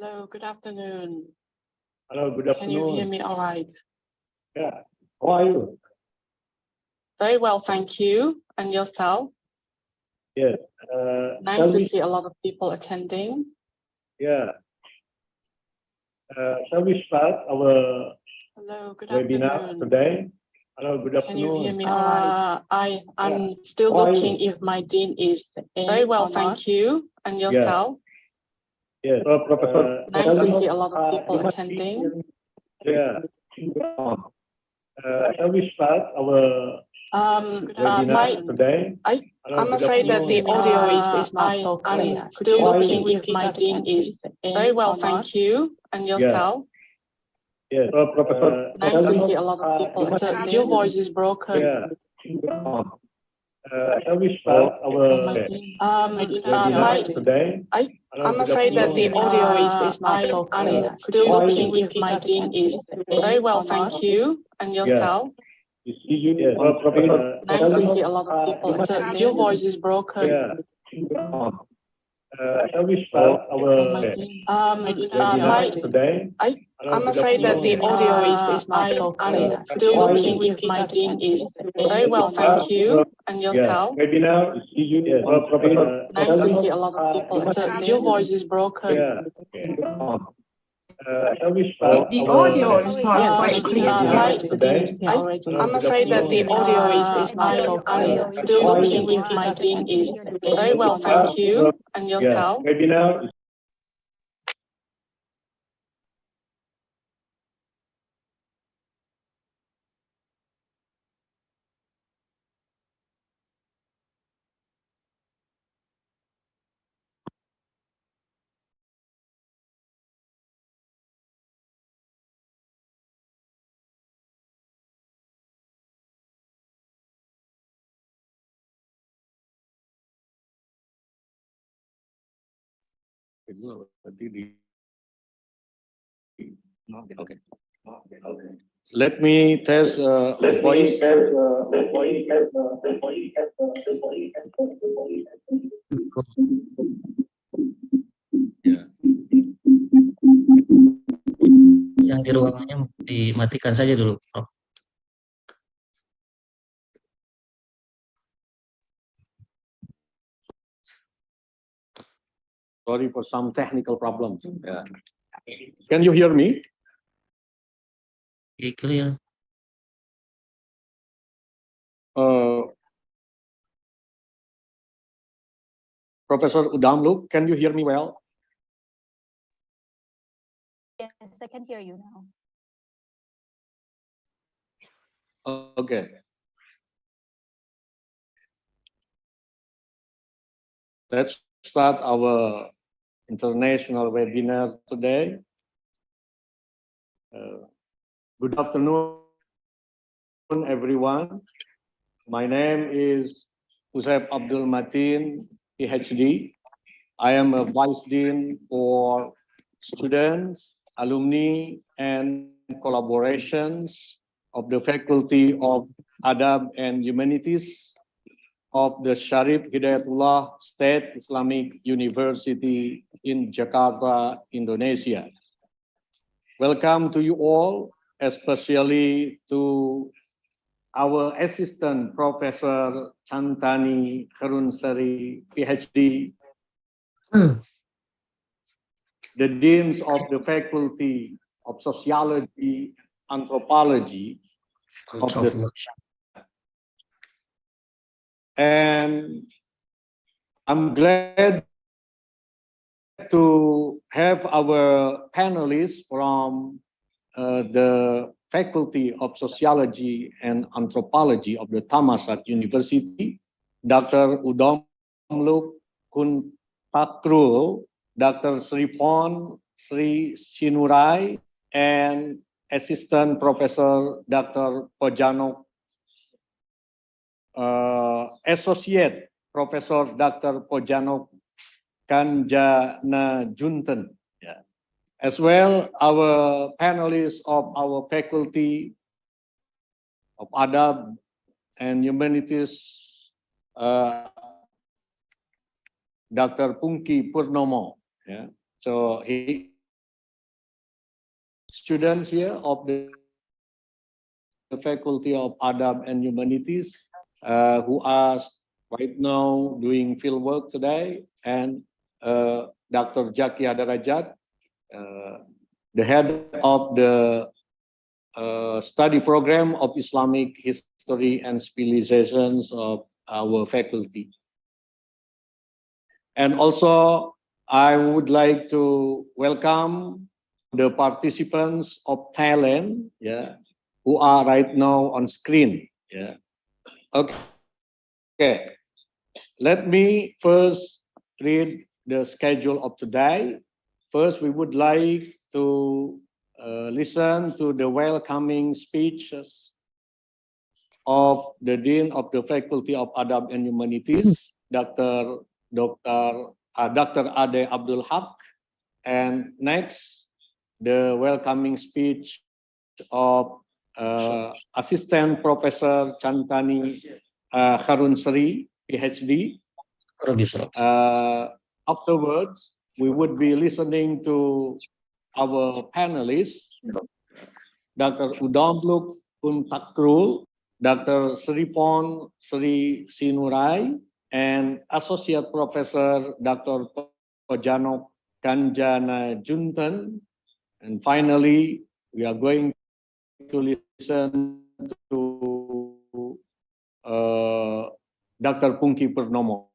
Hello, good afternoon. Hello, good Can you hear afternoon. me all right? Yeah. How are you? Very well, thank you. And yourself? Yes. Nice Shall to we? see a lot of people attending. Yeah. Shall we start our Hello, good webinar afternoon. today? Hello, good Can you hear afternoon. me all right? I'm still How are looking you? if my dean is in. Very well, thank you. And Yeah. yourself? Yes. Professor. Nice to shall see we- a lot of people you must be attending. in- Yeah. Shall we start our webinar today? Hello, I'm good afraid that the afternoon. audio is not so clear. How Still are looking you? if my dean is in. Very well, thank you. And yourself? Yes. Professor. Nice shall to we- see a lot of people you must be attending. Your voice is broken. Yeah. Shall we start our webinar today? Hello, I'm good afraid that the afternoon. audio is not so clear. Still looking if my dean is in. Very well, thank you. And yourself? Yes. Professor. Nice to see a lot of people attending. Your voice is broken. Yeah. Shall we start our webinar today? Hello, I'm good afraid that the afternoon. audio is not so clear. Still looking if my dean is in. Very well, thank you. And yourself? Webinar. Yes. Professor. Nice to see a lot of people attending. Your voice is broken. Yeah. Shall we start The our audio is not quite clear. webinar today? I'm afraid that the audio is not so clear. Still looking if my dean is in. Very well, thank you. And yourself? Webinar. Okay. Let me test voice. Yeah. Yang di ruangannya dimatikan saja dulu, Prof. Sorry for some technical problems. Yeah. Can you hear me? Okay, clear. Professor Udomlock, can you hear me well? Yes, I can hear you now. Okay. Let's start our international webinar today. Good afternoon, everyone. My name is Usep Abdul Matin, Ph.D. I am a Vice Dean for Students, Alumni, and Collaborations of the Faculty of Adab and Humanities of the Syarif Hidayatullah State Islamic University in Jakarta, Indonesia. Welcome to you all, especially to our Assistant Professor Chantani Karunsari, Ph.D., the Deans of the Faculty of Sociology, Anthropology, of the, and I'm glad to have our panelists from the Faculty of Sociology and Anthropology of the Thammasat University, Dr. Udomlock Hoontakrul, Dr. Siriporn Srisinurai, and Assistant Professor Dr. Podjanok, Associate Professor Dr. Podjanok Kanjanajuntorn. Yeah. As well, our panelists of our Faculty of Adab and Humanities, Dr. Pungki Purnomo. Yeah. So he students here of the Faculty of Adab and Humanities who are right now doing field work today, and Dr. Jaki Adarajat, the head of the study program of Islamic History and Civilizations of our faculty. And also, I would like to welcome the participants of Thailand, who are right now on screen. Okay. Let me first read the schedule of today. First, we would like to listen to the welcoming speeches of the Dean of the Faculty of Adab and Humanities, Dr. Ade Abdul Haq. And next, the welcoming speech of Assistant Professor Chantani Harunsari, Ph.D. Afterwards, we would be listening to our panelists, Dr. Udomlock Hoontakrul, Dr. Siriporn Srisinurai, and Associate Professor Dr. Podjanok Kanjanajuntorn. And finally, we are going to listen to Dr. Pungki Purnomo.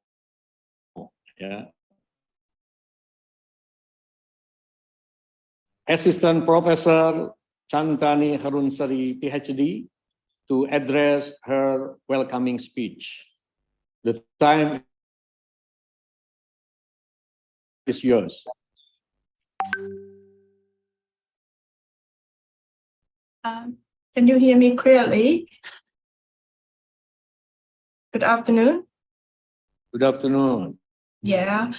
Assistant Professor Chantani Harunsari, Ph.D., to address her welcoming speech. The time is yours. Can you hear me clearly? Good afternoon. Good afternoon. Yeah,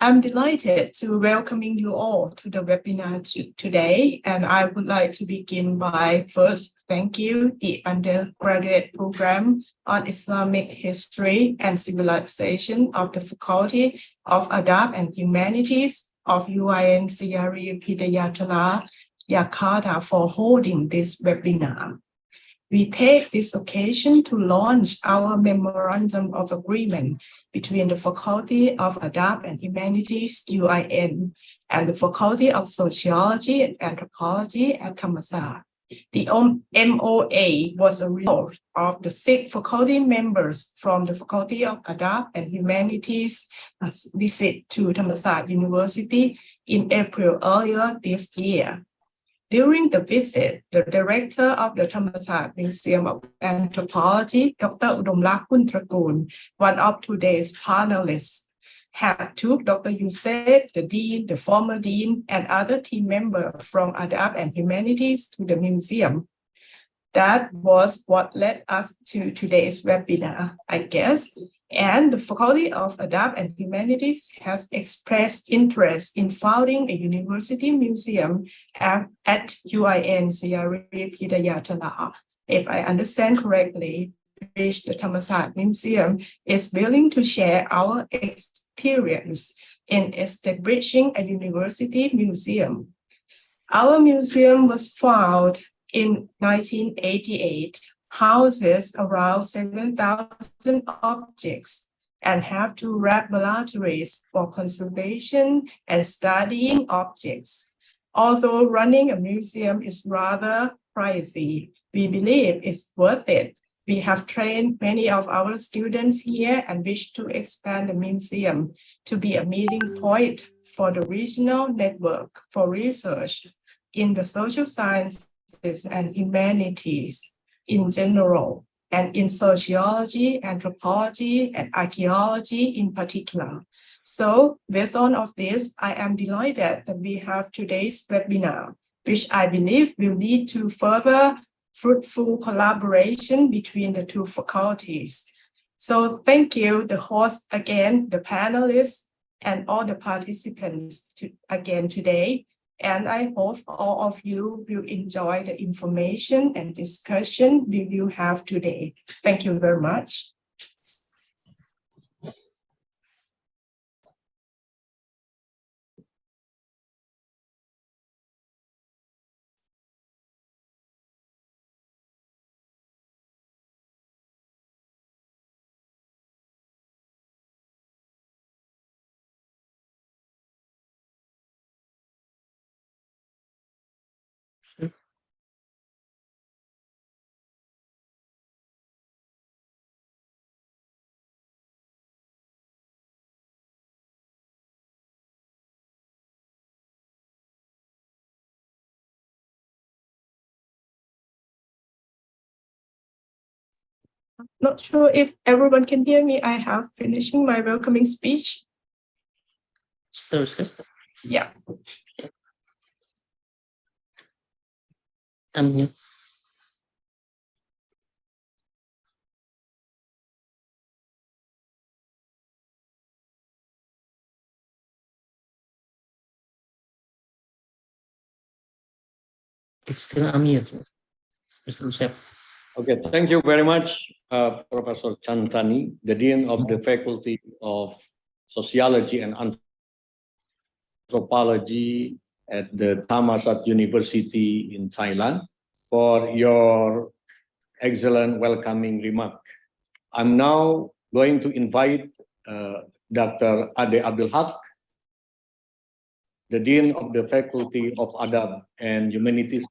I'm delighted to welcoming you all to the webinar today, and I would like to begin by first thank you the undergraduate program on Islamic History and Civilization of the Faculty of Adab and Humanities of UIN Syarif Hidayatullah, Jakarta for holding this webinar. We take this occasion to launch our Memorandum of Agreement between the Faculty of Adab and Humanities, UIN, and the Faculty of Sociology and Anthropology at Thammasat. The MOA was a result of the 6 faculty members from the Faculty of Adab and Humanities visit to Thammasat University in April earlier this year. During the visit, the director of the Thammasat Museum of Anthropology, Dr. Udomlock Hoontakrul, one of today's panelists, had took Dr. Usep, the dean, the former dean, and other team members from Adab and Humanities to the museum. That was what led us to today's webinar, I guess. And the Faculty of Adab and Humanities has expressed interest in founding a university museum at UIN Syarif Hidayatullah. If I understand correctly, which the Thammasat Museum is willing to share our experience in establishing a university museum. Our museum was founded in 1988, houses around 7,000 objects, and have 2 laboratories for conservation and studying objects. Although running a museum is rather pricey, we believe it's worth it. We have trained many of our students here and wish to expand the museum to be a meeting point for the regional network for research in the social sciences and humanities in general, and in sociology, anthropology, and archaeology in particular. So with all of this, I am delighted that we have today's webinar, which I believe will lead to further fruitful collaboration between the 2 faculties. So thank you, the host again, the panelists, and all the participants again today. And I hope all of you will enjoy the information and discussion we will have today. Thank you very much. Not sure if everyone can hear me. I have finishing my welcoming speech. Terus, Yeah. unmute. It's still unmute, Mr. Usep. Okay, thank you very much, Professor Chantani, the Dean of the Faculty of Sociology and Anthropology at the Thammasat University in Thailand, for your excellent welcoming remark. I'm now going to invite Dr. Ade Abdul, the Dean of the Faculty of Adab and Humanities,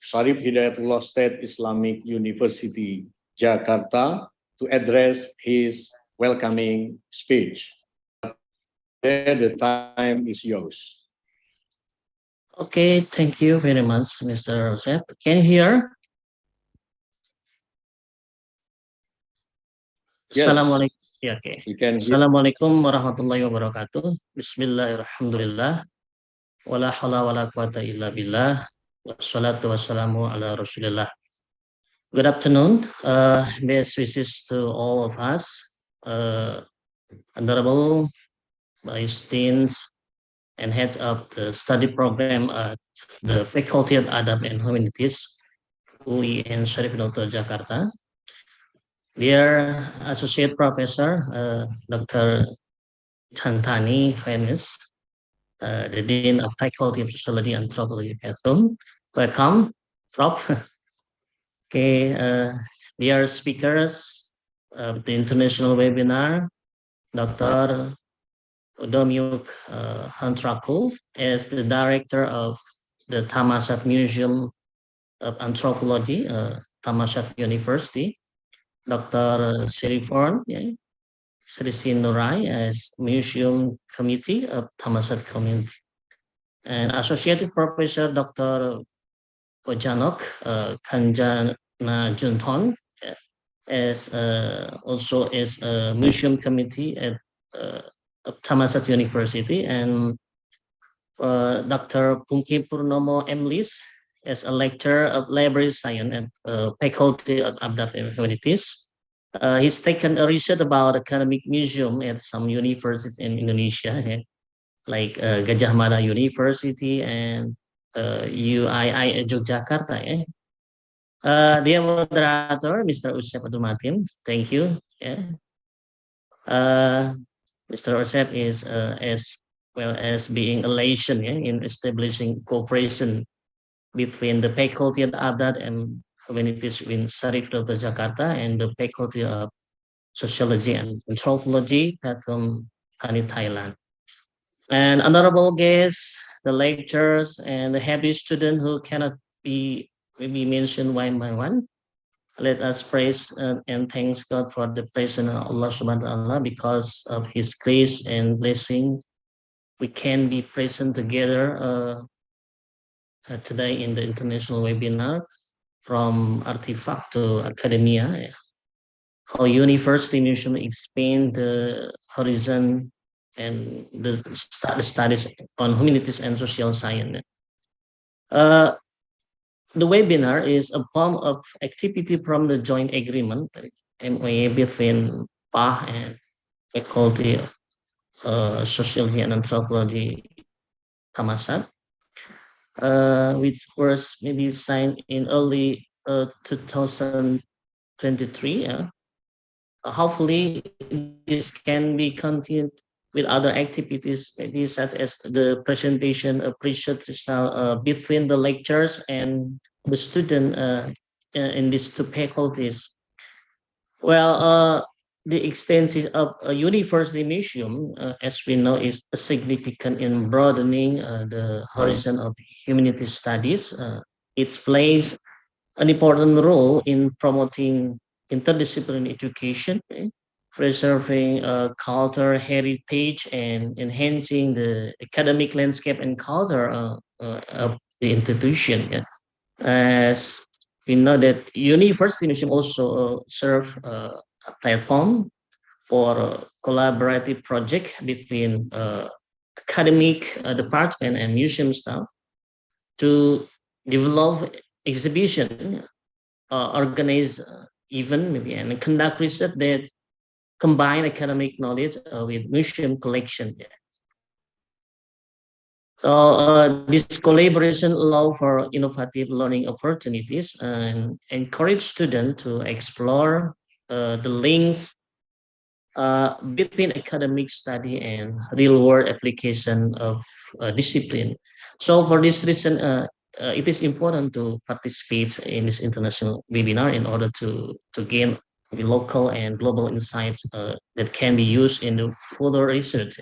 Syarif Hidayatullah State Islamic University, Jakarta, to address his welcoming speech. The time is yours. Okay, thank you very much, Mr. Usep. Can you hear? Yes. Assalamualaikum. Ya, okay. We can hear. Assalamualaikum warahmatullahi wabarakatuh. Bismillahirrahmanirrahim. Wala hawla wala quwata illa billah. Wassalatu wassalamu ala rasulillah. Good afternoon. Best wishes to all of us. Honorable vice deans and heads of the study program at the Faculty of Adab and Humanities, UIN Jakarta. Dear Associate Professor, Dr. Chantani Fenis, the Dean of Faculty of Sociology and Anthropology at home. Welcome, Prof. Okay, dear speakers of the international webinar, Dr. Udomlock Hoontakrul as the director of the Thammasat Museum of Anthropology, Thammasat University, Dr. Siriporn Srisinurai as Museum Committee of Thammasat Community, and Associate Professor Dr. Podjanok Kanjanajuntorn as also as a Museum Committee at Thammasat University, and Dr. Pungki Purnomo MLIS as a lecturer of library science at Faculty of Adab and Humanities. He's taken a research about academic museum at some universities in Indonesia, like Gajah Mada University and UII Jakarta. Dear moderator, Mr. Usep Matin, thank you. Mr. Usep is as well as being a relation in establishing cooperation between the Faculty of Adab and Humanities in Syarif, Jakarta, and the Faculty of Sociology and Anthropology at Thailand. And honorable guests, the lecturers, and the happy student who cannot be maybe mentioned one by one. Let us praise and thanks God for the presence of Allah subhanahu wa ta'ala. Because of his grace and blessing, we can be present together today in the international webinar from artifact to academia. How university museum expand the horizon and the studies on humanities and social science. The webinar is a form of activity from the joint agreement MOA between FAH and Faculty of Sociology and Anthropology Thammasat, which was maybe signed in early 2023. Hopefully, this can be continued with other activities, maybe such as the presentation of research result between the lecturers and the student in these two faculties. Well, the extension of a university museum, as we know, is significant in broadening the horizon of humanities studies. It plays an important role in promoting interdisciplinary education, preserving culture heritage, and enhancing the academic landscape and culture of the institution. As we know that university museum also serve a platform for a collaborative project between academic department and museum staff to develop exhibition, organize event maybe, and conduct research that combine academic knowledge with museum collection. Yeah. So this collaboration allow for innovative learning opportunities and encourage students to explore the links between academic study and real-world application of discipline. So for this reason, it is important to participate in this international webinar in order to gain the local and global insights that can be used in the further research.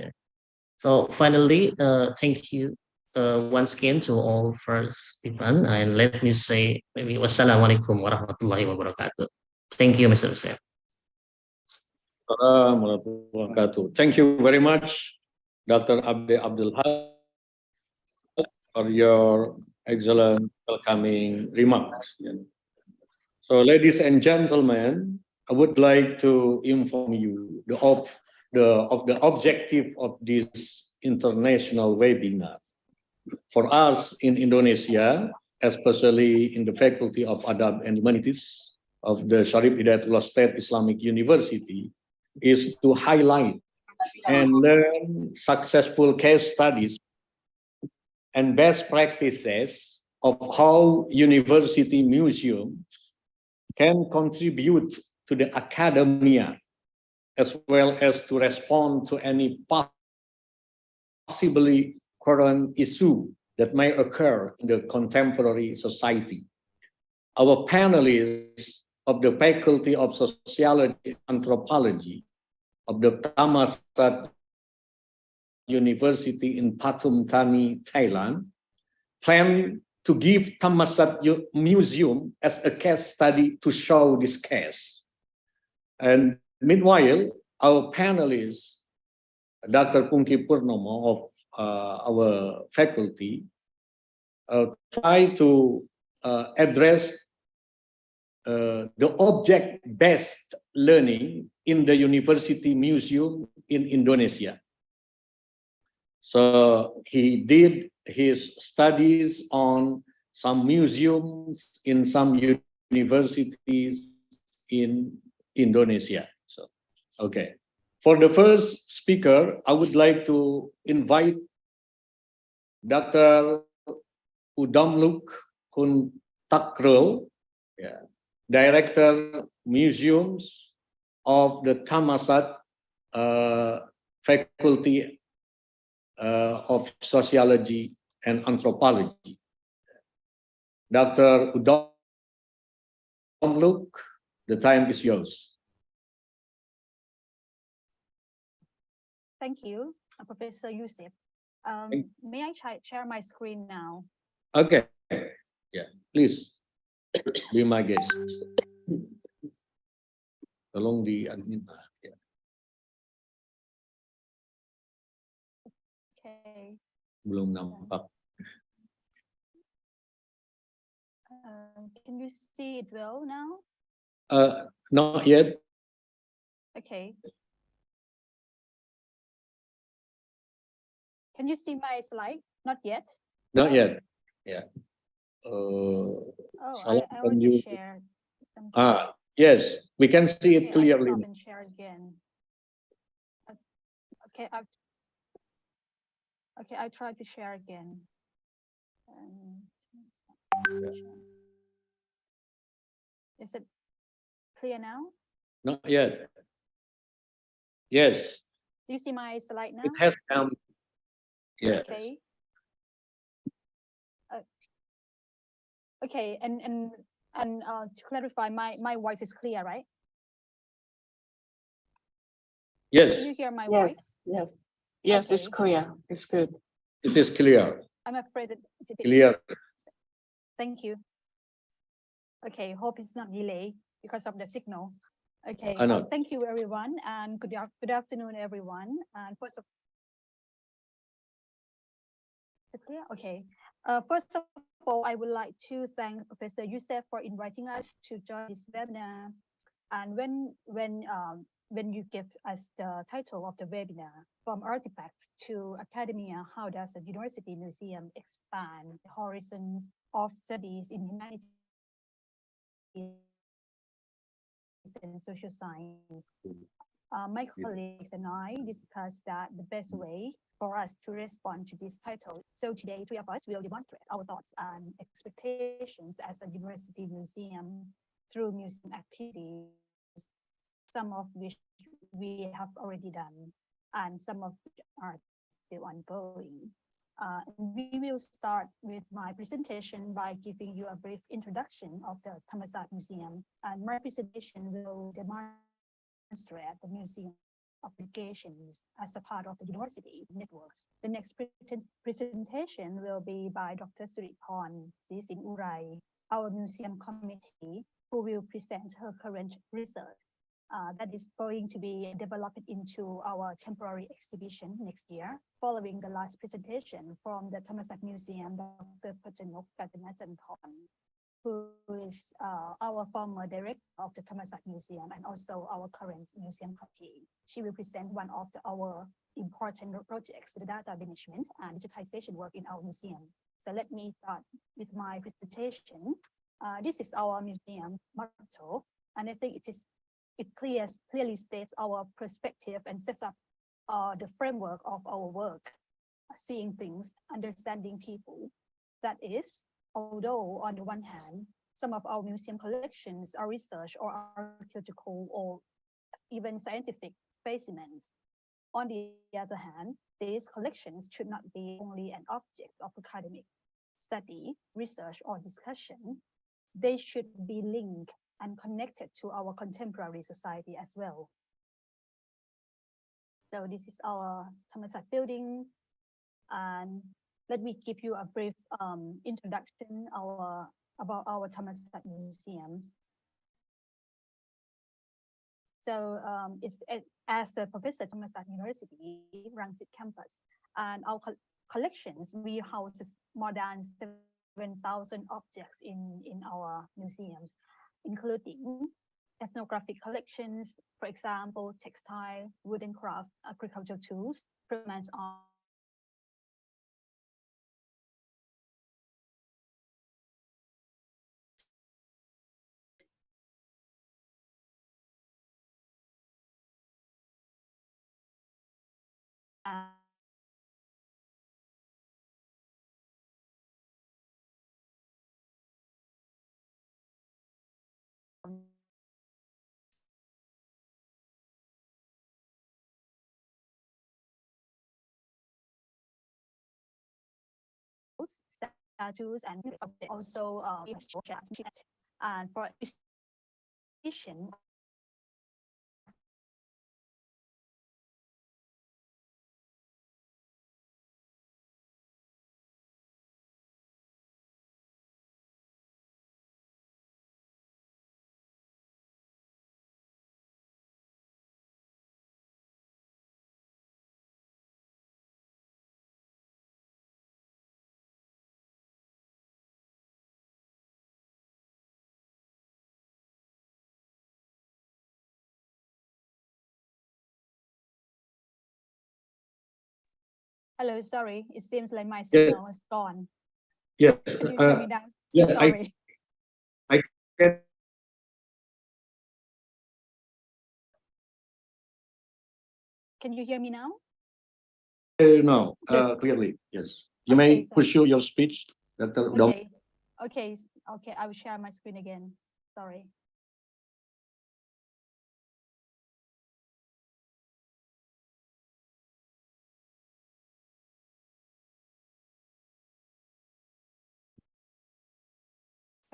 So finally, thank you once again to all participants, and let me say maybe wassalamualaikum warahmatullahi wabarakatuh. Thank you, Mr. Usep. Thank you very much, Dr. Abdul, for your excellent welcoming remarks. So, ladies and gentlemen, I would like to inform you of the objective of this international webinar. For us in Indonesia, especially in the Faculty of Adab and Humanities of the Syarif Hidayatullah State Islamic University, is to highlight and learn successful case studies and best practices of how university museums can contribute to the academia, as well as to respond to any possibly current issue that may occur in the contemporary society. Our panelists of the Faculty of Sociology and Anthropology of the Thammasat University in Pathum Thani, Thailand, plan to give Thammasat Museum as a case study to show this case. And meanwhile, our panelists, Dr. Pungki Purnomo of our faculty, try to address the object-based learning in the university museum in Indonesia. So he did his studies on some museums in some universities in Indonesia. So, okay. For the first speaker, I would like to invite Dr. Udomlock Hoontakrul, Director Museums of the Thammasat Faculty of Sociology and Anthropology. Dr. Udomlock, the time is yours. Thank you, Professor Usep. May I share my screen now? Okay. Yeah, please be my guest. Tolong di admin. Yeah. Okay. Belum nampak. Can you see it well now? Not yet. Okay. Can you see my slide? Not yet? Not yet. Yeah. I already shared. Yes, we can see it Okay, clearly. I'll stop and share again. Okay, I try to share again. Is it clear now? Not yet. Yes. Do you see my slide now? It has come. Yes. Okay. Okay, and to clarify, my voice is clear, right? Yes. Can you hear my Yes, voice? yes, yes, Okay. it's clear. It's good. It is clear. I'm afraid that it's a bit Clear. Thank you. Okay, hope it's not delay because of the signal. Okay, thank you everyone, and good afternoon everyone. And first of, is it clear? Okay. First of all, I would like to thank Professor Usep for inviting us to join this webinar. And when you give us the title of the webinar, From Artifacts to Academia, How Does a University Museum Expand the Horizons of Studies in Humanities and Social Science? My colleagues and I discussed that the best way for us to respond to this title. So today, three of us will demonstrate our thoughts and expectations as a university museum through museum activities, some of which we have already done, and some of which are still ongoing. We will start with my presentation by giving you a brief introduction of the Thammasat Museum, and my presentation will demonstrate the museum applications as a part of the university networks. The next presentation will be by Dr. Siriporn Srisinurai, our museum committee, who will present her current research that is going to be developed into our temporary exhibition next year. Following the last presentation from the Thammasat Museum, Dr. Podjanok, who is our former director of the Thammasat Museum and also our current museum committee. She will present one of our important projects, the data management and digitization work in our museum. So let me start with my presentation. This is our museum motto, and I think it clearly states our perspective and sets up the framework of our work, seeing things, understanding people. That is, although on the one hand, some of our museum collections are research or archaeological or even scientific specimens. On the other hand, these collections should not be only an object of academic study, research, or discussion. They should be linked and connected to our contemporary society as well. So this is our Thammasat building, and let me give you a brief introduction about our Thammasat museums. So it's as a professor at Thammasat University, Rangsit campus, and our collections, we house more than 7,000 objects in our museums, including ethnographic collections, for example, textile, wooden craft, agricultural tools, performance art, statues, and also and for exhibition. Hello, sorry, it seems like my signal is gone. Yes. Can you hear me now? Yeah, sorry. I can. Can you hear me now? No, clearly, yes. You may pursue your speech. Okay. Okay, I will share my screen again. Sorry.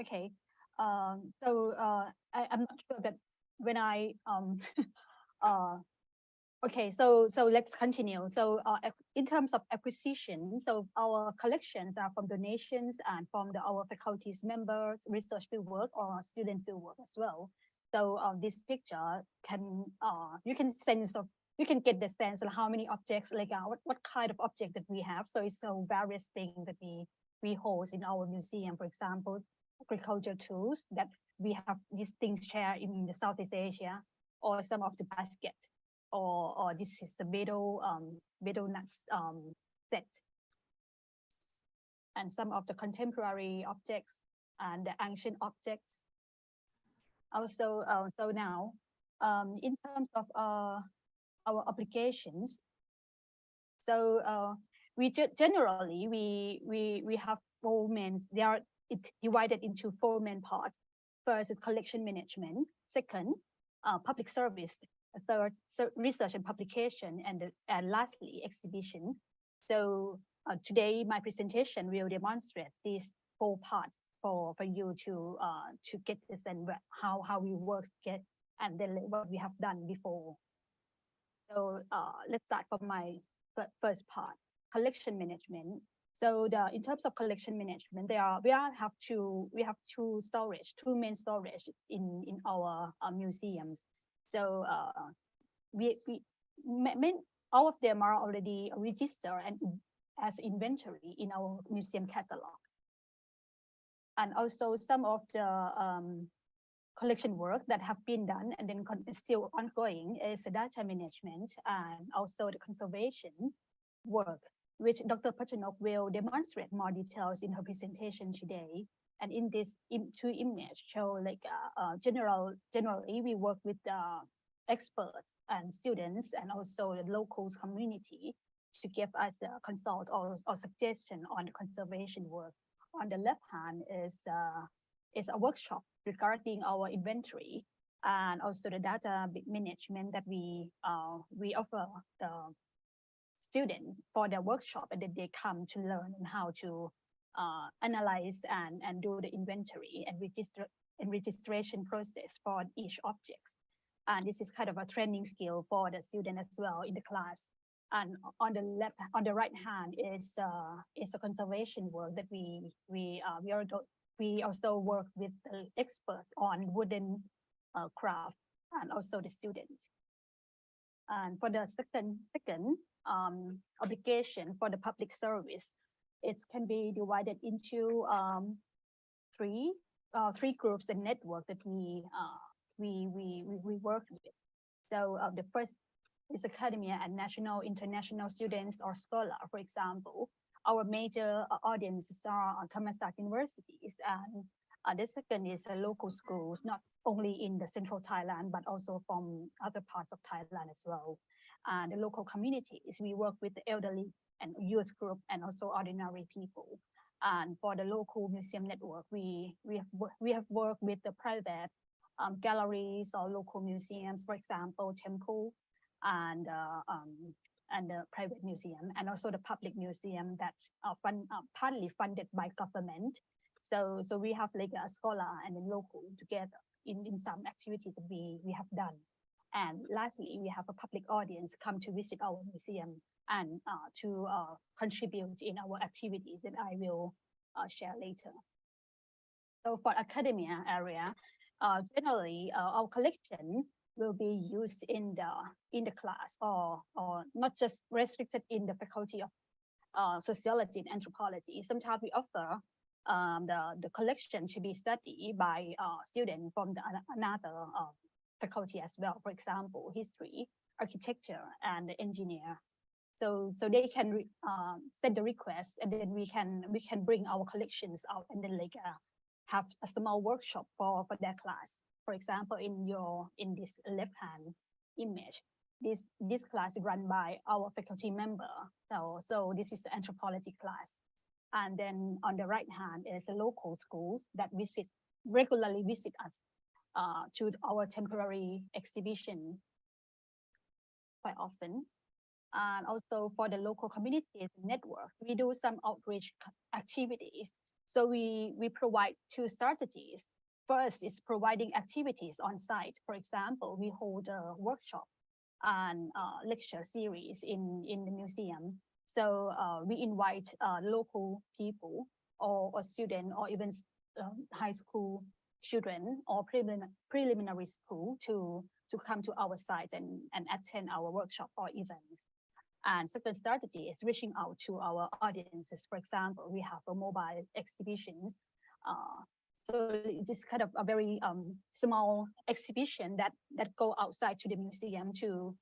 Okay. I'm not sure that when I okay, so let's continue. So in terms of acquisition, so our collections are from donations and from our faculty's members, research fieldwork or student fieldwork as well. So this picture can you can get the sense of how many objects, like what kind of object that we have. So it's so various things that we we host in our museum. For example, agriculture tools that we have these things shared in the Southeast Asia, or some of the basket, or this is a betel nuts set, and some of the contemporary objects and the ancient objects. Also, so now, in terms of our applications, so we generally we have four main. They are divided into four main parts. First is collection management. Second, public service. Third, research and publication, and lastly, exhibition. So today, my presentation will demonstrate these four parts for you to get this and how we work together, and then what we have done before. So let's start from my first part, collection management. So in terms of collection management, we have two main storage in our museums. So all of them are already registered and as inventory in our museum catalog. And also some of the collection work that have been done and then still ongoing is the data management and also the conservation work, which Dr. Podjanok will demonstrate more details in her presentation today. And in this two images show like generally we work with experts and students and also the local community to give us a consult or suggestion on the conservation work. On the left hand is a workshop regarding our inventory and also the data management that we offer the students for their workshop, and then they come to learn how to analyze and do the inventory and registration process for each object. And this is kind of a training skill for the student as well in the class. And on the right hand is a conservation work that we also work with the experts on wooden craft and also the students. And for the second obligation for the public service, it can be divided into three groups and network that we work with. So the first is academia and national, international students or scholar. For example, our major audiences are Thammasat Universities, and the second is local schools, not only in the central Thailand, but also from other parts of Thailand as well. And the local communities, we work with the elderly and youth group and also ordinary people. And for the local museum network, we have worked with the private galleries or local museums, for example, temple and the private museum, and also the public museum that's partly funded by government. So we have like a scholar and a local together in some activities that we have done. And lastly, we have a public audience come to visit our museum and to contribute in our activities that I will share later. So for academia area, generally our collection will be used in the class or not just restricted in the faculty of sociology and anthropology. Sometimes we offer the collection to be studied by students from another faculty as well. For example, history, architecture, and engineer. So they can send the request, and then we can bring our collections out and then like have a small workshop for their class. For example, in this left-hand image, this class is run by our faculty member. So this is the anthropology class. And then on the right hand is the local schools that regularly visit us to our temporary exhibition quite often. And also for the local communities network, we do some outreach activities. So we provide two strategies. First is providing activities on site. For example, we hold a workshop and lecture series in the museum. So we invite local people or students or even high school children or preliminary school to come to our site and attend our workshop or events. And second strategy is reaching out to our audiences. For example, we have a mobile exhibitions. So it's kind of a very small exhibition that go outside to the museum to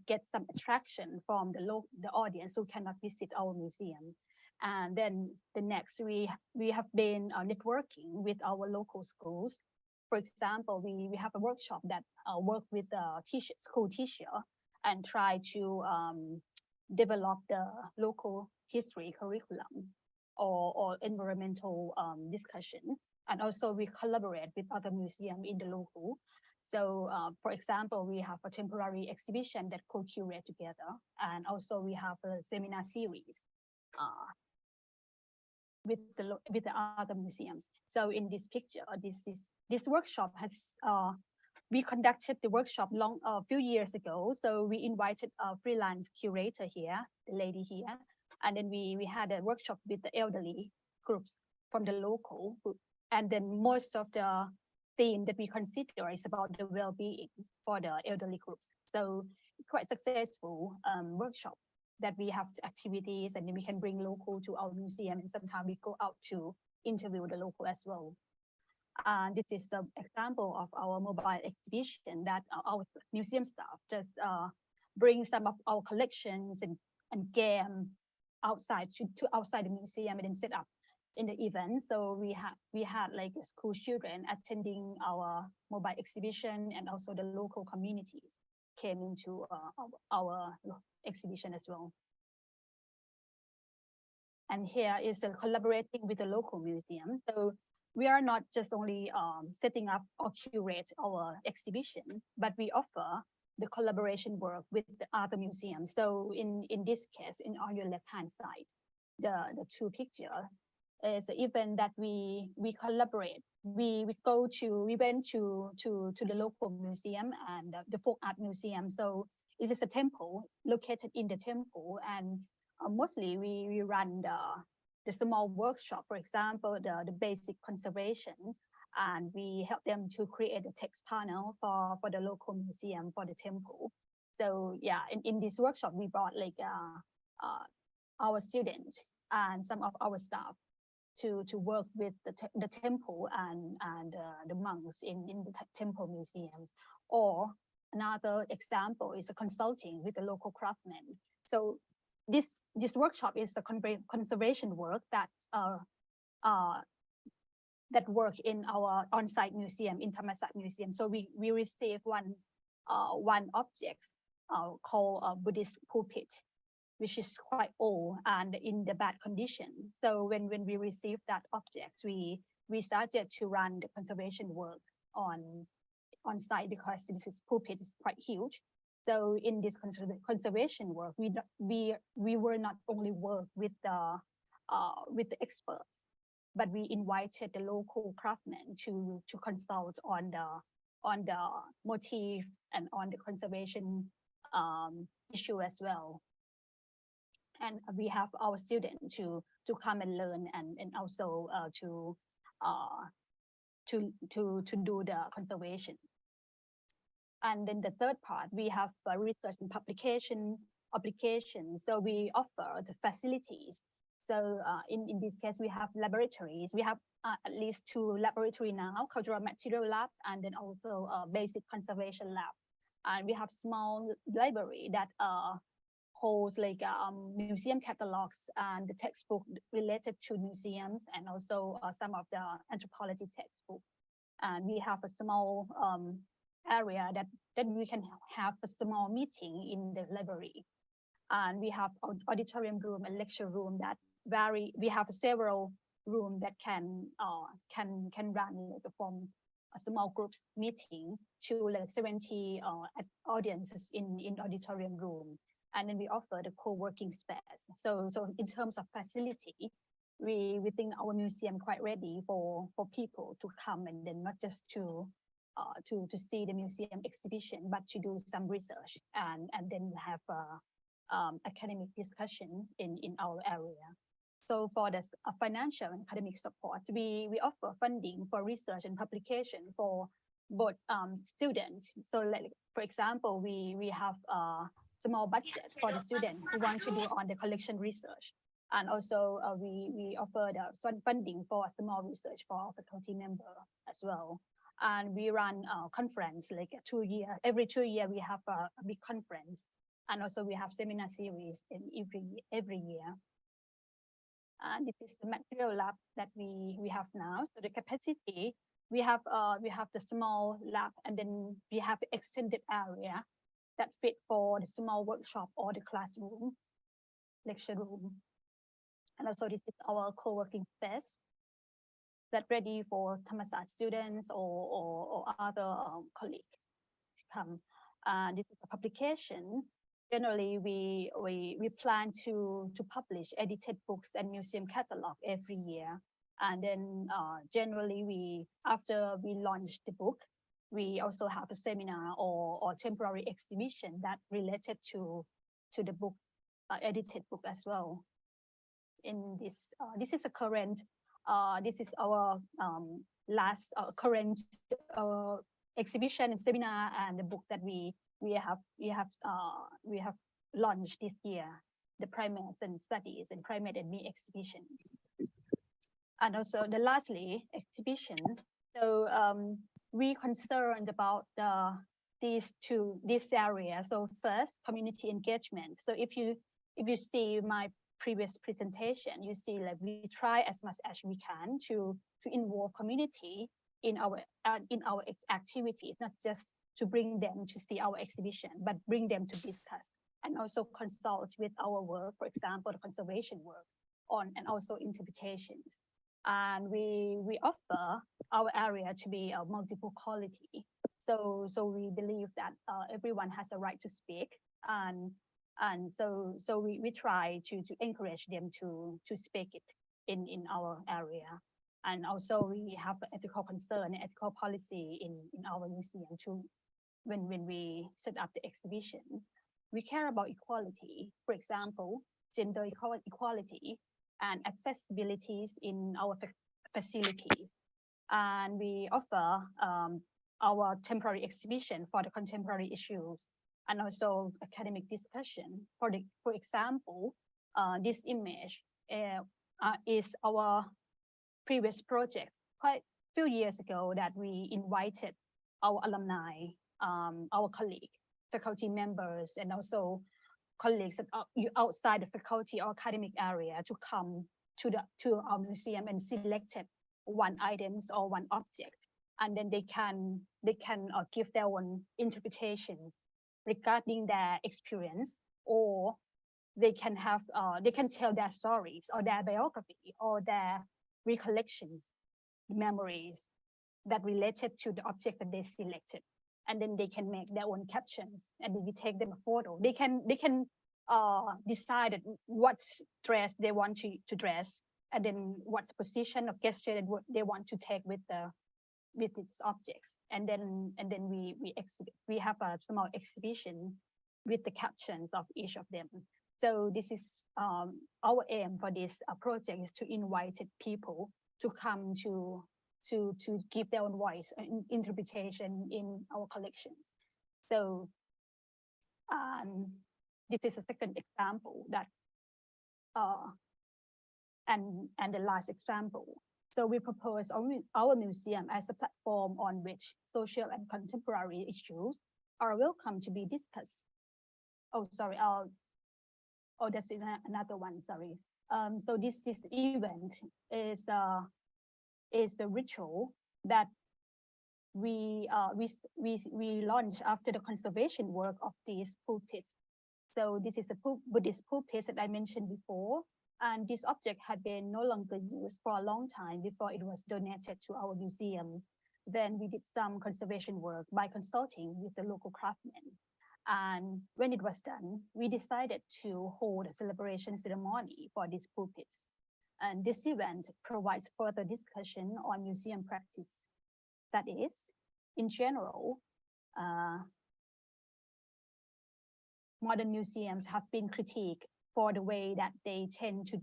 get some attraction from the audience who cannot visit our museum. And then the next, we have been networking with our local schools. For example, we have a workshop that work with the school teacher and try to develop the local history curriculum or environmental discussion. And also we collaborate with other museums in the local. So for example, we have a temporary exhibition that co-curate together. And also we have a seminar series with the other museums. So in this picture, this workshop has we conducted the workshop a few years ago. So we invited a freelance curator here, the lady here, and then we had a workshop with the elderly groups from the local group. And then most of the theme that we consider is about the well-being for the elderly groups. So it's quite successful workshop that we have activities, and then we can bring local to our museum, and sometimes we go out to interview the local as well. This is an example of our mobile exhibition that our museum staff just bring some of our collections and game outside to outside the museum and then set up in the event. So we had like school children attending our mobile exhibition, and also the local communities came into our exhibition as well. And here is collaborating with the local museum. So we are not just only setting up or curate our exhibition, but we offer the collaboration work with the other museums. So in this case, on your left-hand side, the two pictures is an event that we collaborate. We went to the local museum and the folk art museum. So it is a temple located in the temple, and mostly we run the small workshop, for example, the basic conservation, and we help them to create a text panel for the local museum for the temple. So yeah, in this workshop, we brought like our students and some of our staff to work with the temple and the monks in the temple museums. Or another example is a consulting with the local craftsmen. So this workshop is a conservation work that work in our on-site museum in Thammasat Museum. So we received one object called a Buddhist pulpit, which is quite old and in the bad condition. So when we received that object, we started to run the conservation work on site, because this pulpit is quite huge. So in this conservation work, we were not only work with the experts, but we invited the local craftsmen to consult on the motif and on the conservation issue as well. And we have our students to come and learn and also to do the conservation. And then the third part, we have research and publication applications. So we offer the facilities. So in this case, we have laboratories. We have at least 2 laboratories now, cultural material lab, and then also a basic conservation lab. And we have small library that holds like museum catalogs and the textbook related to museums, and also some of the anthropology textbook. And we have a small area that we can have a small meeting in the library. And we have an auditorium room and lecture room that vary. We have several rooms that can run from a small groups meeting to like 70 audiences in auditorium room. And then we offer the co-working space. So in terms of facility, we think our museum quite ready for people to come, and then not just to see the museum exhibition, but to do some research and then have academic discussion in our area. So for the financial and academic support, we offer funding for research and publication for both students. So like, for example, we have small budget for the students who want to do on the collection research. And also we offer the funding for small research for our faculty member as well. And we run a conference like every 2 years we have a big conference. And also we have seminar series in every year. And this is the material lab that we have now. So the capacity, we have the small lab, and then we have the extended area that fit for the small workshop or the classroom, lecture room. And also this is our co-working space that ready for Thammasat students or other colleagues to come. This is a publication. Generally, we plan to publish edited books and museum catalog every year. And then generally, after we launch the book, we also have a seminar or temporary exhibition that related to the book, edited book as well. In this is a current, this is our last current exhibition and seminar, and the book that we have launched this year, the primates and studies and primate and me exhibition. And also the lastly exhibition. So we concerned about these areas. So first, community engagement. So if you see my previous presentation, you see like we try as much as we can to involve community in our activities, not just to bring them to see our exhibition, but bring them to discuss and also consult with our work, for example, the conservation work and also interpretations. And we offer our area to be a multiple quality. So we believe that everyone has a right to speak, and so we try to encourage them to speak it in our area. And also we have ethical concern and ethical policy in our museum too. When we set up the exhibition, we care about equality, for example, gender equality and accessibilities in our facilities. And we offer our temporary exhibition for the contemporary issues and also academic discussion. For example, this image is our previous project quite a few years ago that we invited our alumni, our colleagues, faculty members, and also colleagues that are outside the faculty or academic area to come to our museum and selected one items or one object, and then they can give their own interpretations regarding their experience, or they can tell their stories or their biography or their recollections, memories that related to the object that they selected, and then they can make their own captions, and then we take them a photo. They can decide what dress they want to dress, and then what position of gesture they want to take with its objects, and then we have a small exhibition with the captions of each of them. So this is our aim for this project, is to invite people to come to give their own voice and interpretation in our collections. So this is a second example that and the last example. So we propose our museum as a platform on which social and contemporary issues are welcome to be discussed. Oh, sorry. Oh, that's another one. Sorry. So this event is a ritual that we launched after the conservation work of these pulpits. So this is a Buddhist pulpit that I mentioned before, and this object had been no longer used for a long time before it was donated to our museum. Then we did some conservation work by consulting with the local craftsmen. And when it was done, we decided to hold a celebration ceremony for these pulpits. And this event provides further discussion on museum practice. That is, in general, modern museums have been critiqued for the way that they tend to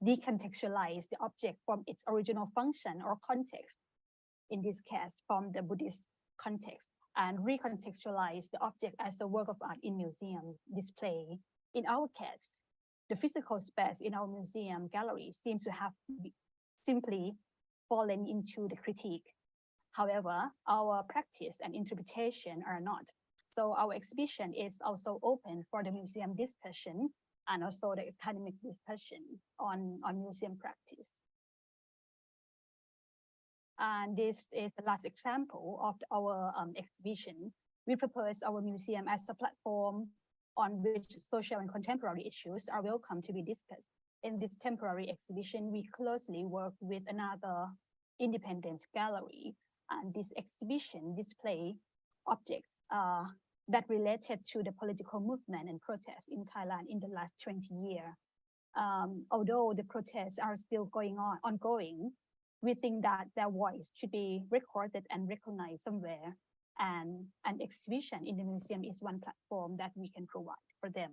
decontextualize the object from its original function or context, in this case, from the Buddhist context. and recontextualize the object as a work of art in museum display. In our case, the physical space in our museum gallery seems to have simply fallen into the critique. However, our practice and interpretation are not. So our exhibition is also open for the museum discussion and also the academic discussion on museum practice. And this is the last example of our exhibition. We propose our museum as a platform on which social and contemporary issues are welcome to be discussed. In this temporary exhibition, we closely work with another independent gallery, and this exhibition display objects that related to the political movement and protests in Thailand in the last 20 years. Although the protests are still ongoing, we think that their voice should be recorded and recognized somewhere, and an exhibition in the museum is one platform that we can provide for them.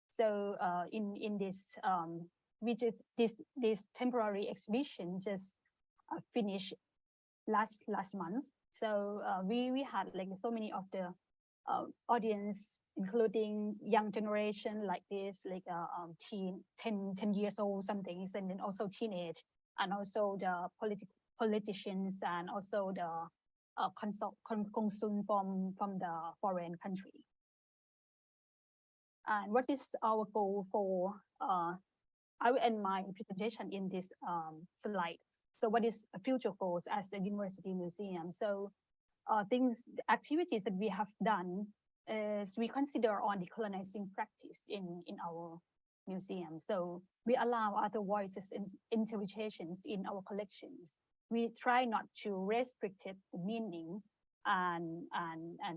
So in this, this temporary exhibition just finished last month. So we had like so many of the audience, including young generation like this, like 10 years old something, and then also teenage, and also the politicians, and also the consul from the foreign country. And what is our goal for? I will end my presentation in this slide. So what is future goals as a university museum? So activities that we have done is we consider on decolonizing practice in our museum. So we allow other voices and interpretations in our collections. We try not to restrict the meaning and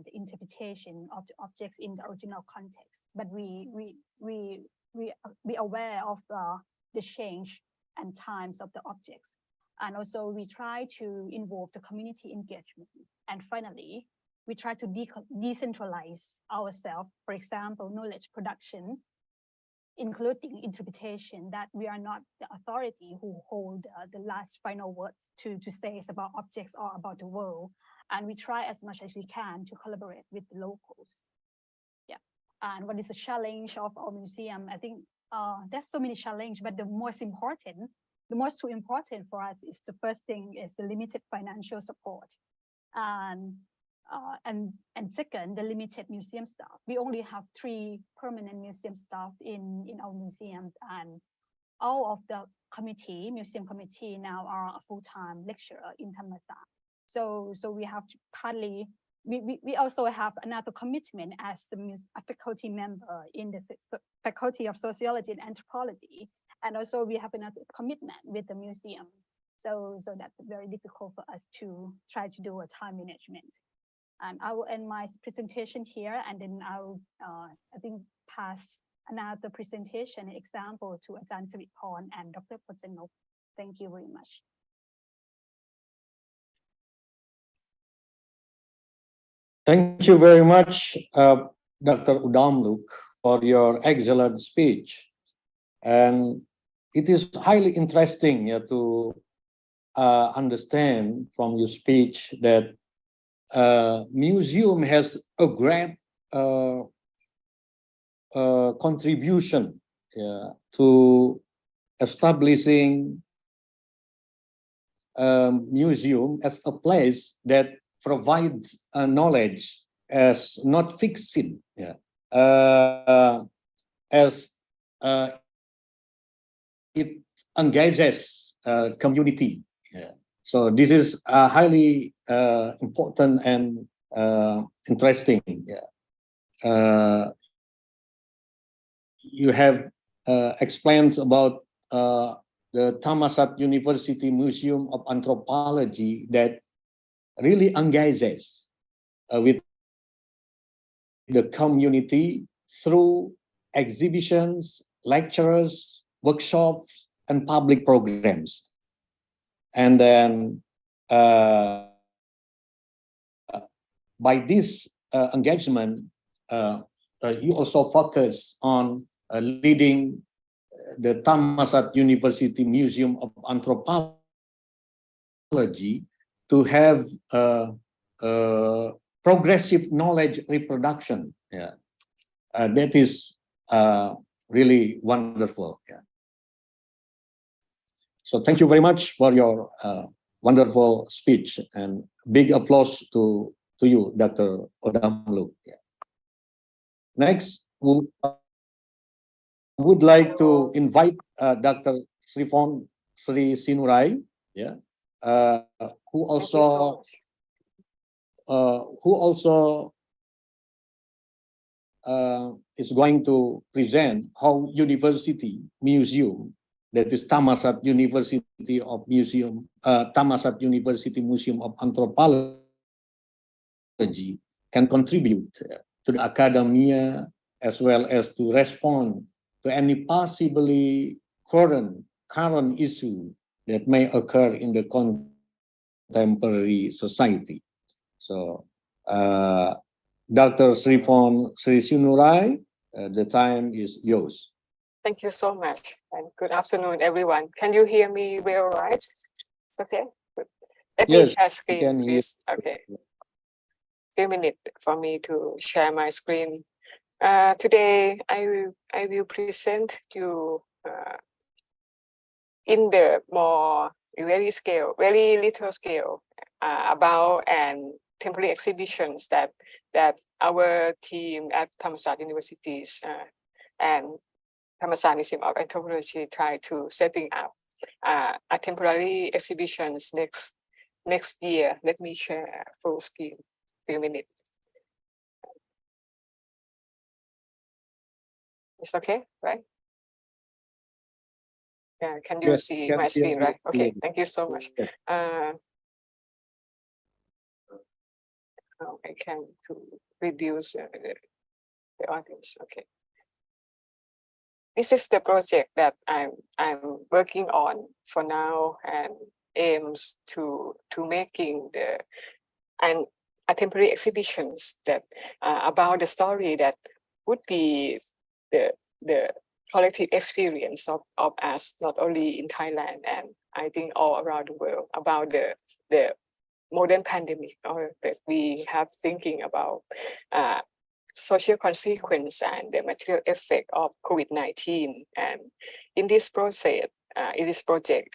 the interpretation of the objects in the original context, but we be aware of the change and times of the objects. And also we try to involve the community engagement. And finally, we try to decentralize ourselves, for example, knowledge production, including interpretation, that we are not the authority who hold the last final words to say about objects or about the world. And we try as much as we can to collaborate with the locals. Yeah. And what is the challenge of our museum? I think there's so many challenges, but the most important for us is the first thing is the limited financial support. And second, the limited museum staff. We only have 3 permanent museum staff in our museums, and all of the museum committee now are a full-time lecturer in Thammasat. So we have to partly, we also have another commitment as a faculty member in the Faculty of Sociology and Anthropology. And also we have another commitment with the museum. So that's very difficult for us to try to do a time management. And I will end my presentation here, and then I'll, I think, pass another presentation example to Ajahn Siriporn and Dr. Podjanok. Thank you very much. Thank you very much, Dr. Udomlock, for your excellent speech. And it is highly interesting to understand from your speech that museum has a great contribution to establishing museum as a place that provides knowledge as not fiction, as it engages community. So this is highly important and interesting. You have explained about the Thammasat University Museum of Anthropology that really engages with the community through exhibitions, lectures, workshops, and public programs. And then by this engagement, you also focus on leading the Thammasat University Museum of Anthropology to have progressive knowledge reproduction. Yeah, that is really wonderful. Yeah. So thank you very much for your wonderful speech, and big applause to you, Dr. Udomlock. Yeah. Next, would like to invite Dr. Siriporn Srisinurai, yeah, who also is going to present how university museum, that is Thammasat University of Museum, Thammasat University Museum of Anthropology, can contribute to the academia as well as to respond to any possibly current issue that may occur in the contemporary society. So, Dr. Siriporn Srisinurai, the time is yours. Thank you so much, and good afternoon, everyone. Can you hear me well, right? Okay, good. Let me share screen, please. Okay. Few minutes for me to share my screen. Today, I will present you in the more very little scale about and temporary exhibitions that our team at Thammasat Universities and Thammasat Museum of Anthropology try to setting up a temporary exhibitions next year. Let me share full screen. Few minutes. It's okay, right? Yeah, can you see my screen, right? Okay, thank you so much. Now I can to reduce the audience. Okay. This is the project that I'm working on for now, and aims to making a temporary exhibitions that about the story that would be the collective experience of us, not only in Thailand and I think all around the world, about the modern pandemic, or that we have thinking about social consequence and the material effect of COVID-19. And in this process, in this project,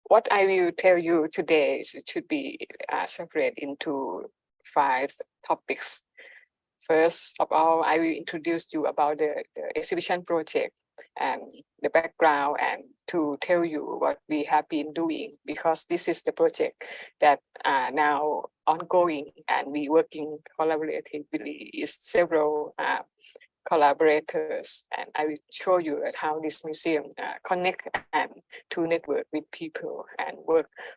what I will tell you today is it should be separated into 5 topics. First of all, I will introduce you about the exhibition project and the background, and to tell you what we have been doing, because this is the project that now ongoing and we working collaboratively with several collaborators, and I will show you how this museum connect and to network with people and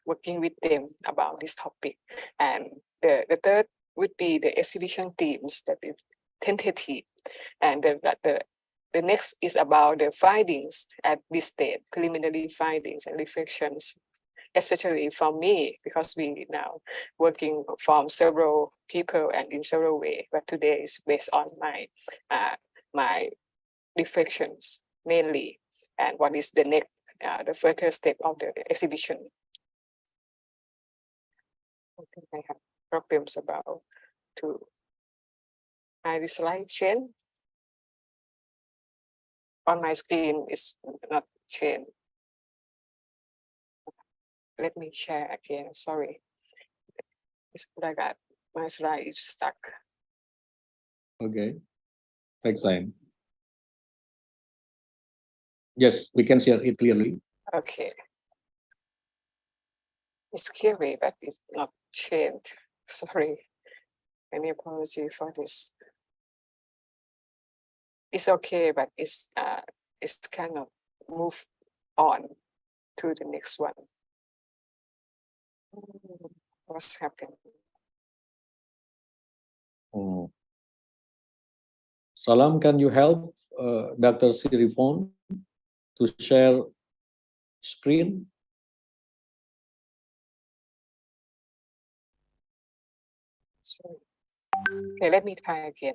working with them about this topic. And the third would be the exhibition themes, that is tentative, and the next is about the findings at this stage, preliminary findings and reflections, especially from me, because we now working from several people and in several ways, but today is based on my reflections mainly, and what is the next, the further step of the exhibition. I think I have problems about to my slide chain. On my screen is not changed. Let me share again, sorry. I got my slide is stuck. Okay, take time. Yes, we can share it clearly. Okay. It's scary, but it's not changed. Sorry. Any apology for this. It's okay, but it's kind of move on to the next one. What's happening? Salam, can you help Dr. Siriporn to share screen? Sorry. Okay, let me try again.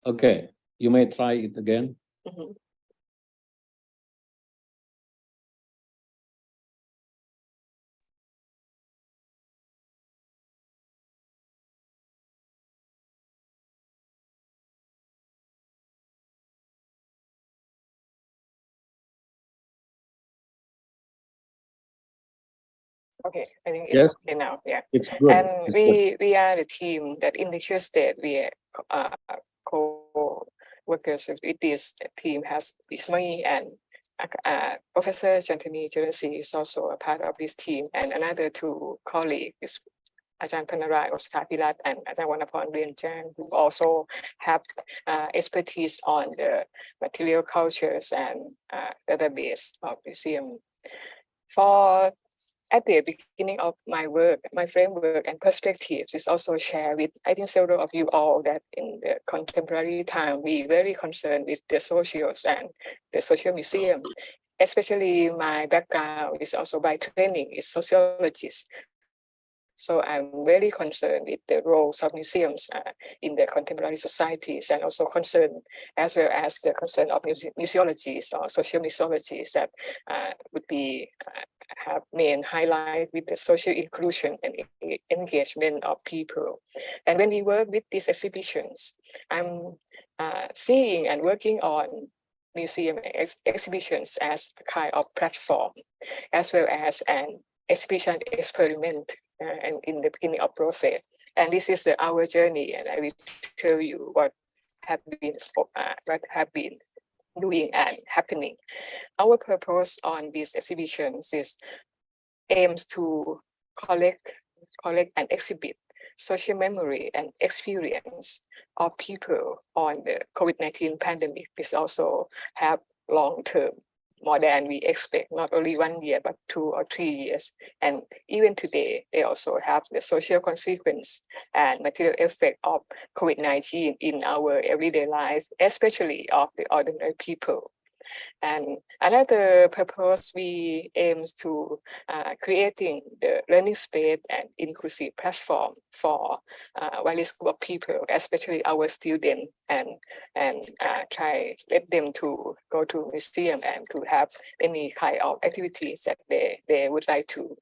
Okay, you may try it again. Okay, I think it's Yes. okay now. Yeah. It's good. And It's good. we are the team that in the state we are co-workers with this team has is me and Professor Chantani Cherasi is also a part of this team, and another two colleagues is Ajahn Panarai Osakapilat and Ajahn Wanapon Rianjan, who also have expertise on the material cultures and database of museum. For at the beginning of my work, my framework and perspectives is also shared with, I think, several of you all that in the contemporary time, we very concerned with the socials and the social museum. Especially my background is also by training is sociologist. So I'm very concerned with the roles of museums in the contemporary societies, and also concerned as well as the concern of museologists or social museologists that would be have main highlight with the social inclusion and engagement of people. And when we work with these exhibitions, I'm seeing and working on museum exhibitions as a kind of platform, as well as an exhibition experiment and in the beginning of process. And this is our journey, and I will tell you what have been doing and happening. Our purpose on these exhibitions is aims to collect and exhibit social memory and experience of people on the COVID-19 pandemic. This also have long-term, more than we expect, not only 1 year, but 2 or 3 years. And even today, they also have the social consequence and material effect of COVID-19 in our everyday lives, especially of the ordinary people. And another purpose we aims to creating the learning space and inclusive platform for various group of people, especially our students, and try let them to go to museum and to have any kind of activities that they would like to.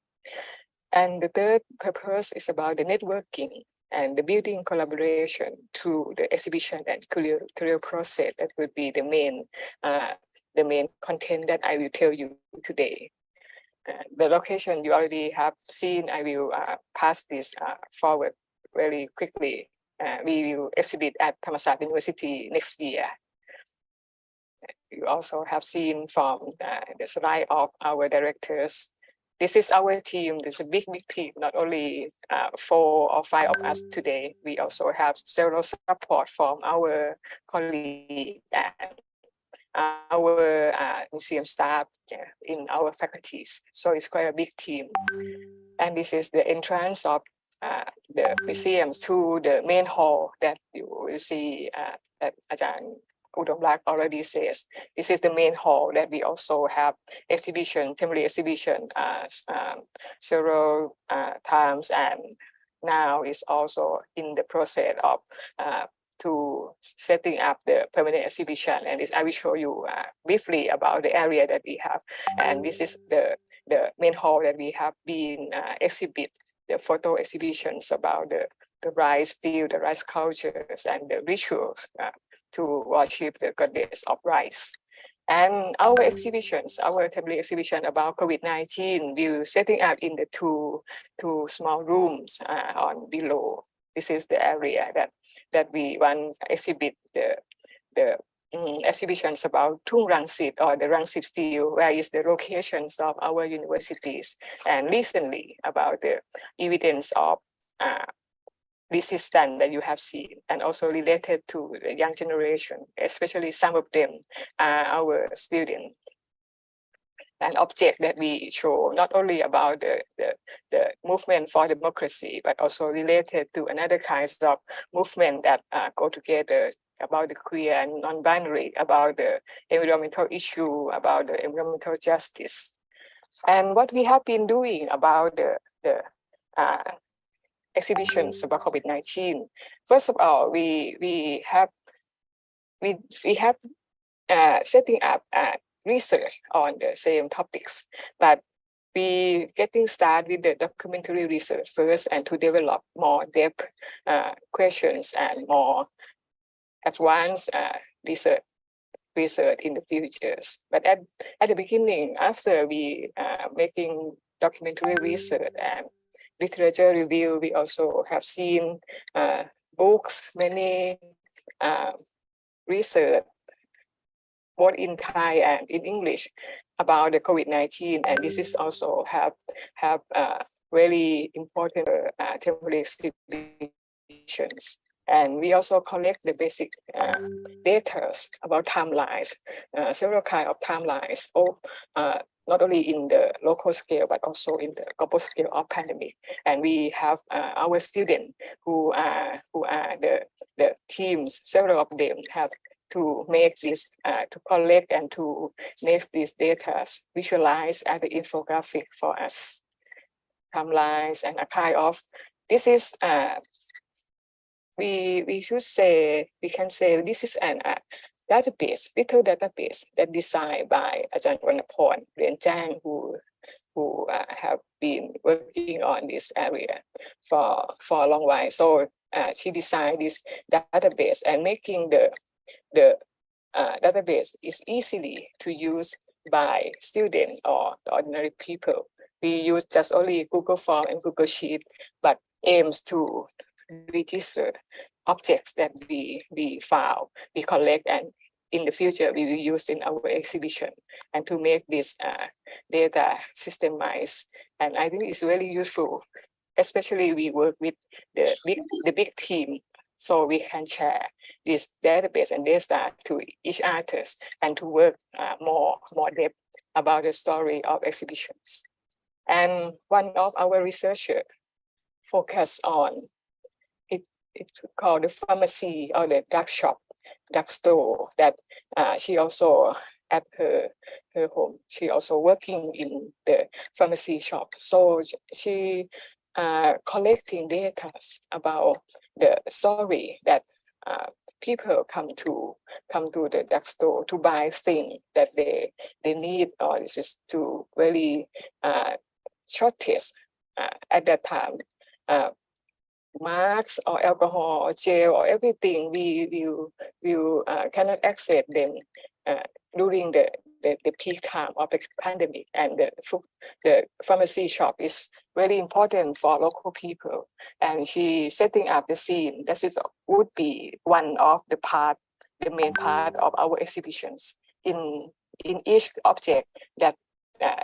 And the third purpose is about the networking and the building collaboration through the exhibition and curatorial process. That would be the main content that I will tell you today. The location you already have seen. I will pass this forward very quickly. We will exhibit at Thammasat University next year. You also have seen from the slide of our directors. This is our team. There's a big team, not only 4 or 5 of us today. We also have several support from our colleagues and our museum staff in our faculties. So it's quite a big team. And this is the entrance of the museums to the main hall that you will see that Ajahn Udomlock already says. This is the main hall that we also have exhibition, temporary exhibition several times, and now is also in the process of to setting up the permanent exhibition. And this I will show you briefly about the area that we have. And this is the main hall that we have been exhibit the photo exhibitions about the rice field, the rice cultures, and the rituals to worship the goddess of rice. And our exhibitions, our temporary exhibition about COVID-19, we're setting up in the two small rooms on below. This is the area that we want to exhibit the exhibitions about Tung Rangsit or the Rangsit field, where is the locations of our universities, and recently about the evidence of resistance that you have seen, and also related to the young generation, especially some of them are our students. An object that we show not only about the movement for democracy, but also related to another kinds of movement that go together about the queer and non-binary, about the environmental issue, about the environmental justice. And what we have been doing about the exhibitions about COVID-19. First of all, we have setting up research on the same topics, but we getting started with the documentary research first, and to develop more depth questions and more advanced research in the futures. But at the beginning, after we making documentary research and literature review. We also have seen books, many research, both in Thai and in English, about the COVID-19, and this is also have very important temporary exhibitions. And we also collect the basic data about timelines, several kinds of timelines, not only in the local scale, but also in the global scale of pandemic. And we have our students who are the teams, several of them have to make this, to collect and to make these data visualize as the infographic for us, timelines and a kind of, this is, we should say, we can say this is an database, little database that designed by Ajahn Wanaporn Rianjang, who have been working on this area for a long while. So she designed this database, and making the database is easily to use by students or ordinary people. We use just only Google Form and Google Sheet, but aims to register objects that we found, we collect, and in the future we will use in our exhibition, and to make this data systemized. And I think it's really useful, especially we work with the big team, so we can share this database and data to each artist and to work more depth about the story of exhibitions. And one of our researchers focus on it's called the pharmacy, or the drug shop, drug store, that she also at her home, she also working in the pharmacy shop. So she collecting data about the story that people come to the drug store to buy things that they need, or this is to really shortage at that time. Masks or alcohol or gel or everything, we cannot access them during the peak time of the pandemic, and the pharmacy shop is very important for local people. And she setting up the scene. That is would be one of the main part of our exhibitions. In each object that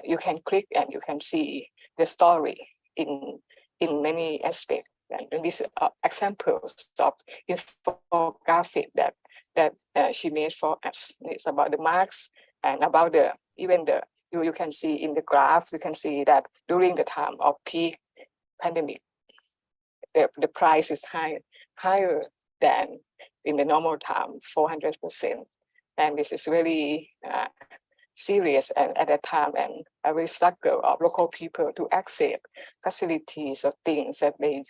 you can click and you can see the story in many aspects. And these are examples of infographic that she made for us. It's about the marks and about you can see in the graph, you can see that during the time of peak pandemic, the price is higher than in the normal time, 400%. And this is really serious at that time, and a very struggle of local people to access facilities or things that they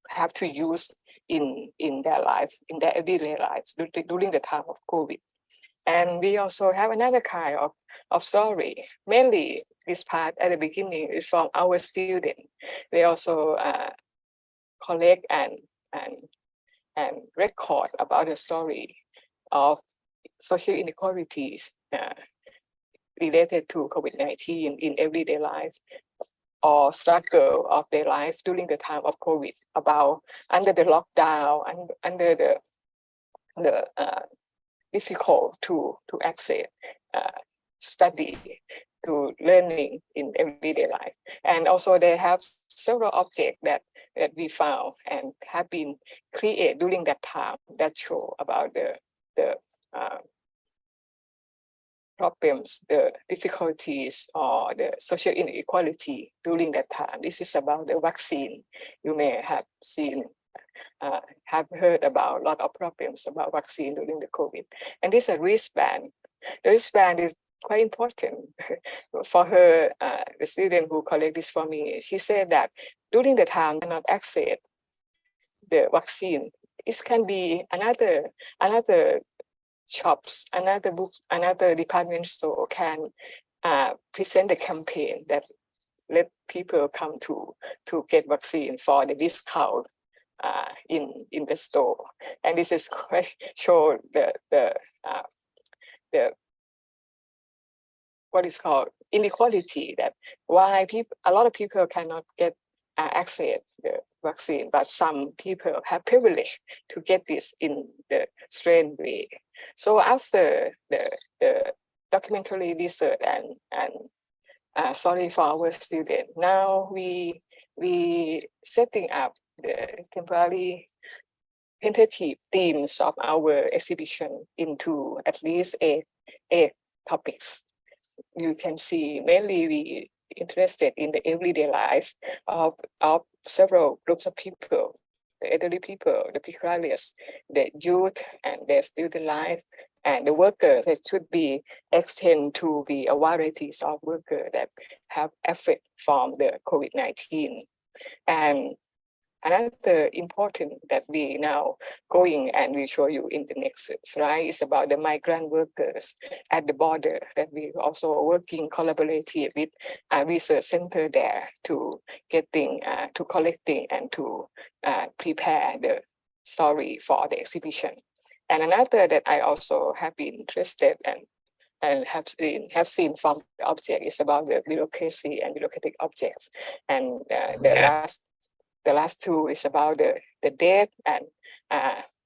have to use in their life, in their everyday lives during the time of COVID. And we also have another kind of story. Mainly this part at the beginning is from our students. They also collect and record about the story of social inequalities related to COVID-19 in everyday life, or struggle of their life during the time of COVID, about under the lockdown and under the difficult to access study, to learning in everyday life. And also they have several objects that we found and have been created during that time that show about the problems, the difficulties, or the social inequality during that time. This is about the vaccine. You may have seen, have heard about a lot of problems about vaccine during the COVID. And this is a wristband. The wristband is quite important for her, the student who collect this for me. She said that during the time cannot access the vaccine. It can be another shops, another book, another department store can present a campaign that let people come to get vaccine for the discount in the store. And this is quite show the what is called inequality, that why a lot of people cannot get access the vaccine, but some people have privilege to get this in the strange way. So after the documentary research and sorry for our student, now we setting up the temporary tentative themes of our exhibition into at least eight topics. You can see mainly we interested in the everyday life of several groups of people, the elderly people, the precarious, the youth and their student life, and the workers that should be extended to be a varieties of workers that have effect from the COVID-19. And another important that we now going and we show you in the next slide is about the migrant workers at the border that we also working collaborative with a research center there to getting to collecting and to prepare the story for the exhibition. And another that I also have been interested and have seen from the object is about the bureaucracy and bureaucratic objects. And the last two is about the death and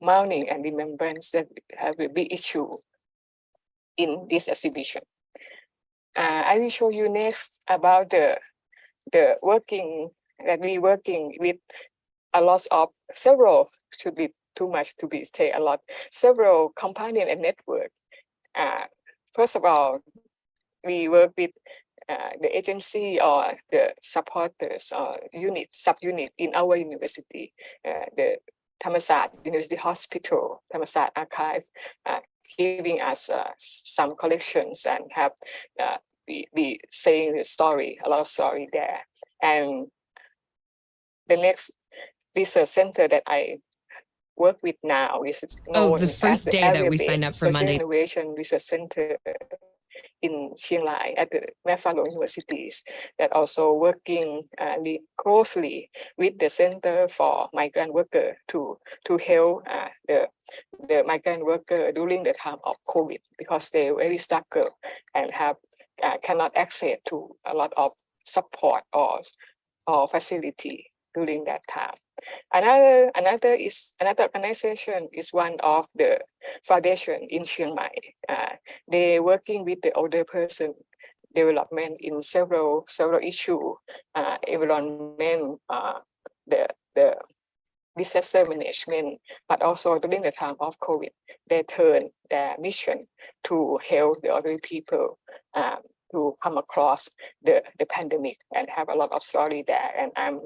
mourning and remembrance that have a big issue in this exhibition. I will show you next about the working that we working with a lot of several, should be too much to be say a lot, several companion and network. First of all, we work with the agency or the supporters or subunit in our university, the Thammasat University Hospital, Thammasat Archive, giving us some collections and have be saying the story, a lot of story there. And the next research center that I work with now is known the first as the day that we signed up for Social Monday. Innovation Research Center in Chiang Mai at the Universities that also working closely with the Center for Migrant Worker to help the migrant worker during the time of COVID, because they very struggle and have cannot access to a lot of support or facility during that time. Another organization is one of the foundation in Chiang Mai. They working with the older person development in several issue, environment, the disaster management, but also during the time of COVID, they turn their mission to help the elderly people to come across the pandemic and have a lot of story there. And I'm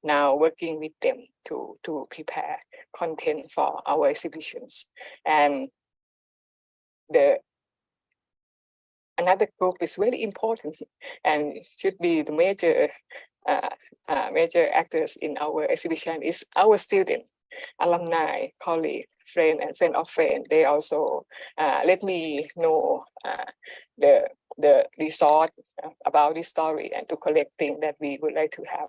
now working with them to prepare content for our exhibitions. And another group is very important and should be the major actors in our exhibition is our student, alumni, colleague, friend, and friend of friend. They also let me know the resort about this story and to collecting that we would like to have.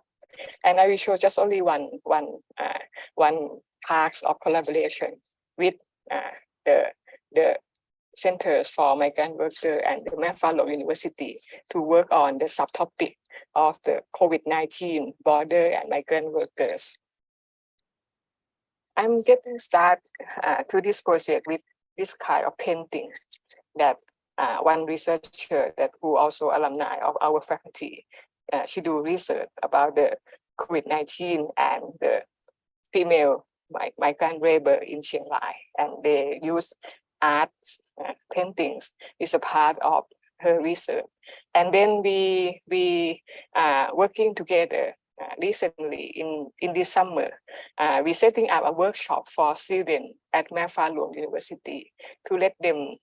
And I will show just only one task of collaboration with the Centers for Migrant Workers and the Mayflower University to work on the subtopic of the COVID-19 border and migrant workers. I'm getting started to this project with this kind of painting that one researcher that who also alumni of our faculty, she do research about the COVID-19 and the female migrant labor in Chiang Mai, and they use art paintings is a part of her research. And then we working together recently in this summer, we setting up a workshop for students at Mayflower University to let them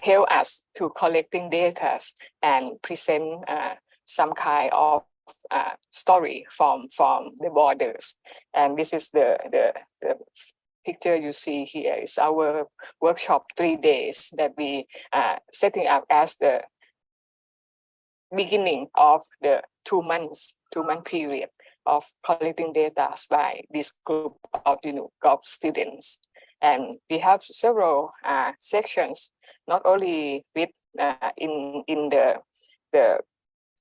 help us to collecting data and present some kind of story from the borders. And this is the picture you see here is our workshop 3 days that we setting up as the beginning of the 2 month period of collecting data by this group of students. And we have several sections, not only with in the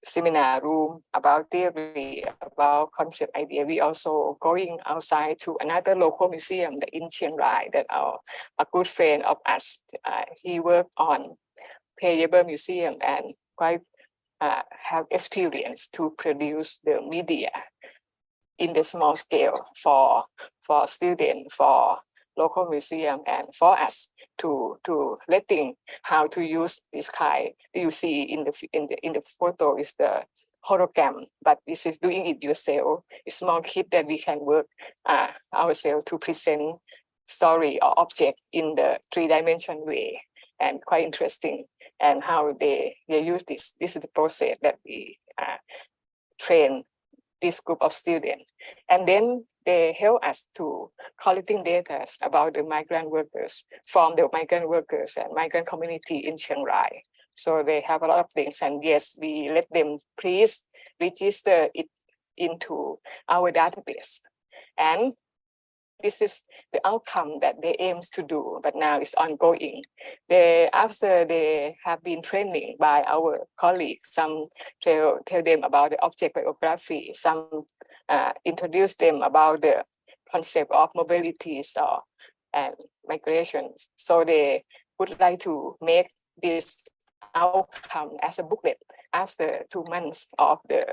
seminar room about theory, about concept idea. We also going outside to another local museum in Chiang Rai that a good friend of us, he worked on payable museum and quite have experience to produce the media in the small scale for students, for local museum, and for us to letting how to use this kind. You see in the photo is the hologram, but this is doing it yourself. A small kit that we can work ourselves to present story or object in the 3-dimensional way, and quite interesting. And how they use this. This is the process that we train this group of students. And then they help us to collecting data about the migrant workers from the migrant workers and migrant community in Chiang Rai. So they have a lot of things. And yes, we let them please register it into our database. And this is the outcome that they aims to do, but now it's ongoing. After they have been training by our colleagues, some tell them about the object biography, some introduce them about the concept of mobilities and migrations. So they would like to make this outcome as a booklet after 2 months of the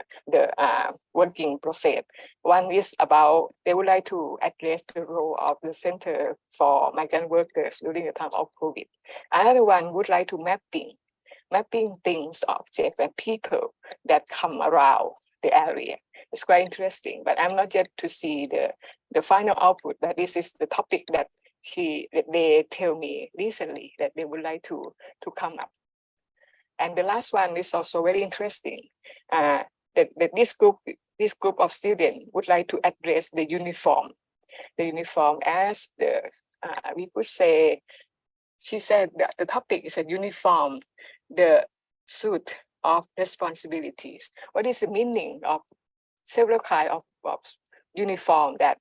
working process. One is about they would like to address the role of the Center for Migrant Workers during the time of COVID. Another one would like to mapping things, objects, and people that come around the area. It's quite interesting, but I'm not yet to see the final output. But this is the topic that they tell me recently that they would like to come up. And the last one is also very interesting. That this group of students would like to address the uniform as we could say. She said that the topic is a uniform, the suit of responsibilities. What is the meaning of several kinds of uniform that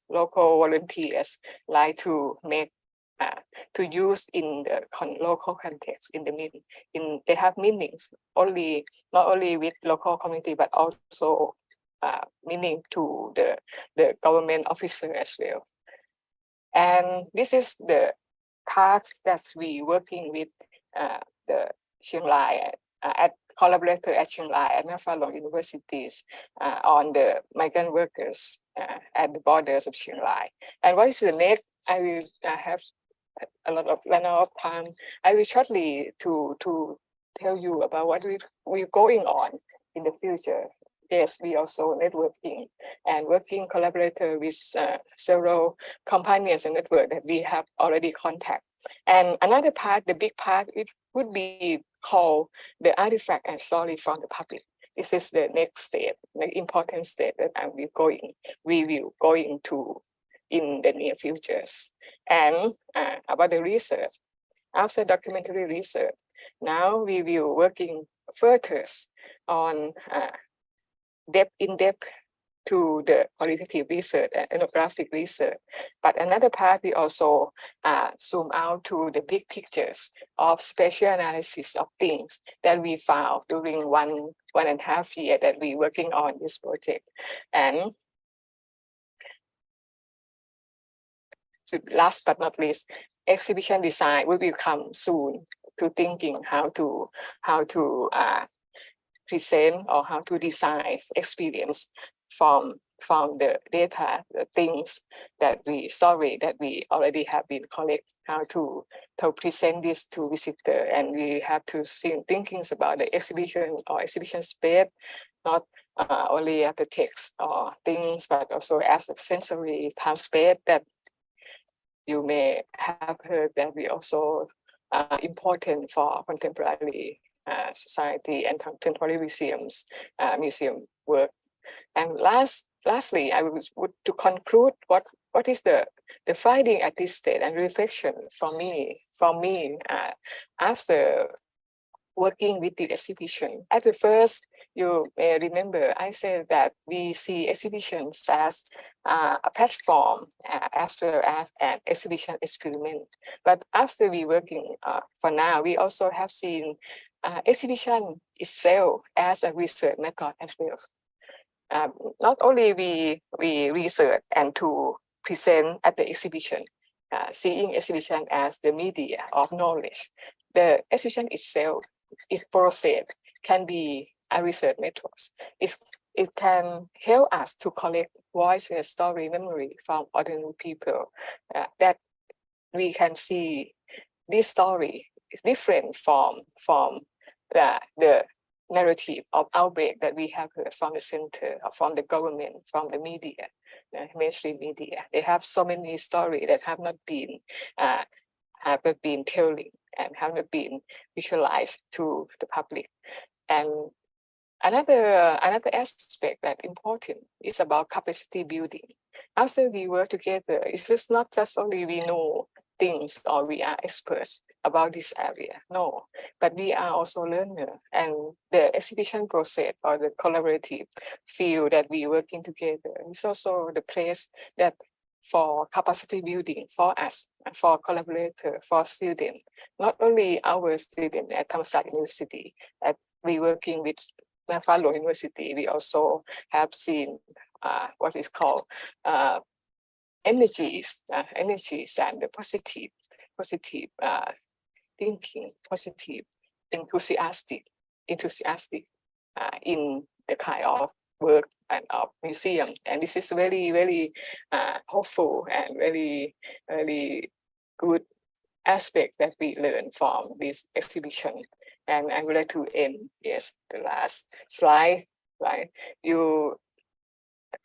local volunteers like to make? To use in the local context, they have meanings not only with local community, but also meaning to the government officer as well. And this is the task that we working with the Chiang Rai at collaborator at Chiang Rai and Mafalong universities on the migrant workers at the borders of Chiang Rai. And what is the next? I have a lot of time. I will shortly to tell you about what we're going on in the future. Yes, we also networking and working collaborator with several companions and network that we have already contact. And another part, the big part, it would be called the artifact and story from the public. This is the next step, the important step that we will going to in the near futures. And about the research, after documentary research, now we will working further on in-depth to the qualitative research and ethnographic research. But another part, we also zoom out to the big pictures of spatial analysis of things that we found during one and a half year that we working on this project. And last but not least, exhibition design will come soon to thinking how to present or how to design experience from the data, the things that we already have been collect, how to present this to visitor, and we have to see thinkings about the exhibition or exhibition space, not only at the text or things, but also as a sensory time space that you may have heard that we also important for contemporary society and contemporary museum work. And lastly, I would to conclude what is the finding at this stage and reflection from me after working with the exhibition. At the first, you may remember, I said that we see exhibitions as a platform as well as an exhibition experiment. But after we working for now, we also have seen exhibition itself as a research method as well. Not only we research and to present at the exhibition, seeing exhibition as the media of knowledge, the exhibition itself, its process can be a research method. It can help us to collect voices, story, memory from ordinary people that we can see this story is different from the narrative of outbreak that we have heard from the center, from the government, from the media, mainstream media. They have so many stories that have not been telling and have not been visualized to the public. And another aspect that important is about capacity building. After we work together, it's just not just only we know things or we are experts about this area, no, but we are also learners, and the exhibition process or the collaborative field that we working together is also the place that for capacity building for us, for collaborator, for students, not only our students at Thammasat University, at we working with FAH University, we also have seen what is called energies and the positive thinking, positive, enthusiastic in the kind of work and of museum. And this is very, very hopeful and very, very good aspect that we learn from this exhibition. And I would like to end, yes, the last slide, right? You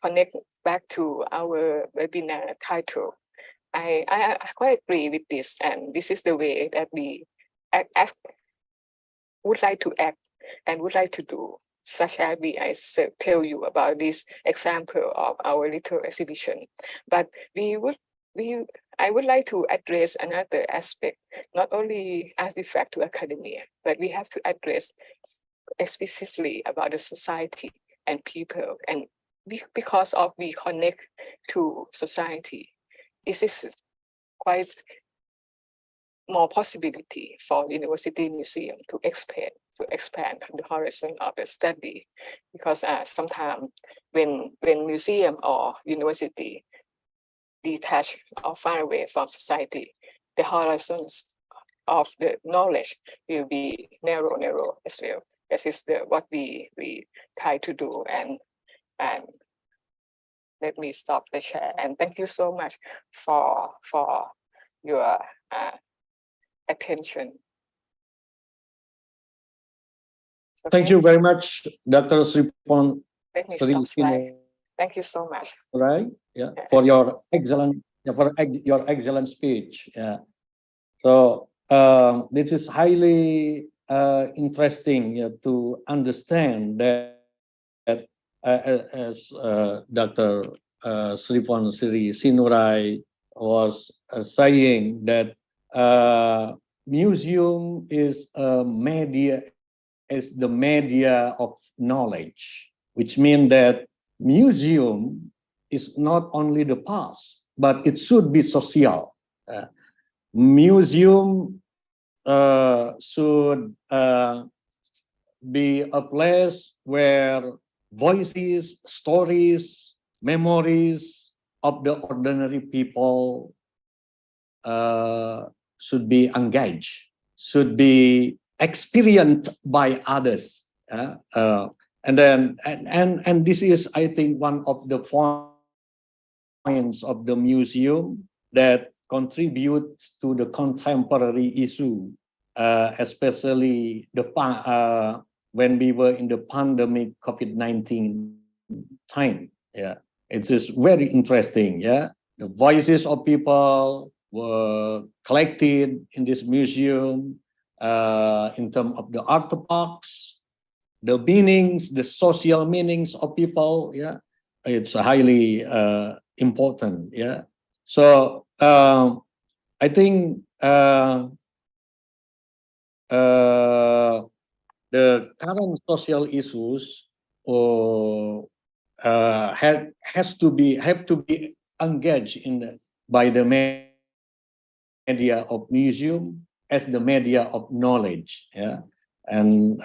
connect back to our webinar title. I quite agree with this, and this is the way that we would like to act and would like to do, such as I tell you about this example of our little exhibition. But I would like to address another aspect, not only as the fact to academia, but we have to address explicitly about the society and people, and because of we connect to society, it is quite more possibility for university museum to expand the horizon of the study, because sometimes when museum or university detached or far away from society, the horizons of the knowledge will be narrow as well. This is what we try to do, and let me stop the share, and thank you so much for your attention. Thank you very much, Dr. Siriporn Let me stop slide. Thank you so much. Right? Yeah, for your excellent speech. Yeah. So this is highly interesting to understand that as Dr. Siriporn Srisinurai was saying, that museum is a media, is the media of knowledge, which means that museum is not only the past, but it should be social. Museum should be a place where voices, stories, memories of the ordinary people should be engaged, should be experienced by others. And this is, I think, one of the points of the museum that contributes to the contemporary issue, especially when we were in the pandemic COVID-19 time. Yeah, it is very interesting. Yeah, the voices of people were collected in this museum in terms of the artifacts, the meanings, the social meanings of people. Yeah, it's highly important. Yeah, so I think the current social issues have to be engaged by the media of museum as the media of knowledge. Yeah, and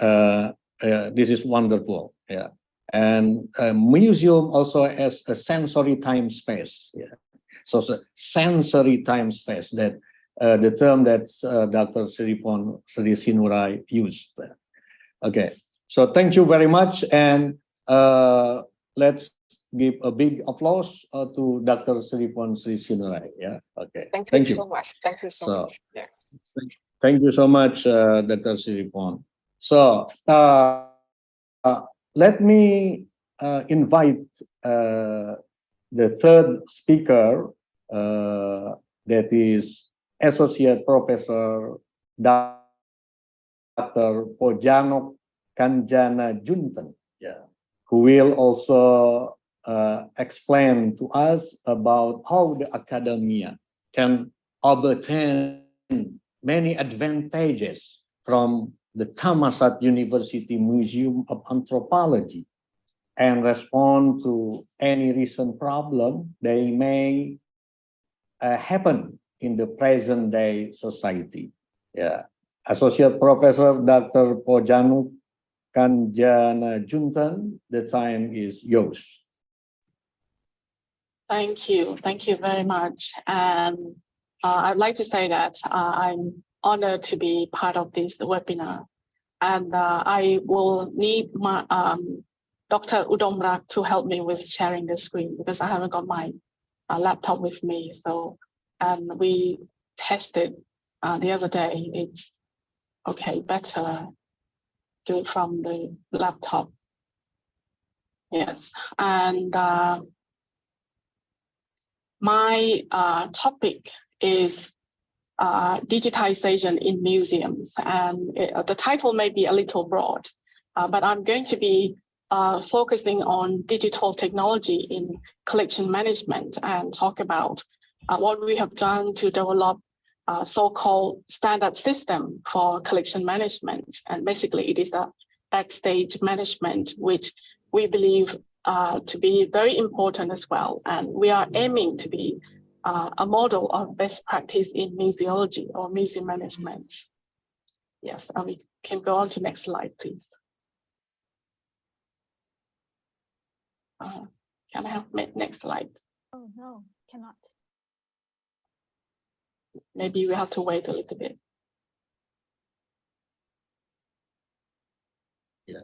this is wonderful. Yeah, and museum also as a sensory time space. Yeah, so sensory time space, that the term that Dr. Siriporn Srisinurai used. Okay, so thank you very much, and let's give a big applause to Dr. Siriporn Srisinurai. Yeah, okay. Thank you so much. Thank you so much. Yeah. Thank you so much, Dr. Siriporn. So let me invite the third speaker, that is Associate Professor Dr. Podjanok Kanjanajuntorn, yeah, who will also explain to us about how the academia can obtain many advantages from the Thammasat University Museum of Anthropology and respond to any recent problem they may happen in the present day society. Yeah. Associate Professor Dr. Podjanok Kanjanajuntorn, the time is yours. Thank you very much. And I'd like to say that I'm honored to be part of this webinar. And I will need my Dr. Udomlock to help me with sharing the screen because I haven't got my laptop with me. So, and we tested the other day. It's okay, better do it from the laptop. Yes, and my topic is digitization in museums, and the title may be a little broad, but I'm going to be focusing on digital technology in collection management and talk about what we have done to develop a so-called standard system for collection management. And basically it is a backstage management, which we believe to be very important as well. And we are aiming to be a model of best practice in museology or museum management. Yes, and we can go on to next slide, please. Can I have next slide? Oh, no, cannot. Maybe we have to wait a little bit. Yeah.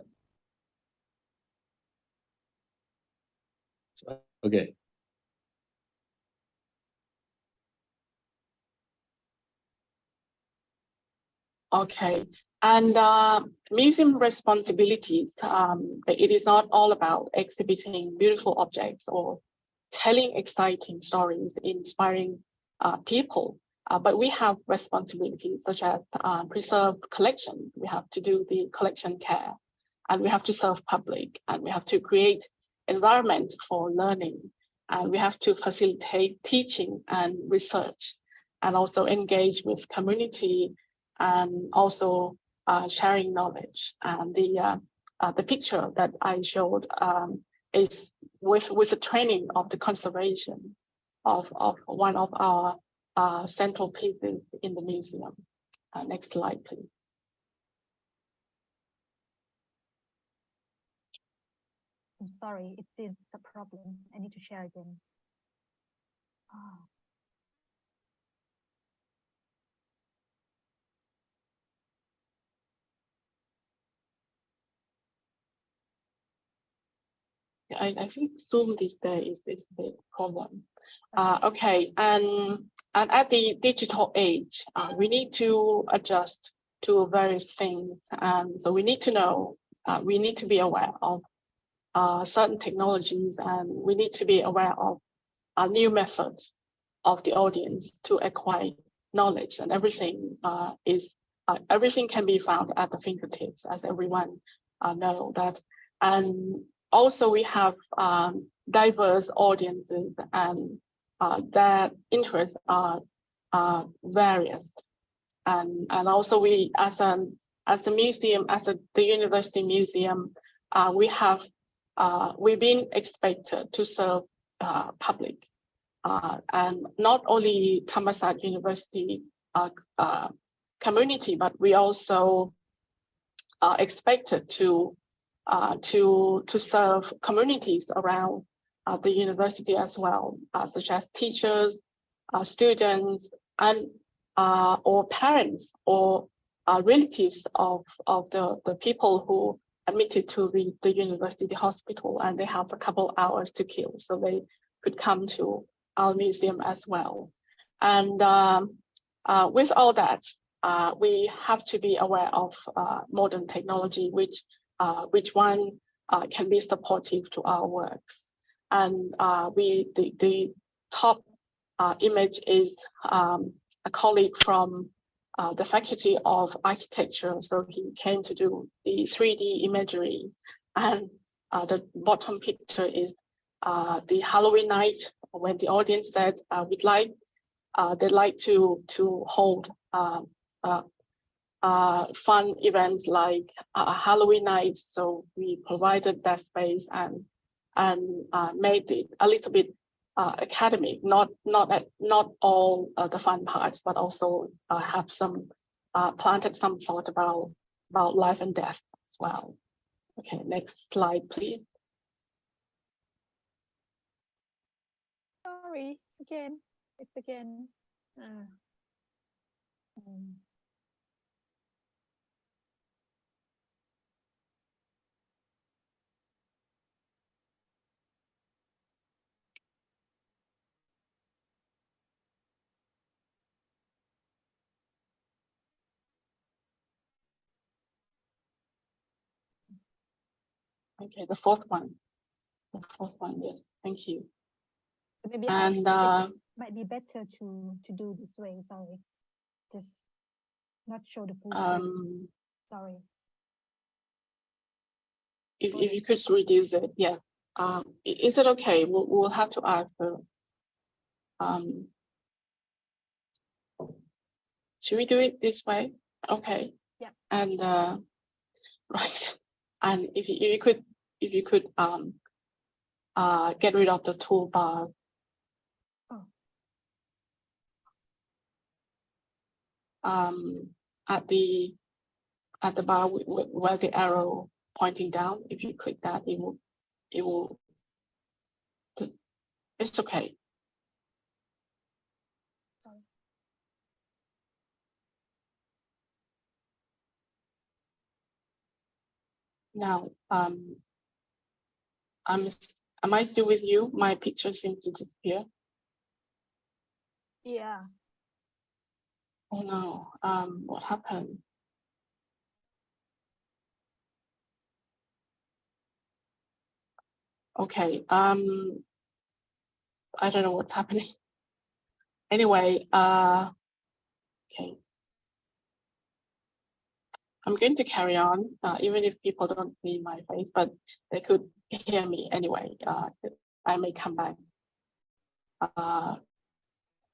Okay. Okay, and museum responsibilities, it is not all about exhibiting beautiful objects or telling exciting stories, inspiring people, but we have responsibilities such as preserve collections. We have to do the collection care, and we have to serve public, and we have to create environment for learning, and we have to facilitate teaching and research, and also engage with community, and also sharing knowledge. And the picture that I showed is with the training of the conservation of one of our central pieces in the museum. Next slide, please. I'm sorry, it seems a problem. I need to share again. Oh. I think Zoom this day is the problem. Okay, and at the digital age, we need to adjust to various things. And so we need to know, we need to be aware of certain technologies, and we need to be aware of new methods of the audience to acquire knowledge. And everything everything can be found at the fingertips, as everyone know that. And also we have diverse audiences, and their interests are various. And also we, as the museum, the university museum, we have we've been expected to serve public, and not only Thammasat University community, but we also are expected to serve communities around the university as well, such as teachers, students, and or parents or relatives of the people who admitted to the university hospital, and they have a couple hours to kill, so they could come to our museum as well. And with all that, we have to be aware of modern technology, which one can be supportive to our works. And the top image is a colleague from the Faculty of Architecture. So he came to do the 3D imagery. And the bottom picture is the Halloween night, when the audience said they'd like to hold fun events like Halloween night. So we provided that space and made it a little bit academic, not all the fun parts, but also have some planted some thought about life and death as well. Okay, next slide, please. Sorry, again, it's again. Okay, the fourth one. The fourth one, yes, thank you. Maybe And it might be better to do this way. Sorry, just not show the full screen. Sorry. If you could reduce it, yeah. Is it okay? We'll have to ask the. Should we do it this way? Okay. Yeah. And right. And if you could get rid of the toolbar. Oh. At the bar where the arrow pointing down, if you click that, it will. It's okay. Sorry. Now, am I still with you? My picture seems to disappear. Yeah. Oh no, what happened? Okay, I don't know what's happening. Anyway, okay. I'm going to carry on, even if people don't see my face, but they could hear me anyway. I may come back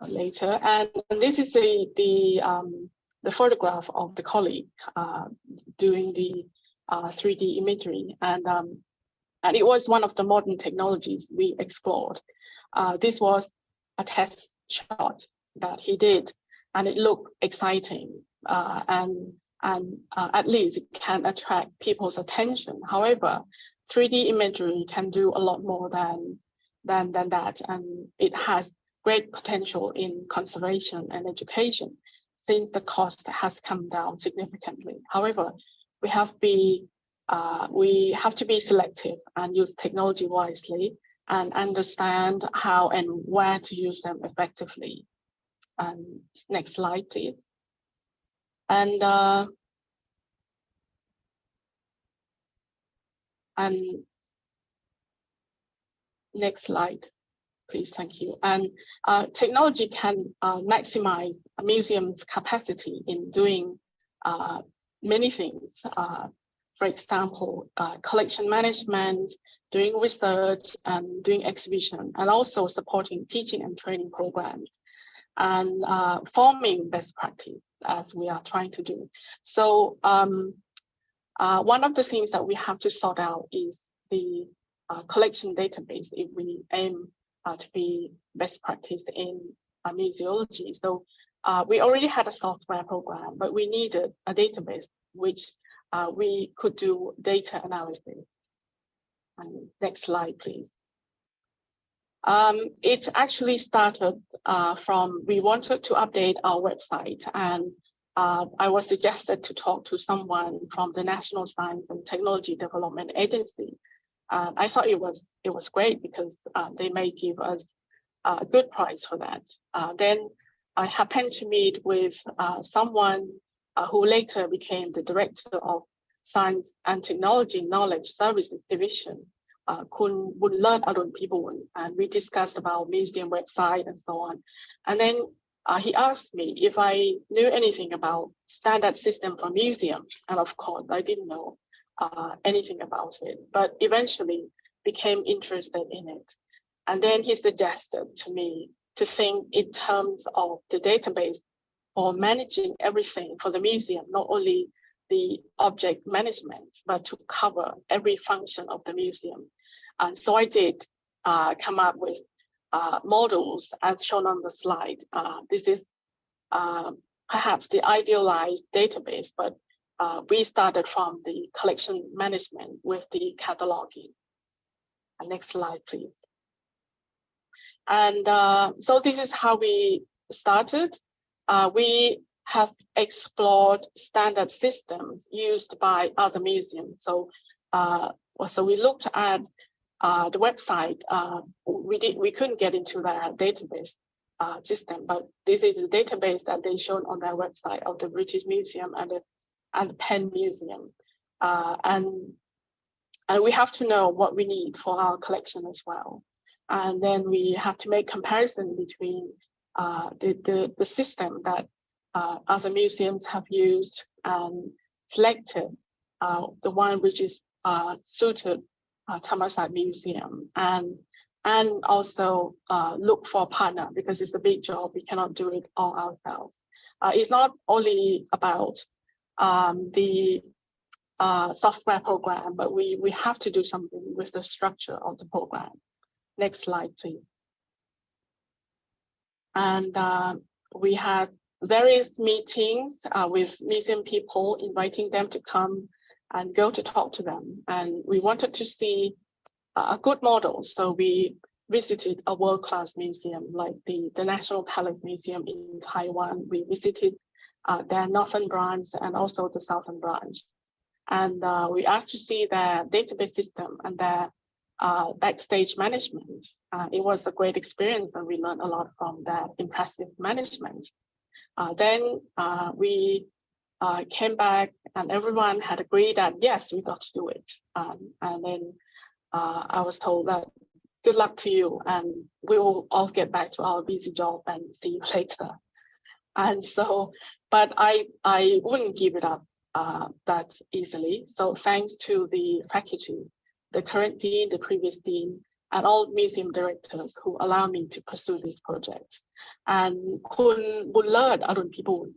later. And this is the photograph of the colleague doing the 3D imagery, and it was one of the modern technologies we explored. This was a test shot that he did, and it looked exciting, and at least it can attract people's attention. However, 3D imagery can do a lot more than that, and it has great potential in conservation and education, since the cost has come down significantly. However, we have to be selective and use technology wisely and understand how and where to use them effectively. Next slide, please. And next slide, please. Thank you. And technology can maximize a museum's capacity in doing many things. For example, collection management, doing research, and doing exhibition, and also supporting teaching and training programs, and forming best practice, as we are trying to do. So one of the things that we have to sort out is the collection database if we aim to be best practice in museology. So we already had a software program, but we needed a database which we could do data analysis. And next slide, please. It actually started from, we wanted to update our website, and I was suggested to talk to someone from the National Science and Technology Development Agency. I thought it was great because they may give us a good price for that. Then I happened to meet with someone who later became the director of Science and Technology Knowledge Services Division, Kun Bullard Arun Pibun, and we discussed about museum website and so on. And then he asked me if I knew anything about standard system for museum, and of course I didn't know anything about it, but eventually became interested in it. And then he suggested to me to think in terms of the database for managing everything for the museum, not only the object management, but to cover every function of the museum. And so I did come up with models as shown on the slide. This is perhaps the idealized database, but we started from the collection management with the cataloging. Next slide, please. And so this is how we started. We have explored standard systems used by other museums. So, so we looked at the website. We couldn't get into their database system, but this is a database that they showed on their website of the British Museum and the Penn Museum. And we have to know what we need for our collection as well. And then we have to make comparison between the system that other museums have used and selected the one which is suited Thammasat Museum, and also look for a partner because it's a big job. We cannot do it all ourselves. It's not only about the software program, but we have to do something with the structure of the program. Next slide, please. And we had various meetings with museum people, inviting them to come and go to talk to them. And we wanted to see a good model. So we visited a world-class museum like the National Palace Museum in Taiwan. We visited their northern branch and also the southern branch. And we actually see their database system and their backstage management. It was a great experience, and we learned a lot from that impressive management. Then we came back, and everyone had agreed that yes, we got to do it. And then I was told that good luck to you, and we will all get back to our busy job and see you later. And so, but I wouldn't give it up that easily. So thanks to the faculty, the current dean, the previous dean, and all museum directors who allow me to pursue this project. And Kun Bullard Arun Pibun,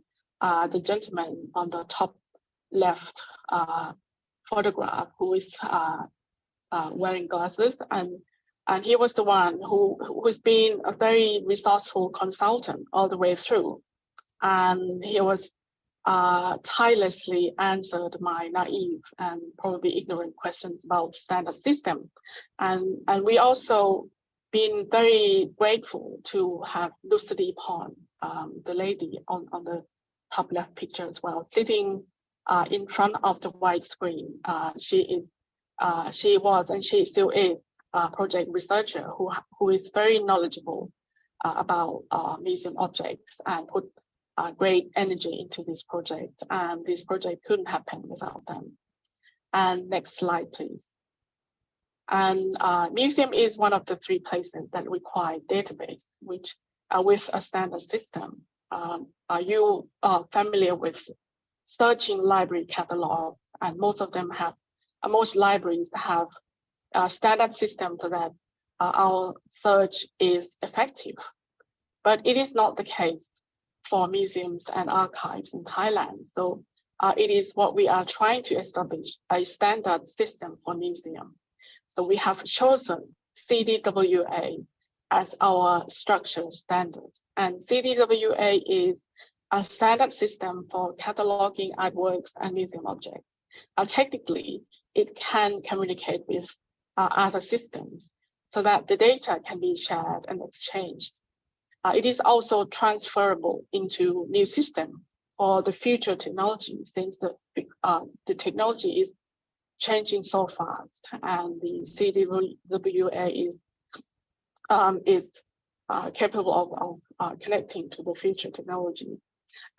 the gentleman on the top left photograph, who is wearing glasses, and he was the one who's been a very resourceful consultant all the way through, and he was tirelessly answered my naive and probably ignorant questions about standard system. And we also been very grateful to have Siriporn, the lady on the top left picture as well, sitting in front of the white screen. She was and she still is a project researcher who is very knowledgeable about museum objects and put great energy into this project, and this project couldn't happen without them. And next slide, please. And museum is one of the 3 places that require database, which with a standard system. Are you familiar with searching library catalog? And most of them have, most libraries have a standard system so that our search is effective. But it is not the case for museums and archives in Thailand. So it is what we are trying to establish, a standard system for museum, So we have chosen CDWA as our structure standard. And CDWA is a standard system for cataloging artworks and museum objects. Technically, it can communicate with other systems so that the data can be shared and exchanged. It is also transferable into new system for the future technology, since the technology is changing so fast, and the CDWA is capable of connecting to the future technology.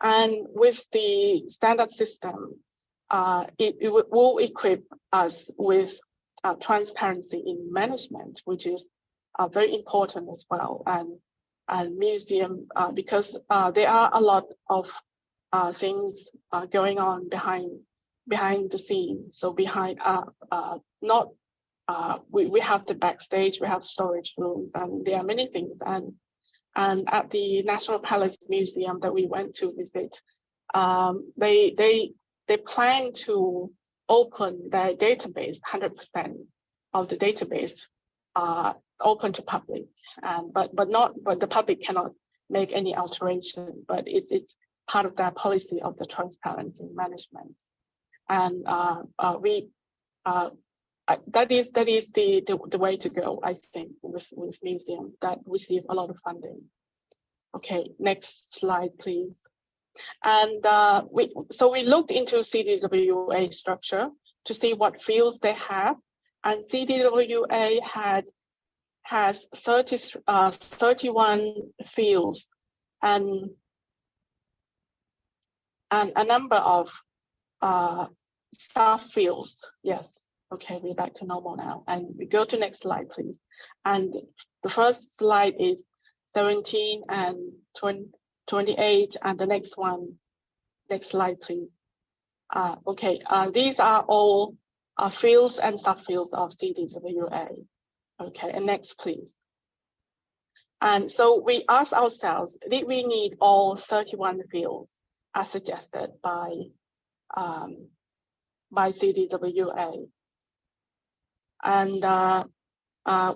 And with the standard system, it will equip us with transparency in management, which is very important as well. And museum, because there are a lot of things going on behind the scene. So behind, we have the backstage, we have storage rooms, and there are many things. And at the National Palace Museum that we went to visit, they plan to open their database, 100% of the database open to public, but the public cannot make any alteration, but it's part of their policy of the transparency management. And that is the way to go, I think, with museum that receive a lot of funding. Okay, next slide, please. And so we looked into CDWA structure to see what fields they have, and CDWA has 31 fields and a number of sub-fields. Yes, okay, we're back to normal now. And we go to next slide, please. And the first slide is 17 and 28, and the next one, next slide, please. Okay, these are all fields and subfields of CDWA. Okay, and next, please. And so we asked ourselves, did we need all 31 fields as suggested by CDWA? And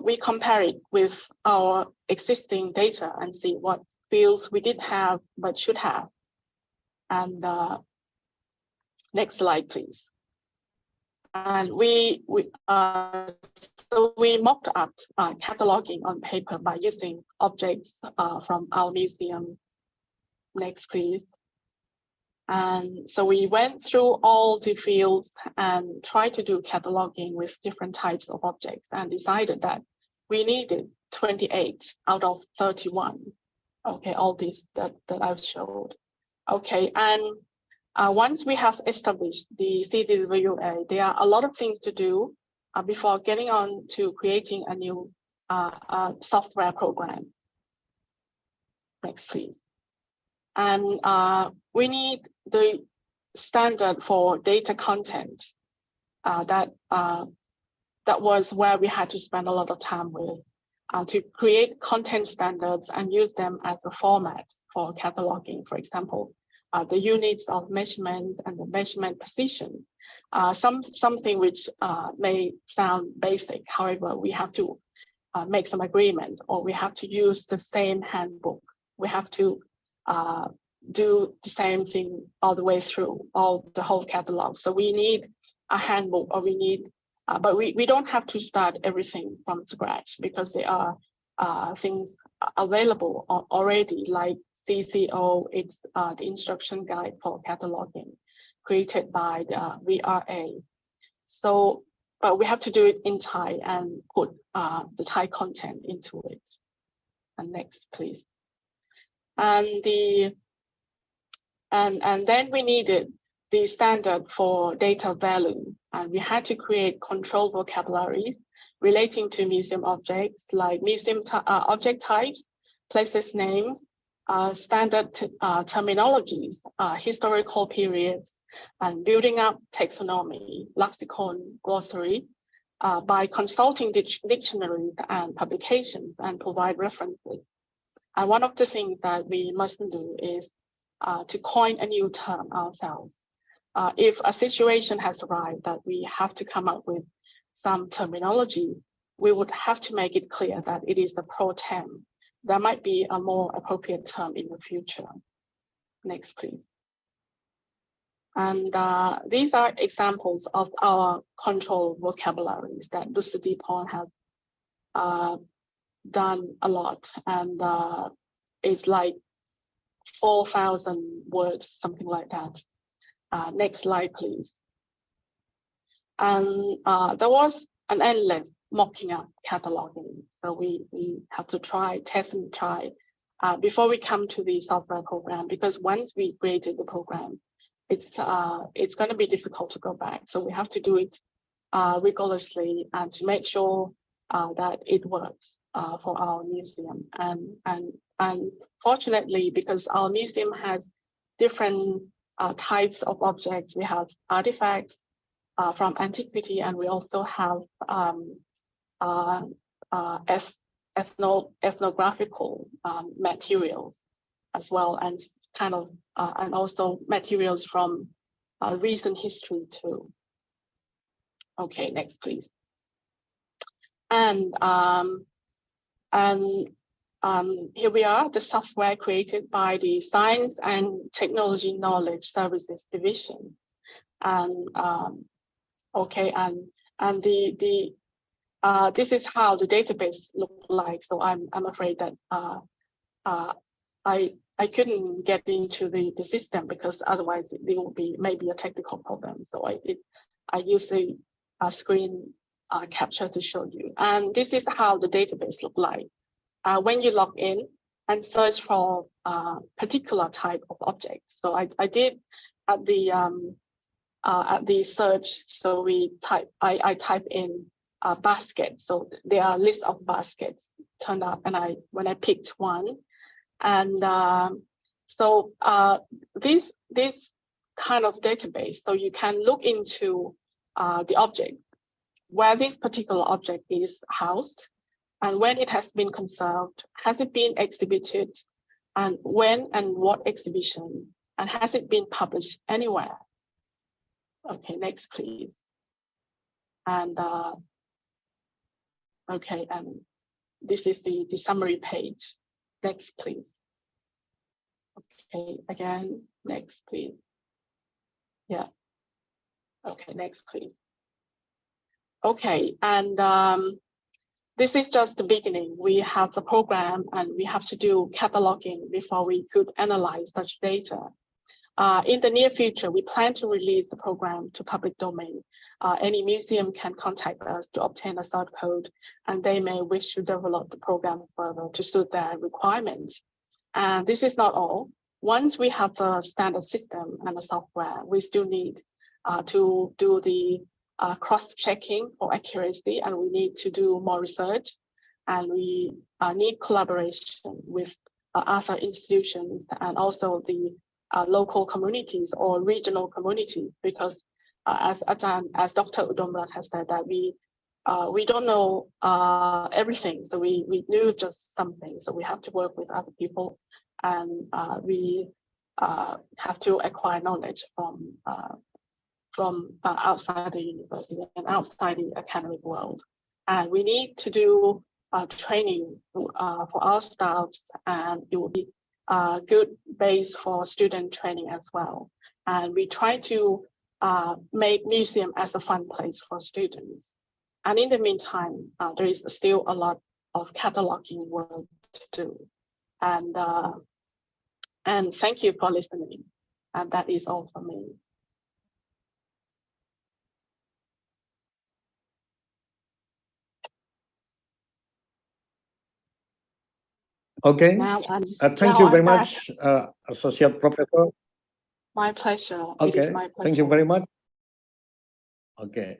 we compare it with our existing data and see what fields we did have but should have. And next slide, please. And so we mocked up cataloging on paper by using objects from our museum. Next, please. And so we went through all the fields and tried to do cataloging with different types of objects, and decided that we needed 28 out of 31. Okay, all these that I've showed. Okay, and once we have established the CDWA, there are a lot of things to do before getting on to creating a new software program. Next, please. And we need the standard for data content. That was where we had to spend a lot of time with to create content standards and use them as a format for cataloging. For example, the units of measurement and the measurement precision. Something which may sound basic, however, we have to make some agreement, or we have to use the same handbook. We have to do the same thing all the way through the whole catalog. So we need a handbook, or we need, but we don't have to start everything from scratch, because there are things available already, like CCO, it's the instruction guide for cataloging created by the VRA. So, but we have to do it in Thai and put the Thai content into it. And next, please. And then we needed the standard for data value, and we had to create control vocabularies relating to museum objects, like museum object types, places names, standard terminologies, historical periods, and building up taxonomy, lexicon, glossary, by consulting dictionaries and publications and provide references. And one of the things that we mustn't do is to coin a new term ourselves. If a situation has arrived that we have to come up with some terminology, we would have to make it clear that it is the pro tem. There might be a more appropriate term in the future. Next, please. And these are examples of our control vocabularies that Siriporn has done a lot, and it's like 4,000 words, something like that. Next slide, please. And there was an endless mocking up cataloging. So we have to try, test and try before we come to the software program, because once we created the program, it's going to be difficult to go back. So we have to do it rigorously and to make sure that it works for our museum. And fortunately, because our museum has different types of objects, we have artifacts from antiquity, and we also have ethnographical materials as well, and kind of and also materials from recent history too. Okay, next please. And here we are, the software created by the Science and Technology Knowledge Services Division. And okay, and this is how the database looked like. So I'm afraid that I couldn't get into the system, because otherwise there will be maybe a technical problem. So I use the screen capture to show you. And this is how the database looked like. When you log in and search for a particular type of object. So I did at the search. So I type in basket. So there are a list of baskets turned up, and when I picked one, and so this kind of database. So you can look into the object, where this particular object is housed, and when it has been conserved, has it been exhibited, and when and what exhibition, and has it been published anywhere? Okay, next please. And okay, and this is the summary page. Next please. Okay, again, next please. Yeah. Okay, next please. Okay, and this is just the beginning. We have the program, and we have to do cataloging before we could analyze such data. In the near future, we plan to release the program to public domain. Any museum can contact us to obtain a source code, and they may wish to develop the program further to suit their requirements. And this is not all. Once we have a standard system and a software, we still need to do the cross-checking for accuracy, and we need to do more research, and we need collaboration with other institutions and also the local communities or regional communities, because as Dr. Udomlock has said, that we don't know everything, so we knew just something. So we have to work with other people, and we have to acquire knowledge from outside the university and outside the academic world. And we need to do training for our staffs, and it will be a good base for student training as well. And we try to make museum as a fun place for students. And in the meantime, there is still a lot of cataloging work to do. And thank you for listening. And that is all for me. Okay. Thank you very much, Associate Professor. My pleasure. Okay. It is my pleasure. Thank you very much. Okay.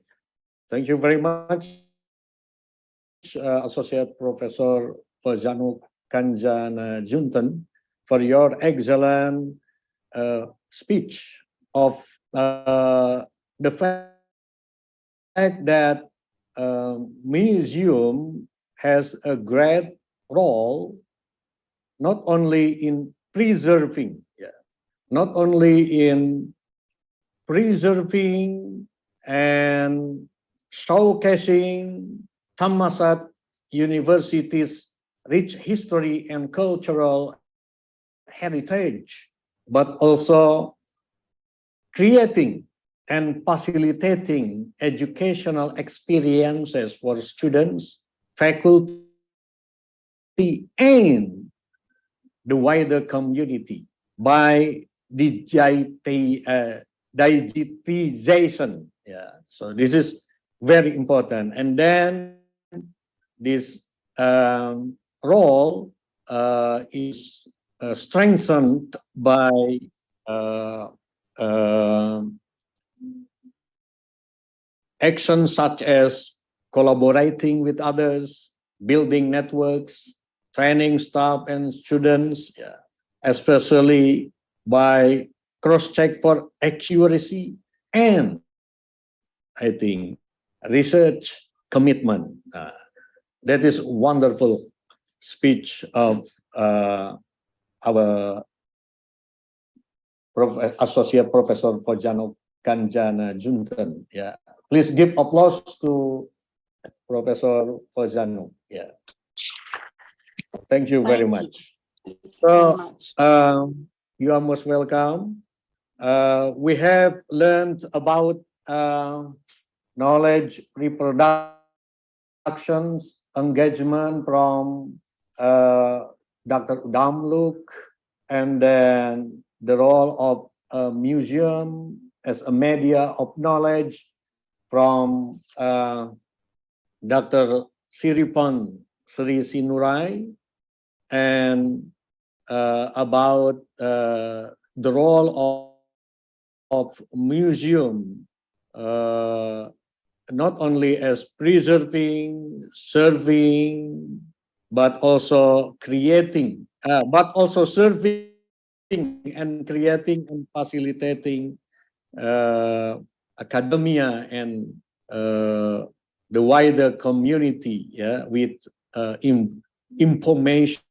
Thank you very much, Associate Professor Podjanok Kanjanajuntorn, for your excellent speech of the fact that museum has a great role not only in preserving, not only in preserving and showcasing Thammasat University's rich history and cultural heritage, but also creating and facilitating educational experiences for students, faculty, and the wider community by digitization. Yeah, so this is very important. And then this role is strengthened by uh, actions such as collaborating with others, building networks, training staff and students, yeah, especially by cross-check for accuracy and, I think, research commitment. That is wonderful speech of our Associate Professor Podjanok Kanjanajuntorn. Yeah, please give applause to Professor Podjanok. Yeah, thank you very much. So you are most welcome. We have learned about knowledge reproductions, engagement from Dr. Udomlock, and then the role of a museum as a media of knowledge from Dr. Siriporn Srisinurai, and about the role of museum not only as preserving, serving, but also creating, but also serving and creating and facilitating academia and the wider community, yeah, with information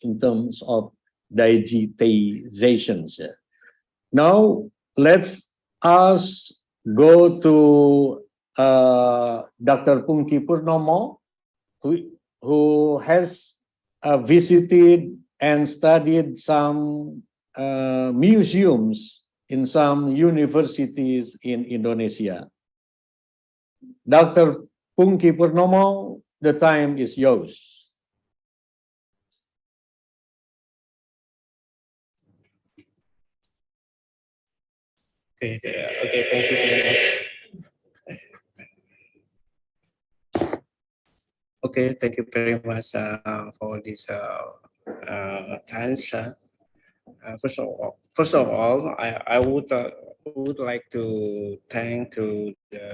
in terms of digitizations. Yeah. Now let's us go to Dr. Pungki Purnomo, who has visited and studied some museums in some universities in Indonesia. Dr. Pungki Purnomo, the time is yours. Okay, thank you very much. Okay, thank you very much for this chance. First of all, I would like to thank to the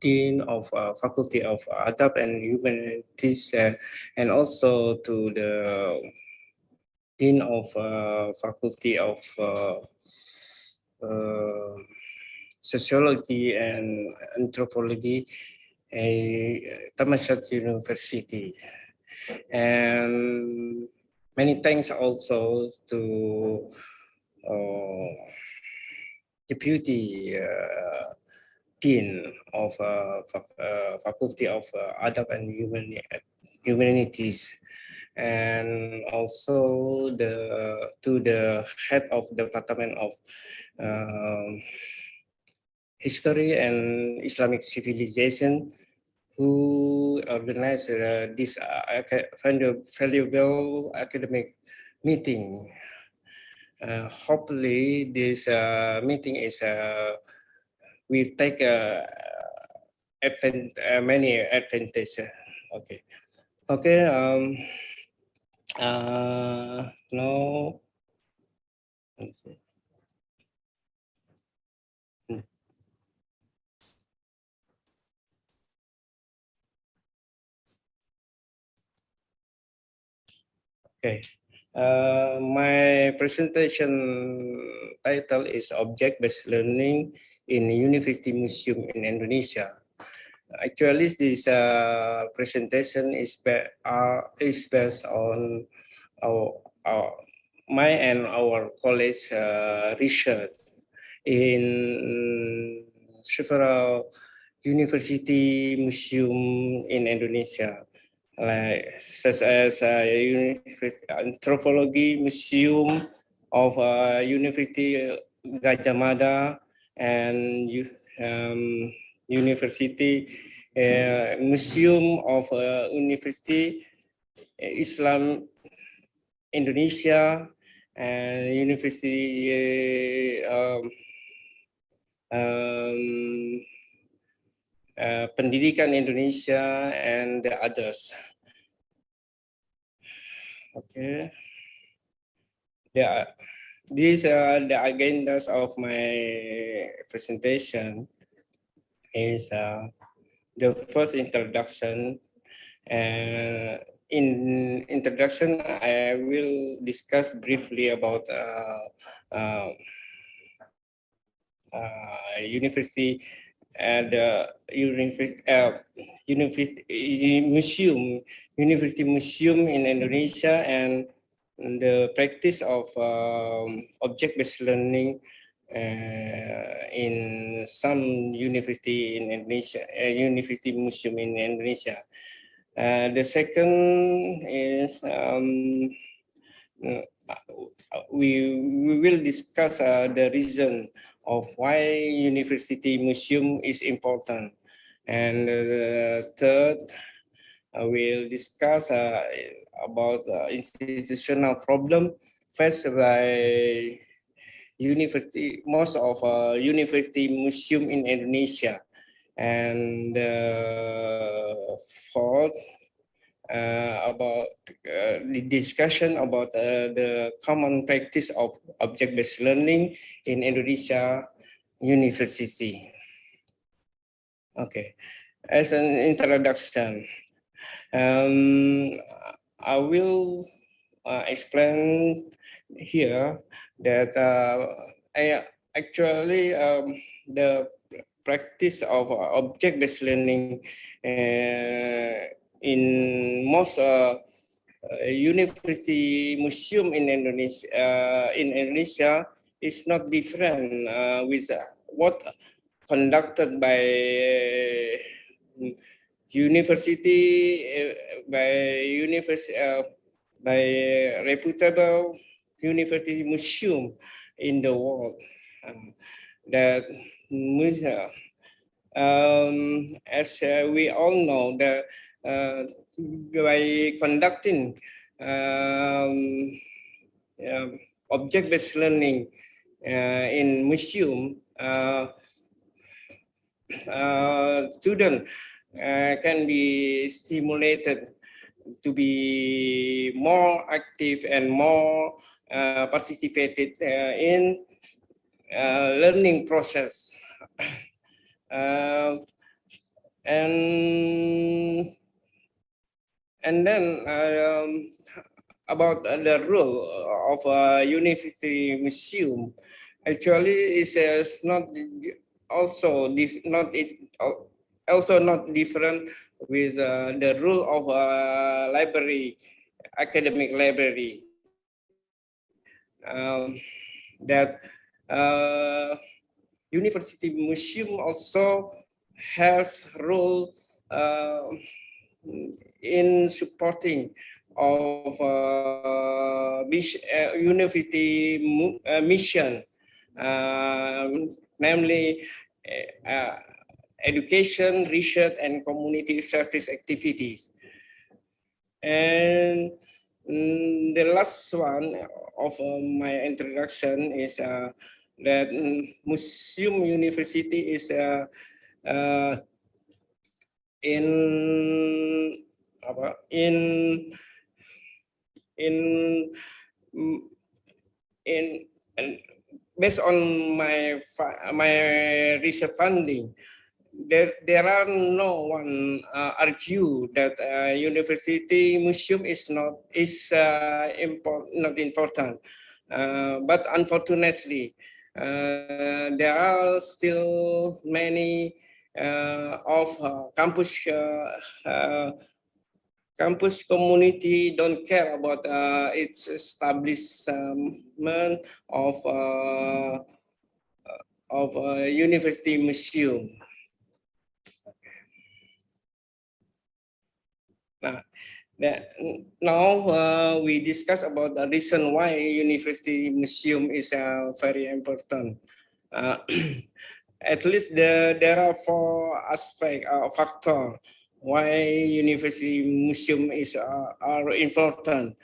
Dean of Faculty of Adab and Humanities, and also to the Dean of Faculty of Sociology and Anthropology at Thammasat University. And many thanks also to Deputy Dean of Faculty of Adab and Humanities, and also to the head of Department of History and Islamic Civilization, who organized this valuable academic meeting. Hopefully, this meeting is will take many advantages. Okay. Okay. No. Let's see. Okay. My presentation title is Object-Based Learning in University Museum in Indonesia. Actually, this presentation is based on my and our college research in several university museum in Indonesia, like such as Anthropology Museum of University Gajah Mada and University Museum of University Islam Indonesia and University Pendidikan Indonesia and the others. Okay. These are the agendas of my presentation. Is the first introduction. In introduction, I will discuss briefly about university and university museum in Indonesia and the practice of object-based learning in some university in Indonesia, university museum in Indonesia. The second is we will discuss the reason of why university museum is important, and the third we'll discuss about institutional problem faced by most of university museum in Indonesia, and fourth about the discussion about the common practice of object-based learning in Indonesia university. Okay, as an introduction, I will explain here that actually the practice of object-based learning in most university museum in Indonesia is not different with what conducted by by reputable university museum in the world. That as we all know, that by conducting object-based learning in museum, students can be stimulated to be more active and more participated in learning process. And then about the role of a university museum, actually is not different with the role of a library, academic library. That university museum also have role in supporting of university mission, namely education, research, and community service activities. And the last one of my introduction is that museum university is based on my research funding, there are no one argue that university museum is not important, but unfortunately there are still many of campus community don't care about its establishment of of University Museum. Now we discuss about the reason why University Museum is very important. At least there are four aspects, factor why University Museum is are important.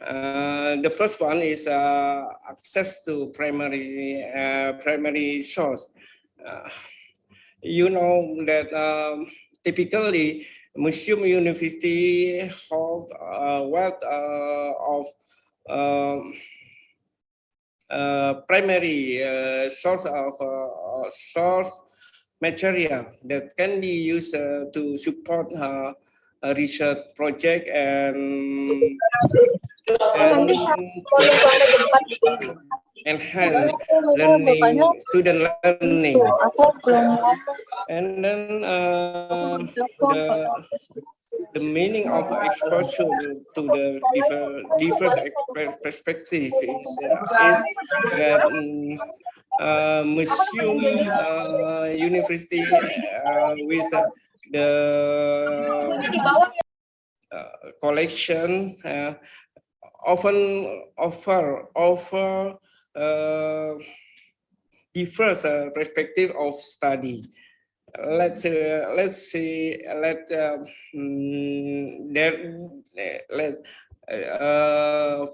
The first one is access to primary source. You know that typically museum university hold a wealth of primary source of source material that can be used to support a research project and enhance learning, student learning. And then the meaning of exposure to the diverse perspective is that museum university with the collection often offer diverse perspective of study. Let's see.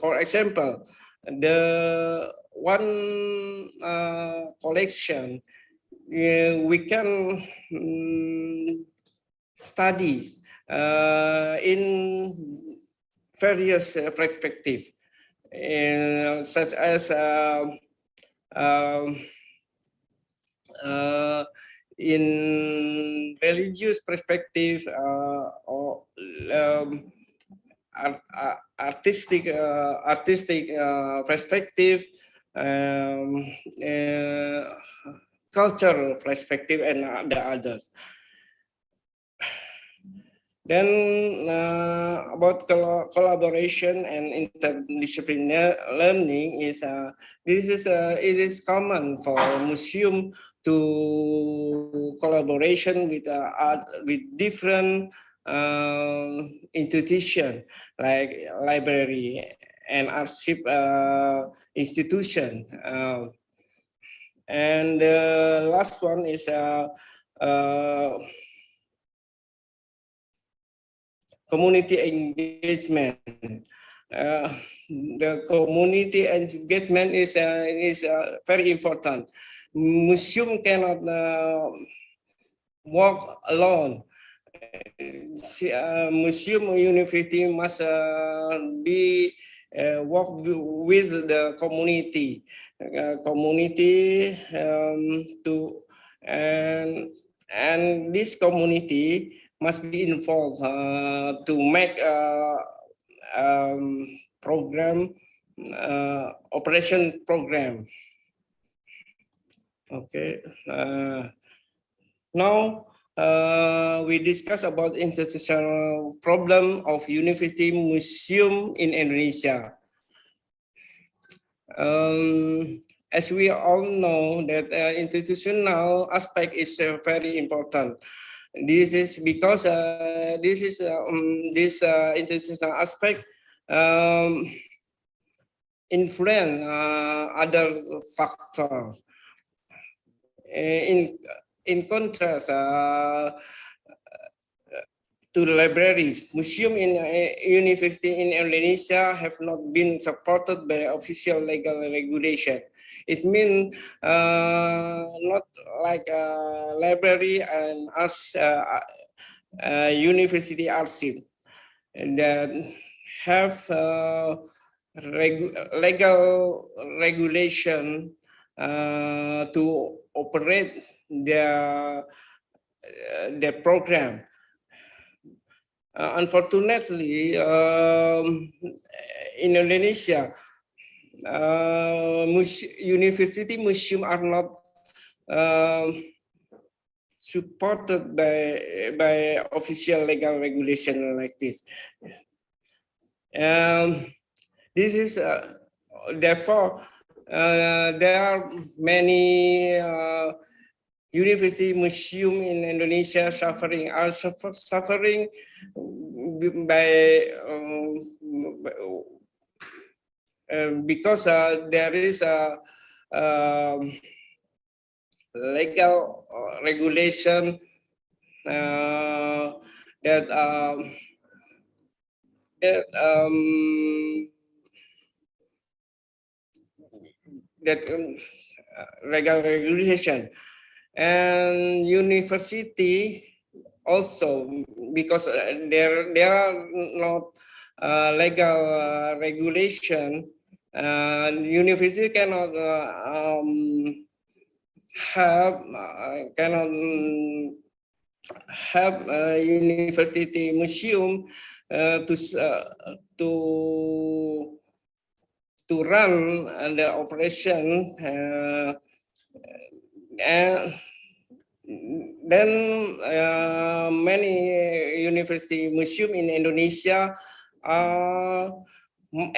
For example, the one collection we can study in various perspectives, such as in religious perspective or artistic perspective, cultural perspective, and the others. Then about collaboration and interdisciplinary learning is it is common for museum to collaboration with different institution like library and archive institution, and the last one is community engagement. The community engagement is very important. Museum cannot work alone. Museum university must be work with the community, to and this community must be involved to make program, operation program. Okay. Now we discuss about institutional problem of university museum in Indonesia. As we all know that institutional aspect is very important. This is because this institutional aspect influence other factors. In contrast to the libraries, museum in university in Indonesia have not been supported by official legal regulation. It means not like library and arts, university archive that have legal regulation to operate their program. Unfortunately, in Indonesia, university museum are not supported by official legal regulation like this. This is therefore there are many university museum in Indonesia suffering by because there is a legal regulation that legal regulation, and university also, because there are not legal regulation, university cannot have a university museum to run the operation, and then many university museum in Indonesia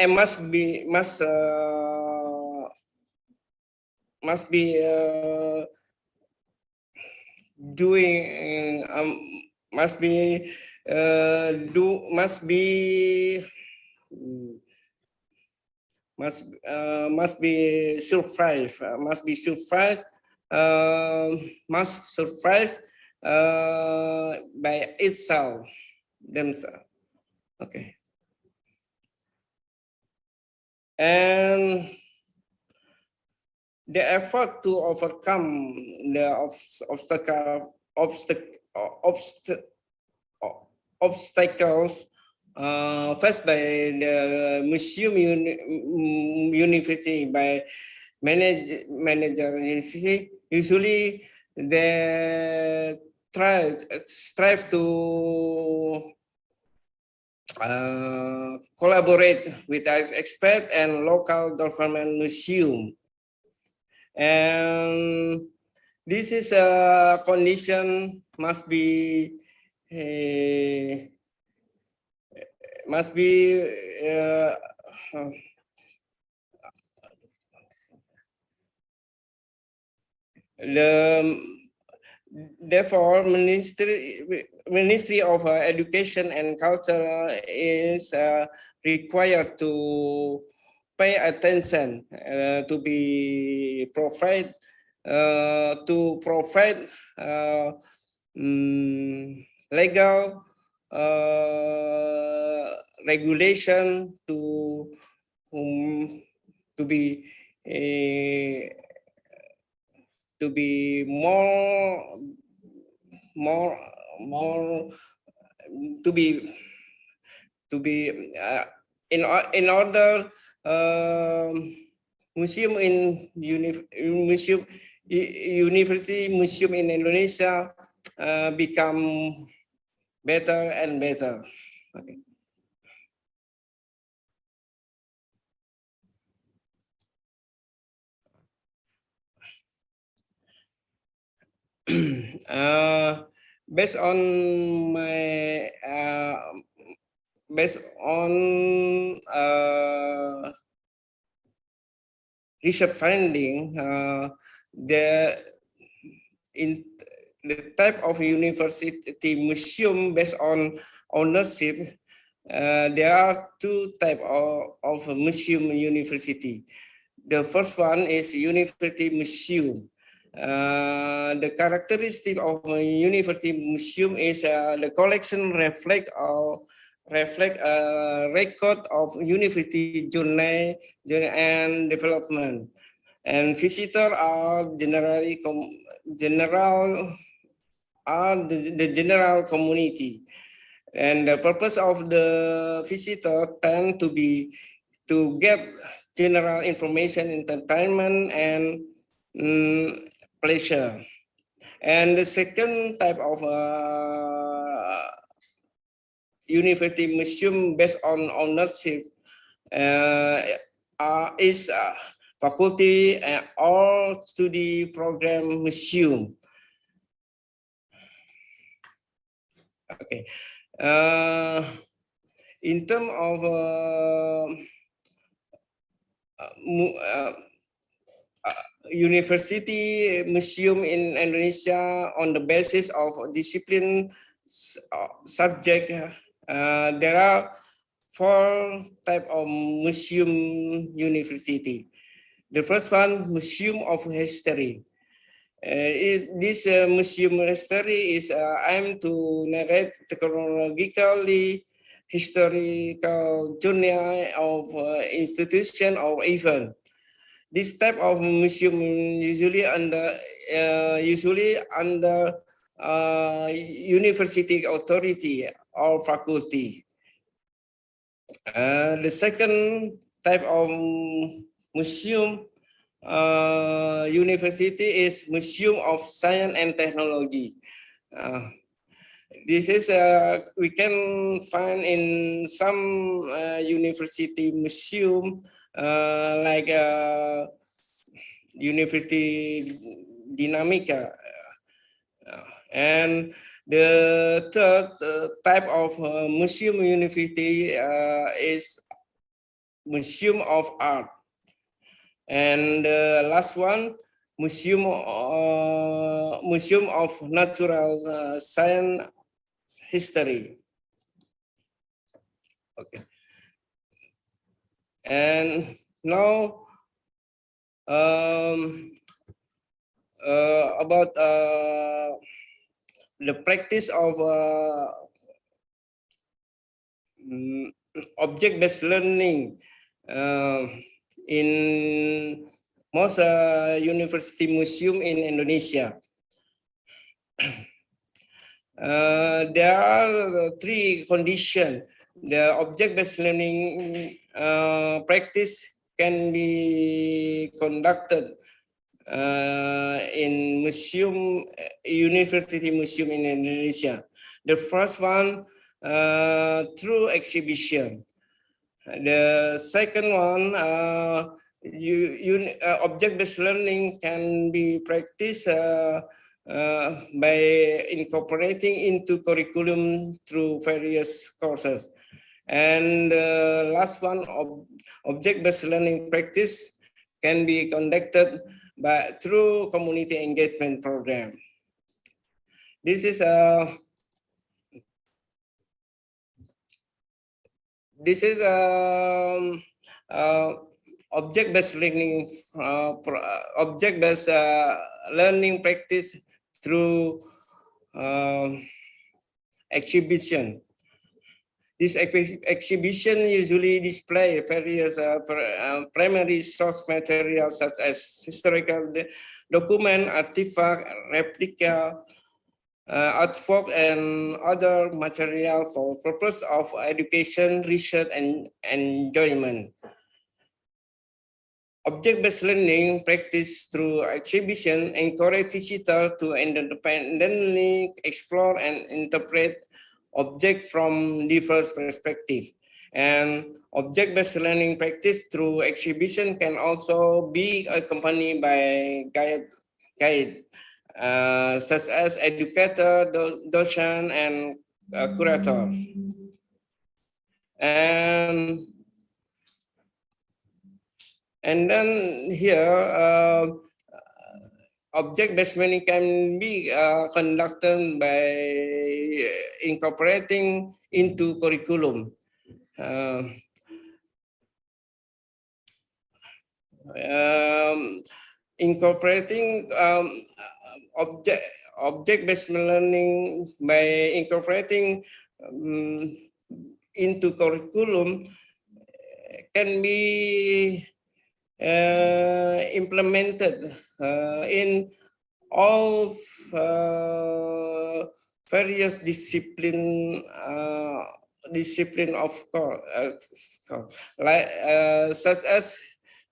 must be doing must be survive by itself themselves. Okay. And the effort to overcome the obstacles faced by the museum university by manager university, usually they strive to collaborate with us expert and local government museum. And this is a condition must be therefore Ministry of Education and Culture is required to pay attention to provide legal regulation to be in order university museum in Indonesia become better and better. Okay. Based on my research finding, the type of university museum based on ownership, there are two types of museum university. The first one is university museum. The characteristic of a university museum is the collection reflect a record of university journey and development, and visitors are the general community, and the purpose of the visitor tend to be to get general information, entertainment, and pleasure. And the second type of university museum based on ownership is faculty or study program museum. Okay. In terms of university museum in Indonesia on the basis of discipline subject. There are 4 types of museum university. The first one, Museum of History. This museum history is aimed to narrate the chronologically historical journey of institution or event. This type of museum usually under university authority or faculty. The second type of museum university is Museum of Science and Technology. This is we can find in some university museum like University Dinamika, and the third type of museum university is Museum of Art. And the last one, Museum of Natural Science History. Okay. And now about the practice of object-based learning in most university museum in Indonesia. There are 3 conditions. The object-based learning practice can be conducted in university museum in Indonesia. The first one through exhibition. The second one, object-based learning can be practiced by incorporating into curriculum through various courses. And the last one, object-based learning practice can be conducted through community engagement program. This is object-based learning learning practice through exhibition. This exhibition usually display various primary source materials such as historical document, artifact, replica, artwork, and other material for purpose of education, research, and enjoyment. Object-based learning practice through exhibition encourage visitors to independently explore and interpret objects from diverse perspectives. And object-based learning practice through exhibition can also be accompanied by guide such as educator, docent, and curator. And then here, object-based learning can be conducted by incorporating into curriculum. Incorporating object-based learning by incorporating into curriculum can be implemented in all various discipline of course, such as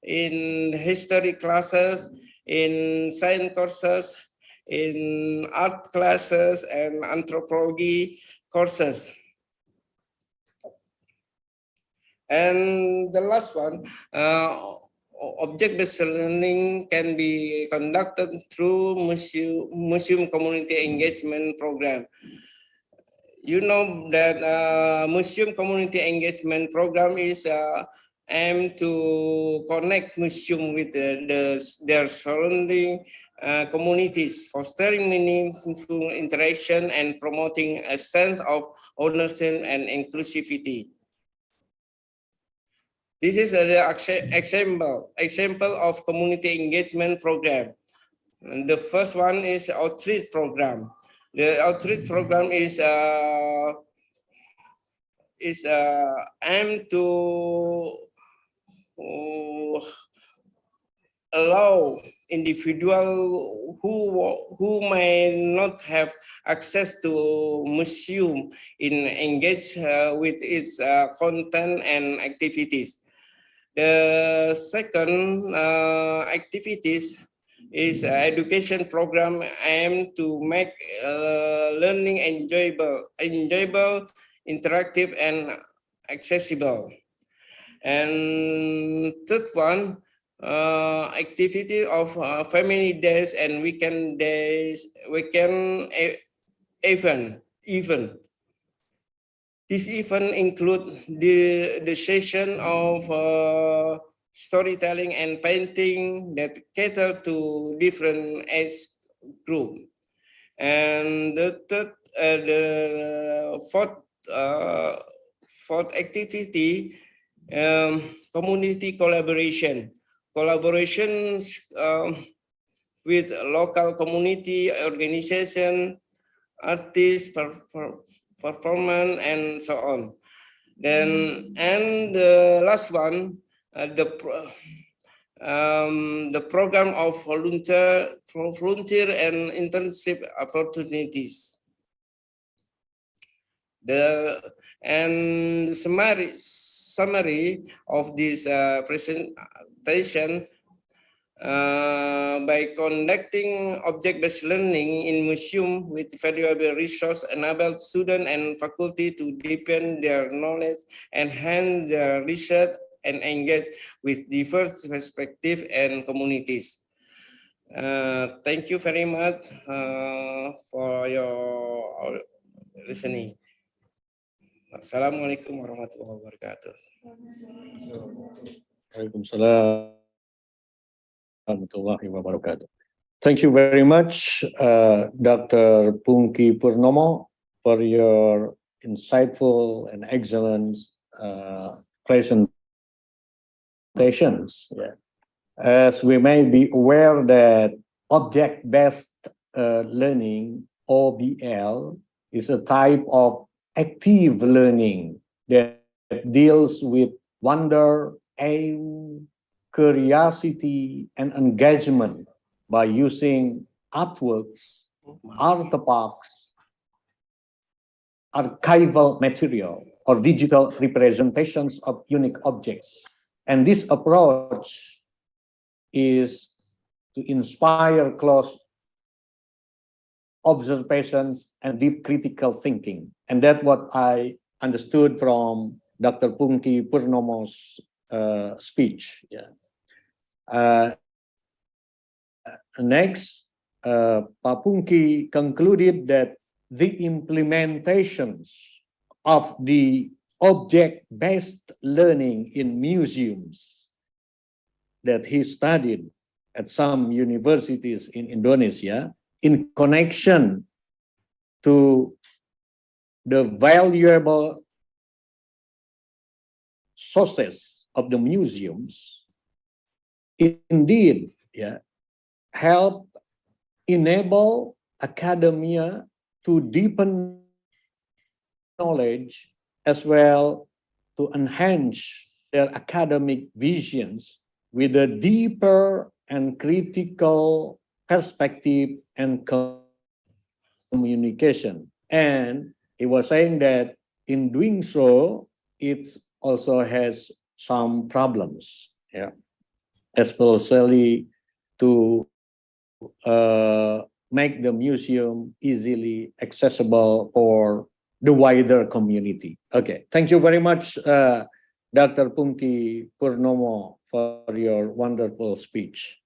in history classes, in science courses, in art classes, and anthropology courses. And the last one, object-based learning can be conducted through museum community engagement program. You know that museum community engagement program is aim to connect museum with their surrounding communities, fostering meaningful interaction and promoting a sense of ownership and inclusivity. This is an example of community engagement program. And the first one is outreach program. The outreach program is aimed to allow individual who may not have access to museum in engage with its content and activities. The second activities is education program aimed to make learning enjoyable, interactive, and accessible. And third one, activity of family days and weekend event. This event include the session of storytelling and painting that cater to different age group. And the fourth activity, community collaboration. Collaborations with local community organization, artists, performance, and so on. Then, and the last one, the program of volunteer and internship opportunities. The summary of this presentation, by conducting object-based learning in museum with valuable resource enabled students and faculty to deepen their knowledge, enhance their research, and engage with diverse perspectives and communities. Thank you very much for your listening. Assalamualaikum warahmatullahi wabarakatuh. Waalaikumsalam warahmatullahi wabarakatuh. Thank you very much, Dr. Pungki Purnomo, for your insightful and excellent presentations. Yeah. As we may be aware that object-based learning, OBL, is a type of active learning that deals with wonder, aim, curiosity, and engagement by using artworks, artifacts, archival material, or digital representations of unique objects. And this approach is to inspire close observations and deep critical thinking. And that's what I understood from Dr. Pungki Purnomo's speech. Yeah. Next, Pak Pungki concluded that the implementations of the object-based learning in museums that he studied at some universities in Indonesia in connection to the valuable sources of the museums, indeed, yeah, help enable academia to deepen knowledge as well to enhance their academic visions with a deeper and critical perspective and communication. And he was saying that in doing so, it also has some problems, yeah, especially to make the museum easily accessible for the wider community. Okay, thank you very much, Dr. Pungki Purnomo, for your wonderful speech.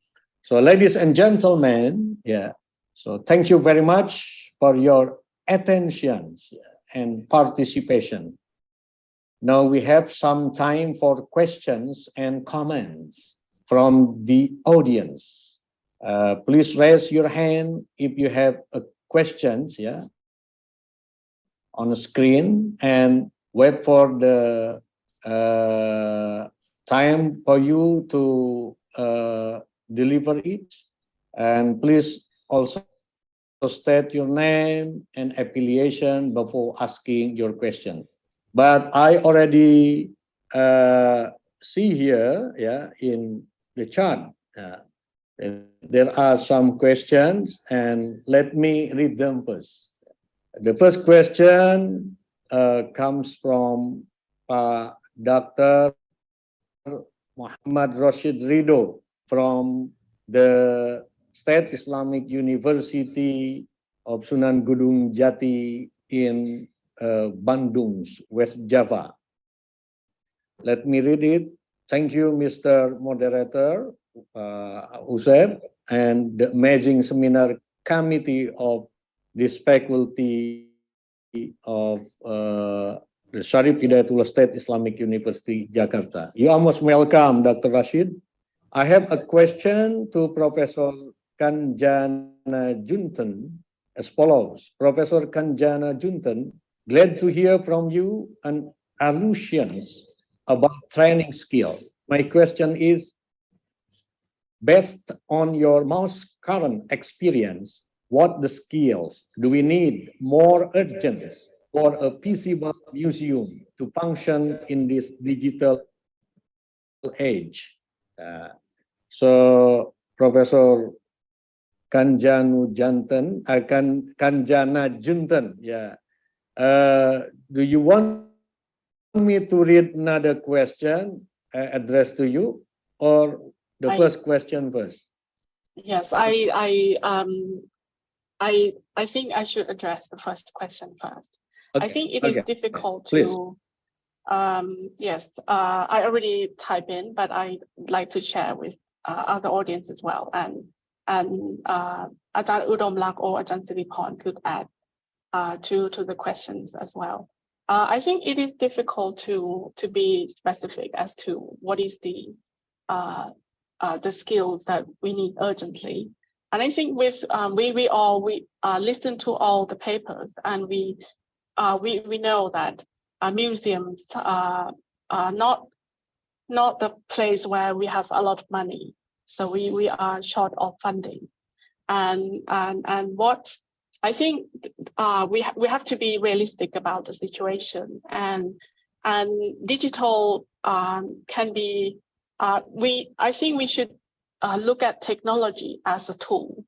So, ladies and gentlemen, yeah, so thank you very much for your attention and participation. now we have some time for questions and comments from the audience. Please raise your hand if you have questions, yeah, on the screen, and wait for the time for you to deliver it. And please also state your name and affiliation before asking your question. But I already see here, yeah, in the chat, there are some questions, and let me read them first. The first question comes from Dr. Muhammad Rashid Ridho from the State Islamic University of Sunan Gunung Jati in Bandung, West Java. Let me read it. Thank you, Mr. Moderator, Usep, and the amazing seminar committee of this faculty of the Syarif Hidayatullah State Islamic University, Jakarta. You are most welcome, Dr. Rashid. I have a question to Professor Kanjanajuntorn as follows. Professor Kanjanajuntorn, glad to hear from you and allusions about training skill. My question is, based on your most current experience, what the skills do we need more urgent for a feasible museum to function in this digital age? So, Professor Kanjanajuntorn, yeah. Do you want me to read another question addressed to you, or the first question first? Yes, I think I should address the first question first. Okay. I think it is difficult to, yes, I already type in, but I'd like to share with other audience as well. And Ajahn Udomlock or Ajahn Siriporn could add to the questions as well. I think it is difficult to be specific as to what is the skills that we need urgently. And I think with we listen to all the papers, and we know that museums are not the place where we have a lot of money, so we are short of funding, and what I think we have to be realistic about the situation, and digital can be I think we should look at technology as a tool,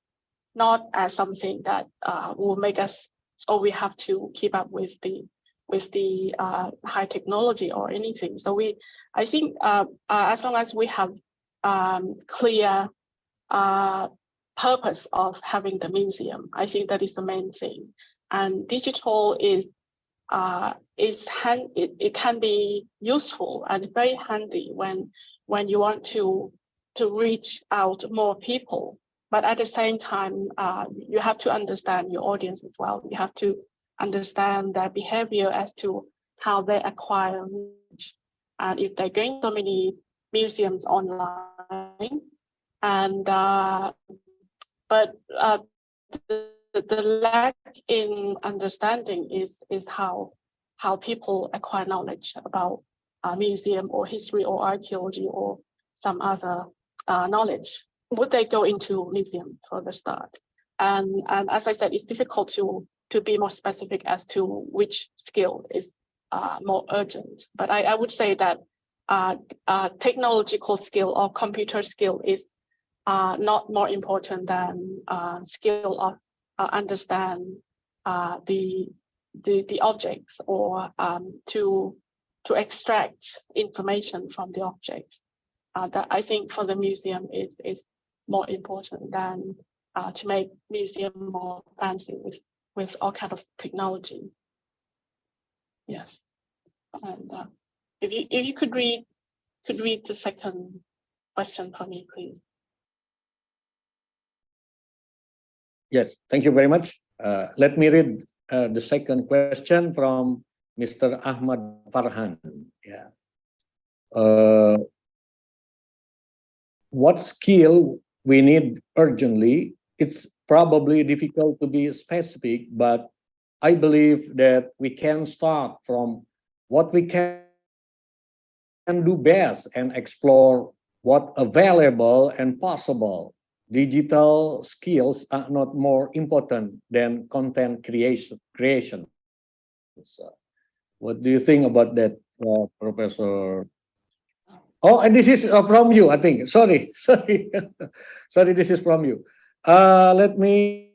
not as something that will make us, or we have to keep up with the high technology or anything. So I think as long as we have clear purpose of having the museum, I think that is the main thing. And digital it can be useful and very handy when you want to reach out more people. But at the same time, you have to understand your audience as well. You have to understand their behavior as to how they acquire knowledge. And if they're going to so many museums online, and but the lack in understanding is how people acquire knowledge about museum or history or archaeology or some other knowledge. Would they go into museum for the start? And as I said, it's difficult to be more specific as to which skill is more urgent. But I would say that technological skill or computer skill is not more important than skill of understand the objects, or to extract information from the objects. That I think for the museum is more important than to make museum more fancy with all kind of technology. Yes, and if you could read the second question for me, please. Yes, thank you very much. Let me read the second question from Mr. Ahmad Farhan. Yeah. What skill we need urgently? It's probably difficult to be specific, but I believe that we can start from what we can do best and explore what available and possible. Digital skills are not more important than content creation. So, what do you think about that, Professor? Oh, and this is from you, I think. Sorry, sorry, sorry. This is from you. Let me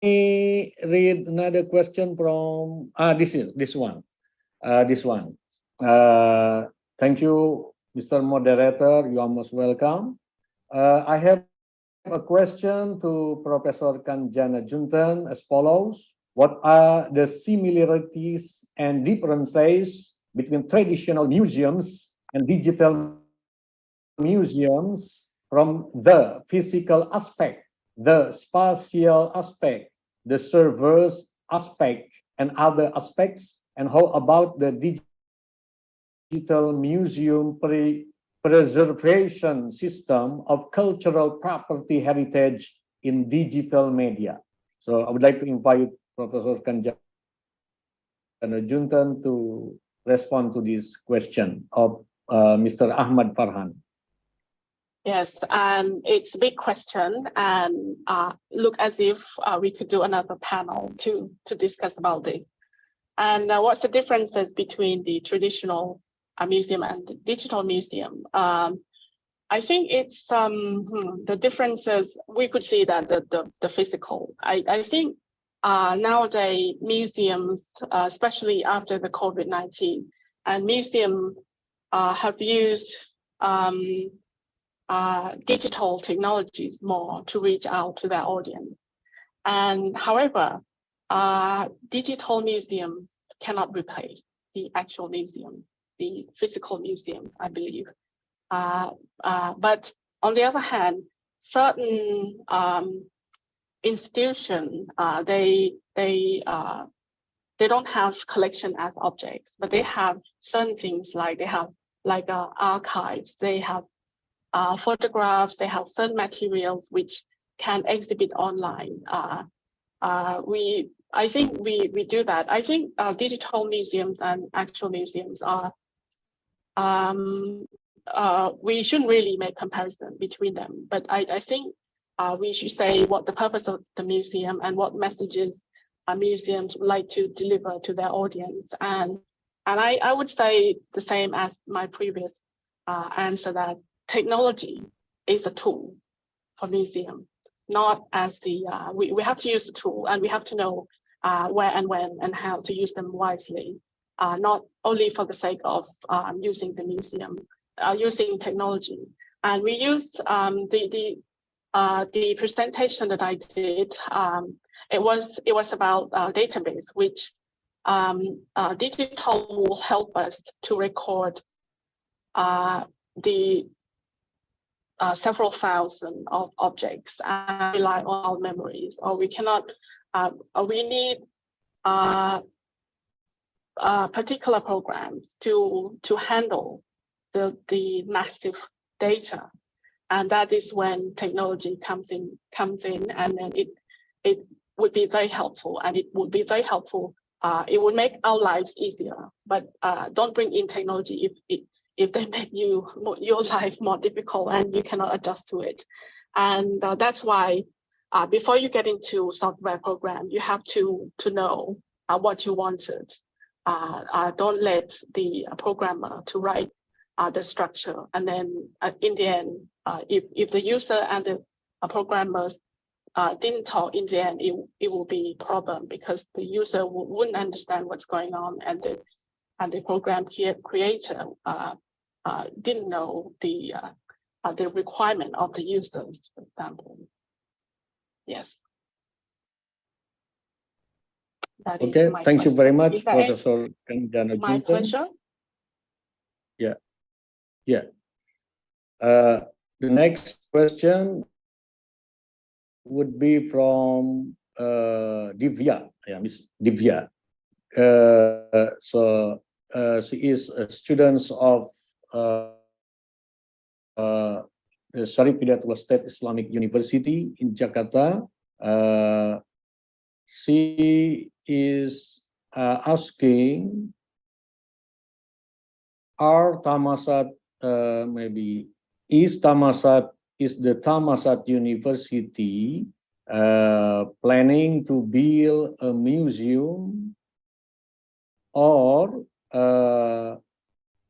read another question from this one. This one. Thank you, Mr. Moderator. You are most welcome. I have a question to Professor Kanjanajuntorn as follows. What are the similarities and differences between traditional museums and digital museums from the physical aspect, the spatial aspect, the servers aspect, and other aspects? And how about the digital museum preservation system of cultural property heritage in digital media? So I would like to invite Professor Kanjanajuntorn to respond to this question of Mr. Ahmad Farhan. Yes, and it's a big question, and look as if we could do another panel to discuss about this. And what's the differences between the traditional museum and the digital museum? I think it's the differences. We could see that the physical. I think nowadays museums, especially after the COVID-19, and museums have used digital technologies more to reach out to their audience. And however, digital museums cannot replace the actual museum, the physical museums, I believe. But on the other hand, certain institutions, they don't have collection as objects, but they have certain things like they have like archives, they have photographs, they have certain materials which can exhibit online. I think we do that. I think digital museums and actual museums are, we shouldn't really make comparison between them, but I think we should say what the purpose of the museum and what messages museums would like to deliver to their audience. And I would say the same as my previous answer, that technology is a tool for museum, not as the, we have to use the tool and we have to know where and when and how to use them wisely, not only for the sake of using the museum, using technology. And we use the presentation that I did, it was about database, which digital will help us to record the several thousand of objects and rely on our memories, or we cannot, we need particular programs to handle the massive data. And that is when technology comes in, and then it would be very helpful, and it would be very helpful. It would make our lives easier, but don't bring in technology if they make your life more difficult and you cannot adjust to it. And that's why before you get into software program, you have to know what you wanted. Don't let the programmer to write the structure, and then in the end, if the user and the programmers didn't talk, in the end, it will be a problem, because the user wouldn't understand what's going on, and the program creator didn't know the requirement of the users, for example. Yes. Okay, thank you very much, Professor Kanjanajuntorn. My pleasure. Yeah, yeah. The next question would be from Divya. Yeah, Miss Divya. She is a student of the Syarif Hidayatullah State Islamic University in Jakarta. She is asking, are Thammasat is the Thammasat University planning to build a museum, or the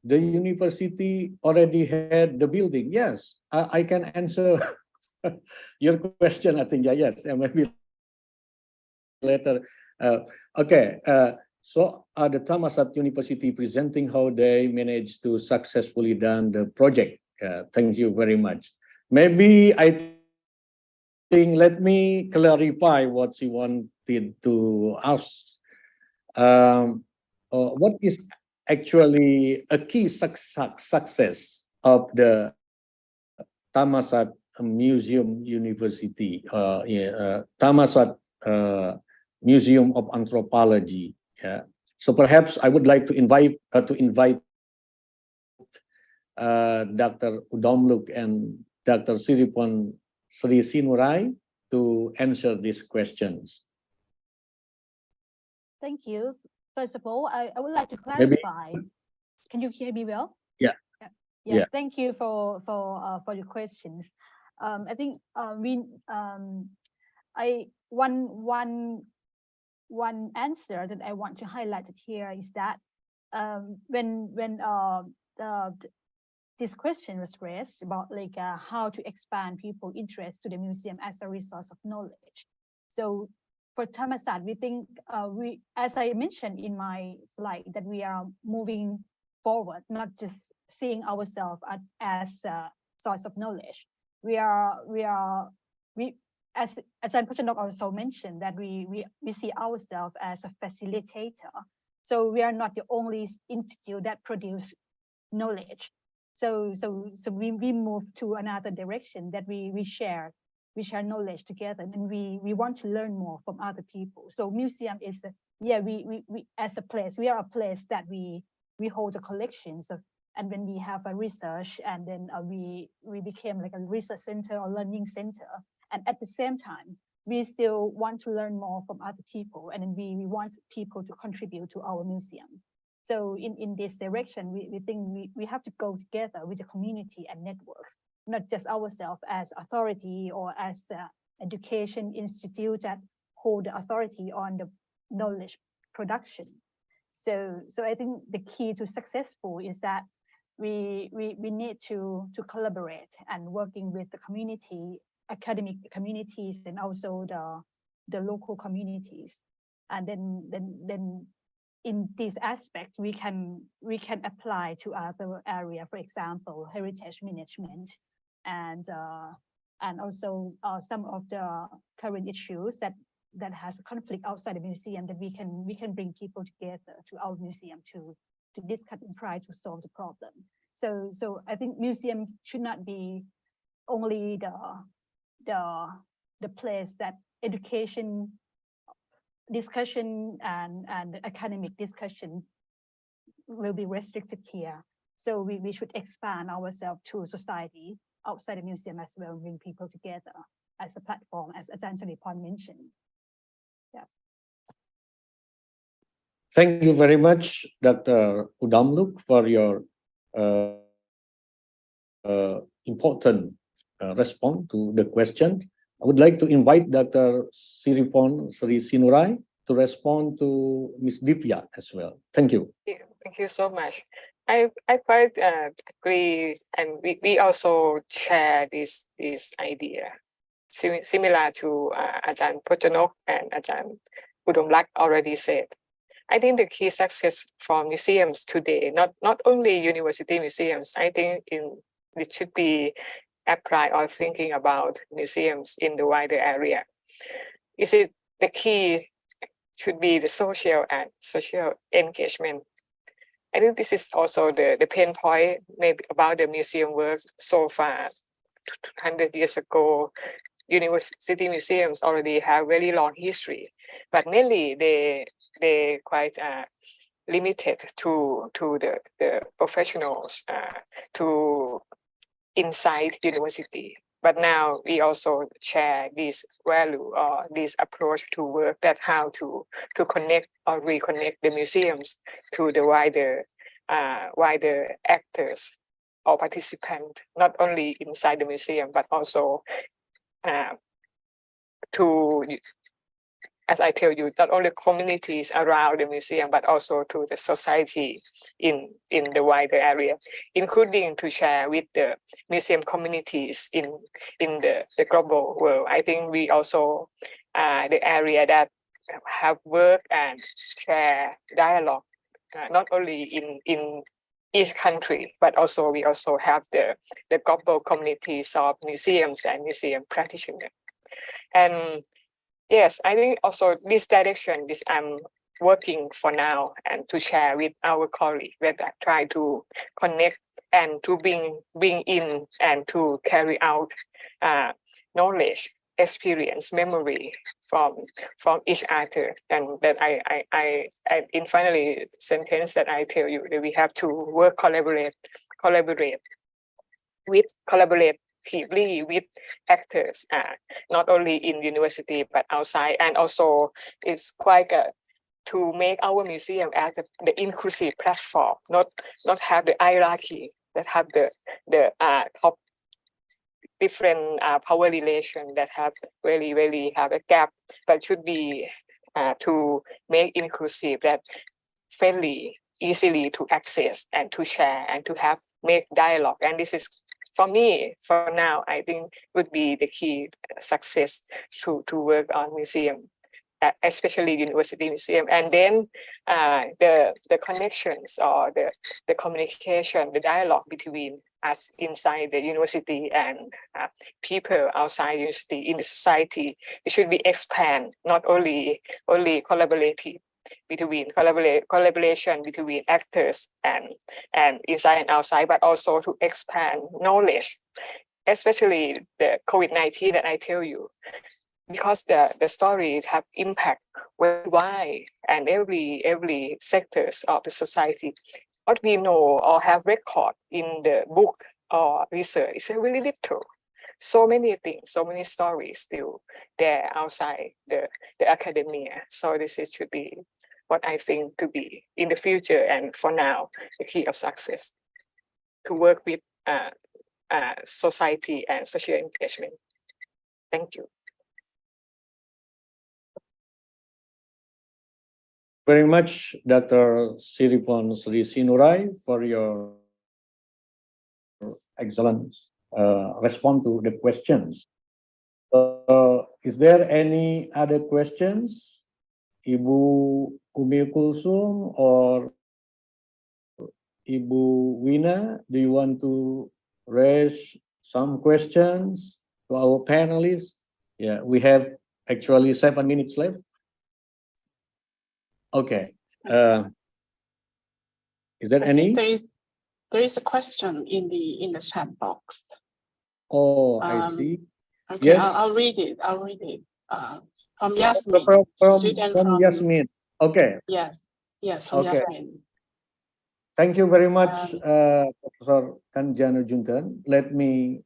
university already had the building? Yes, I can answer your question. I think yes, and maybe later. Okay, so the Thammasat University presenting how they managed to successfully done the project. Thank you very much. Maybe I think let me clarify what she wanted to ask. What is actually a key success of the Thammasat Museum University, Thammasat Museum of Anthropology? Yeah. So perhaps I would like to invite Dr. Udomlock and Dr. Siriporn Srisinurai to answer these questions. Thank you. First of all, I would like to clarify. Can you hear me well? Yeah. Yeah. Thank you for your questions. I think one answer that I want to highlight here is that when this question was raised about like how to expand people's interest to the museum as a resource of knowledge. So for Thammasat, we think as I mentioned in my slide, that we are moving forward, not just seeing ourselves as a source of knowledge. As Podjanok also mentioned, that we see ourselves as a facilitator. So we are not the only institute that produce knowledge. So we move to another direction, that we share knowledge together, and we want to learn more from other people. So museum is we as a place, we are a place that we hold the collections of, and when we have a research, and then we became like a research center or learning center, and at the same time we still want to learn more from other people, and then we want people to contribute to our museum. So in this direction, we think we have to go together with the community and networks, not just ourselves as authority or as education institute that hold the authority on the knowledge production. So I think the key to successful is that we need to collaborate and working with the community, academic communities, and also the local communities. And then in this aspect, we can apply to other area, for example, heritage management, and also some of the current issues that has conflict outside the museum, that we can bring people together to our museum to discuss and try to solve the problem. So I think museum should not be only the place that education discussion and academic discussion will be restricted here. So we should expand ourselves to society outside the museum as well, bring people together as a platform, as Siriporn mentioned. Yeah. Thank you very much, Dr. Udomlock, for your important response to the question. I would like to invite Dr. Siriporn Srisinurai to respond to Ms. Divya as well. Thank you. Thank you so much. I quite agree, and we also share this idea, similar to Ajahn Podjanok and Ajahn Udomlock already said. I think the key success for museums today, not only university museums, I think it should be apply or thinking about museums in the wider area. Is it the key should be the social engagement. I think this is also the pain point maybe about the museum work so far. 200 years ago, university museums already have very long history, but mainly they quite limited to the professionals to inside university. But now we also share this value or this approach to work, that how to connect or reconnect the museums to the wider actors or participants, not only inside the museum, but also to, as I tell you, not only communities around the museum, but also to the society in the wider area, including to share with the museum communities in the global world. I think we also the area that have work and share dialogue, not only in each country, but also we also have the global communities of museums and museum practitioners. And yes, I think also this direction, this I'm working for now, and to share with our colleagues that I try to connect and to bring in and to carry out knowledge, experience, memory from each other. And that I in finally sentence that I tell you that we have to work collaboratively with actors, not only in university but outside, and also it's quite to make our museum as the inclusive platform, not have the hierarchy, that have the top different power relation that have really have a gap, but should be to make inclusive, that friendly, easily to access and to share and to have make dialogue. And this is, for me, for now, I think would be the key success to work on museum, especially university museum. And then the connections or the communication, the dialogue between us inside the university and people outside university in the society, it should be expand, not only collaborative between collaboration between actors and inside and outside, but also to expand knowledge, especially the COVID-19 that I tell you, because the stories have impact worldwide and every sectors of the society. What we know or have record in the book or research is really little. So many things, so many stories still there outside the academia. So this should be what I think to be in the future, and for now, the key of success, to work with society and social engagement. Thank you. Very much, Dr. Siriporn Srisinurai, for your excellent response to the questions. Is there any other questions? Ibu Umi Kulsum or Ibu Wina, do you want to raise some questions to our panelists? Yeah, we have actually 7 minutes left. Okay. Is there any? There is a question in the chat box. Oh, I see. Okay, Yes. I'll read it. From Yasmin. From Yasmin. Okay. Yes, from Okay. Yasmin. Thank you very much, Professor Kanjanajuntorn. Let me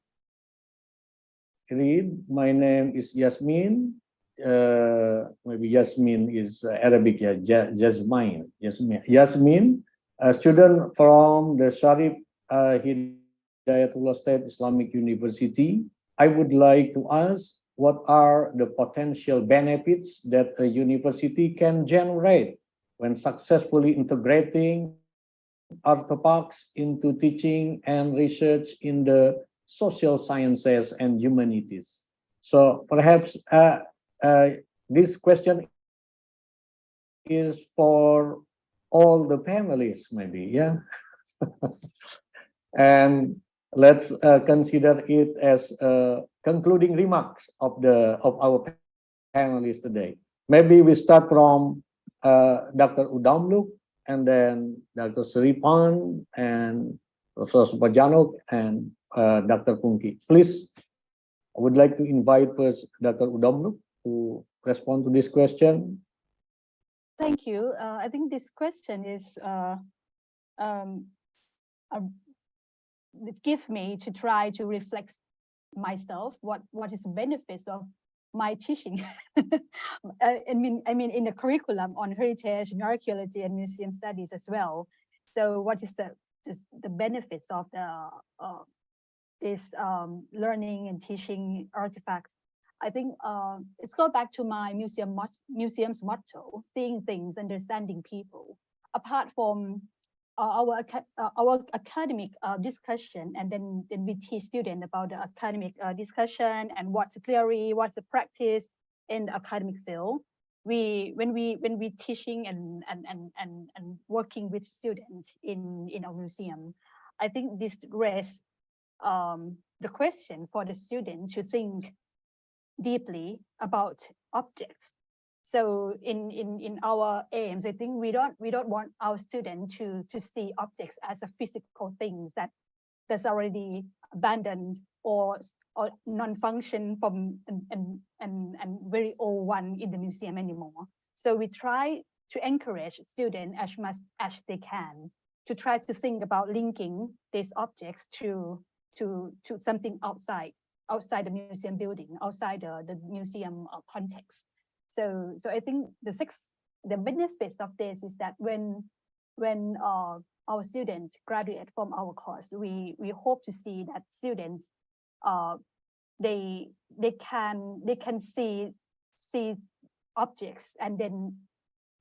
read. My name is Yasmin. Maybe Yasmin is Arabic, yeah. Yasmin, a student from the Syarif Hidayatullah State Islamic University. I would like to ask, what are the potential benefits that a university can generate when successfully integrating artifacts into teaching and research in the social sciences and humanities? So perhaps this question is for all the panelists, maybe, yeah. And let's consider it as concluding remarks of our panelists today. Maybe we start from Dr. Udomlock, and then Dr. Siriporn, and Professor Podjanok, and Dr. Pungki. Please, I would like to invite first Dr. Udomlock to respond to this question. Thank you. I think this question is it gives me to try to reflect myself. What is the benefits of my teaching? I mean, in the curriculum on heritage and archaeology and museum studies as well. So, what is the benefits of this learning and teaching artifacts? I think it's go back to my museum's motto: seeing things, understanding people. Apart from our academic discussion, and then we teach students about the academic discussion and what's the theory, what's the practice in the academic field. When we teaching and working with students in our museum, I think this raises the question for the student to think deeply about objects. So in our aims, I think we don't want our students to see objects as a physical things that's already abandoned or non-function from and very old one in the museum anymore. So we try to encourage students as much as they can to try to think about linking these objects to something outside the museum building, outside the museum context. So I think the benefits of this is that when our students graduate from our course, we hope to see that students they can see objects and then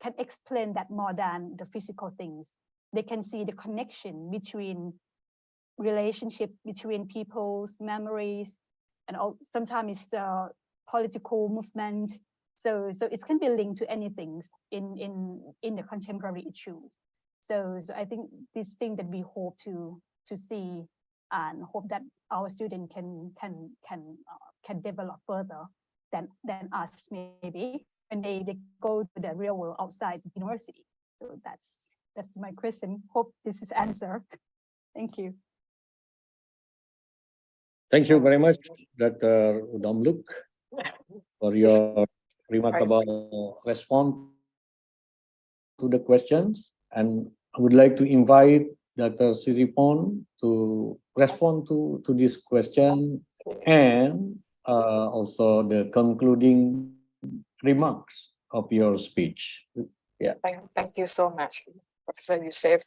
can explain that more than the physical things. They can see the connection between relationship between people's memories, and sometimes it's political movement. So it can be linked to anything in the contemporary issues. So I think this thing that we hope to see, and hope that our students can develop further than us maybe when they go to the real world outside the university. So that's my question. Hope this is answer. Thank you. Thank you very much, Dr. Udomlock, for your remarkable response to the questions. And I would like to invite Dr. Siriporn to respond to this question and also the concluding remarks of your speech. Yeah. Thank you so much, Professor Usep.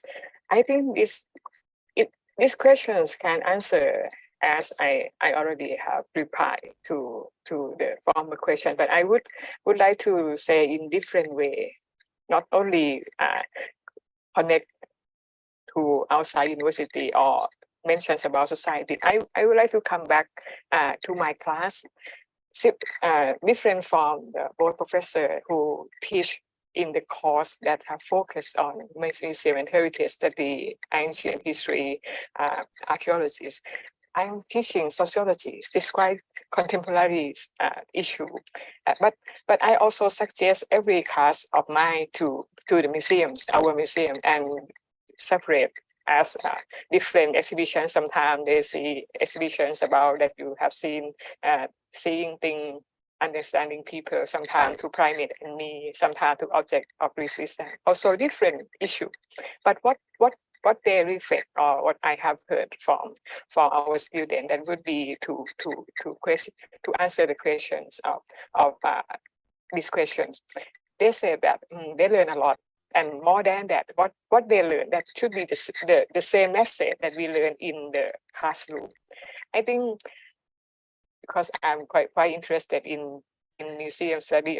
I think these questions can answer as I already have replied to the former question, but I would like to say in different way, not only connect to outside university or mentions about society. I would like to come back to my class, different from the both professor who teach in the course that have focused on museum and heritage study, ancient history, archaeologists. I'm teaching sociology, describe contemporary issue, but I also suggest every class of mine to the museums, our museum, and separate as different exhibitions. Sometimes they see exhibitions about that you have seen, seeing things, understanding people, sometimes to primate and me, sometimes to object of resistance. Also different issue, but what they reflect or what I have heard from our students, that would be to answer the questions of these questions. They say that they learn a lot, and more than that, what they learn, that should be the same message that we learn in the classroom. I think because I'm quite interested in museum study,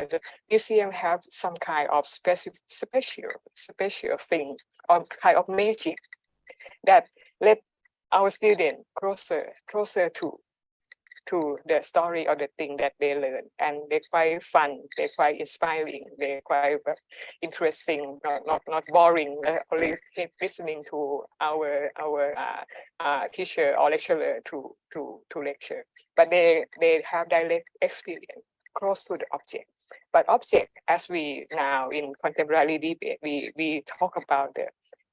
museum have some kind of special thing or kind of magic that let our students closer to the story or the thing that they learn, and they're quite fun, they're quite inspiring, they're quite interesting, not boring. Only keep listening to our teacher or lecturer to lecture, but they have direct experience close to the object. But object, as we now in contemporary debate, we talk about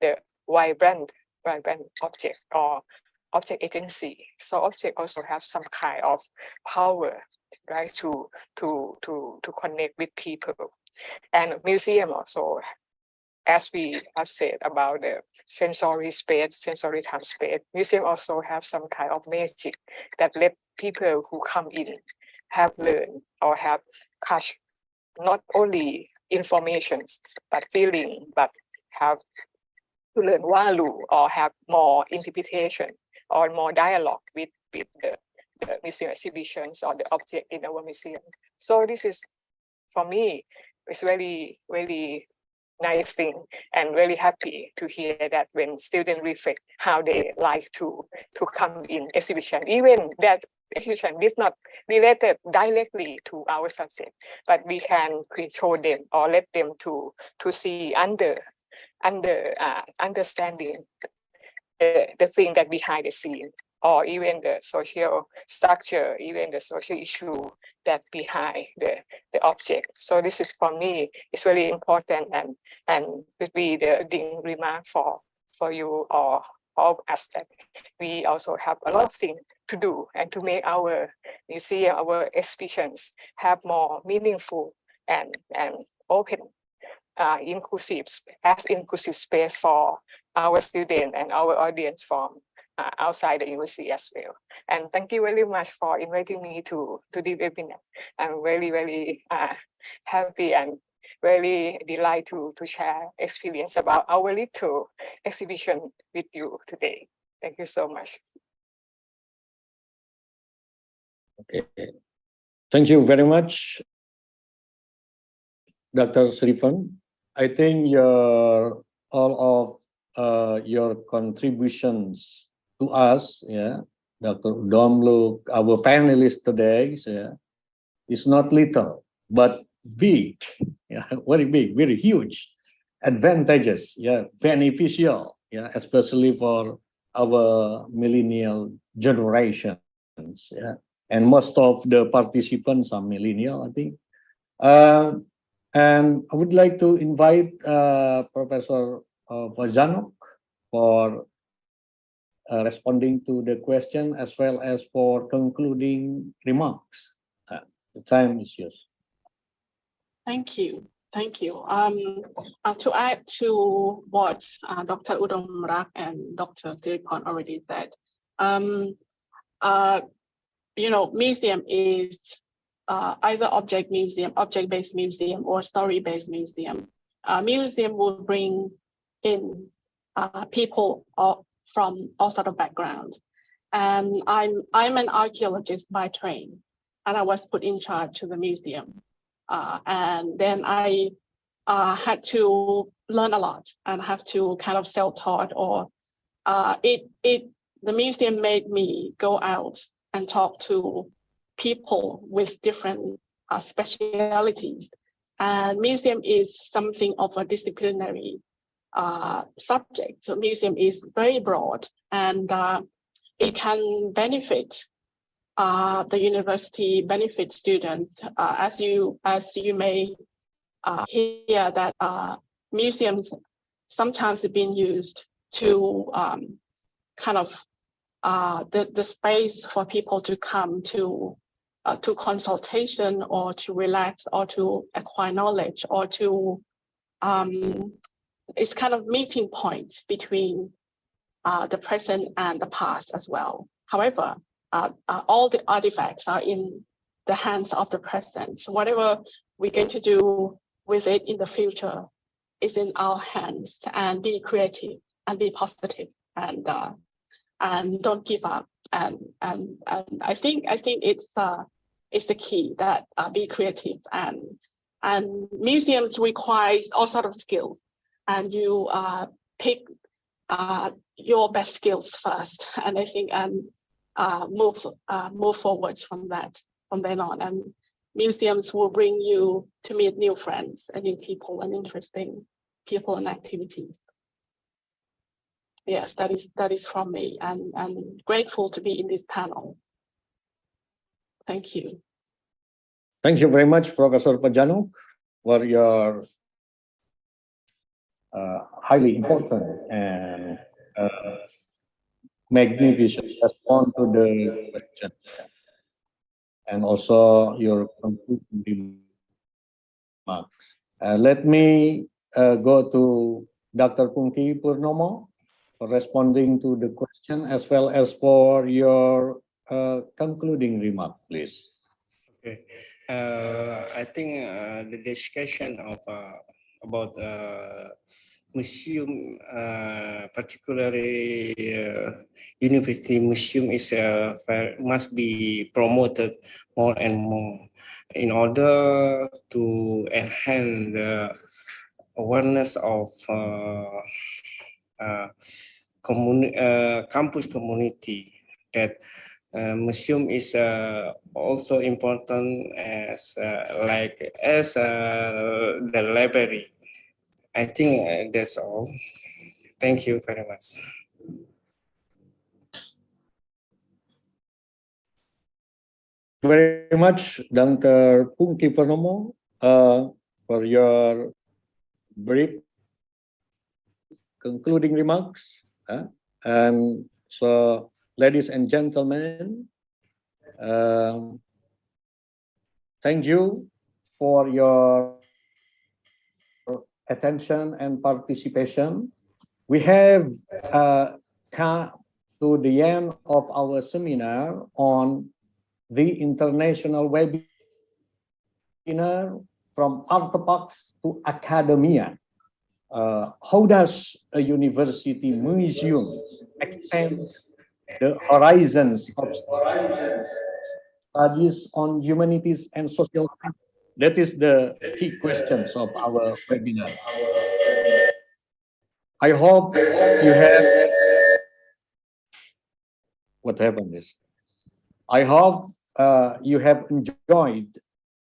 the vibrant object or object agency. So object also have some kind of power, right, to connect with people. And museum also, as we have said about the sensory space, sensory time space, museum also have some kind of magic that let people who come in have learned or have catch not only information, but feeling, but have to learn value or have more interpretation or more dialogue with the museum exhibitions or the object in our museum. So this is, for me, it's very, very nice thing and very happy to hear that when students reflect how they like to come in exhibition, even that exhibition is not related directly to our subject, but we can show them or let them to see understanding the thing that behind the scene, or even the social structure, even the social issue that behind the object. So this is, for me, it's very important and would be the remark for you or all us, that we also have a lot of things to do and to make our museum, our exhibitions have more meaningful and open, inclusive space for our students and our audience from outside the university as well. And thank you very much for inviting me to the webinar. I'm very, very happy and very delighted to share experience about our little exhibition with you today. Thank you so much. Okay. Thank you very much, Dr. Siriporn. I think all of your contributions to us, Dr. Udomlock, our panelists today, is not little, but big, very big, very huge, advantages, beneficial, especially for our millennial generations, and most of the participants are millennial, I think. And I would like to invite Professor Podjanok for responding to the question as well as for concluding remarks. The time is yours. Thank you. Thank you. To add to what Dr. Udomlock and Dr. Siriporn already said, museum is either object-based museum or story-based museum. Museum will bring in people from all sort of background. And I'm an archaeologist by training, and I was put in charge to the museum. And then I had to learn a lot and have to kind of self-taught, or the museum made me go out and talk to people with different specialities. And museum is something of a disciplinary subject. So museum is very broad, and it can benefit the university, benefit students, as you may hear that museums sometimes have been used to kind of the space for people to come to consultation or to relax or to acquire knowledge or to it's kind of meeting point between the present and the past as well. However, all the artifacts are in the hands of the present. So whatever we're going to do with it in the future is in our hands, and be creative and be positive and don't give up. And I think it's the key, that be creative, and museums requires all sort of skills, and you pick your best skills first, and I think move forward from then on. And museums will bring you to meet new friends and new people and interesting people and activities. Yes, that is from me, and I'm grateful to be in this panel. Thank you. Thank you very much, Professor Podjanok, for your highly important and magnificent response to the question. And also your concluding remarks. Let me go to Dr. Pungki Purnomo for responding to the question as well as for your concluding remark, please. Okay. I think the discussion of about museum, particularly university museum, is must be promoted more and more in order to enhance the awareness of campus community that museum is also important as the library. I think that's all. Thank you very much. Very much, Dr. Pungki Purnomo, for your brief concluding remarks. And so, ladies and gentlemen, thank you for your attention and participation. We have come to the end of our seminar on the international webinar from artifacts to academia. How does a university museum expand the horizons of studies on humanities and social science? That is the key questions of our webinar. I hope you have. What happened is, I hope you have enjoyed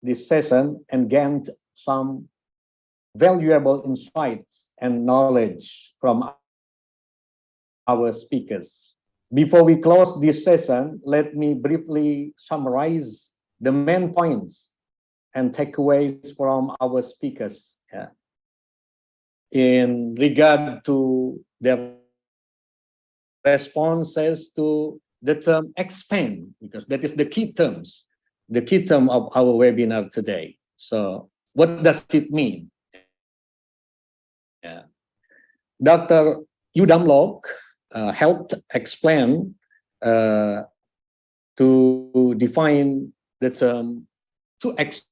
this session and gained some valuable insights and knowledge from our speakers. Before we close this session, let me briefly summarize the main points and takeaways from our speakers in regard to their responses to the term expand, because that is the key term of our webinar today. So what does it mean? Dr. Udomlock helped explain to define the term to expand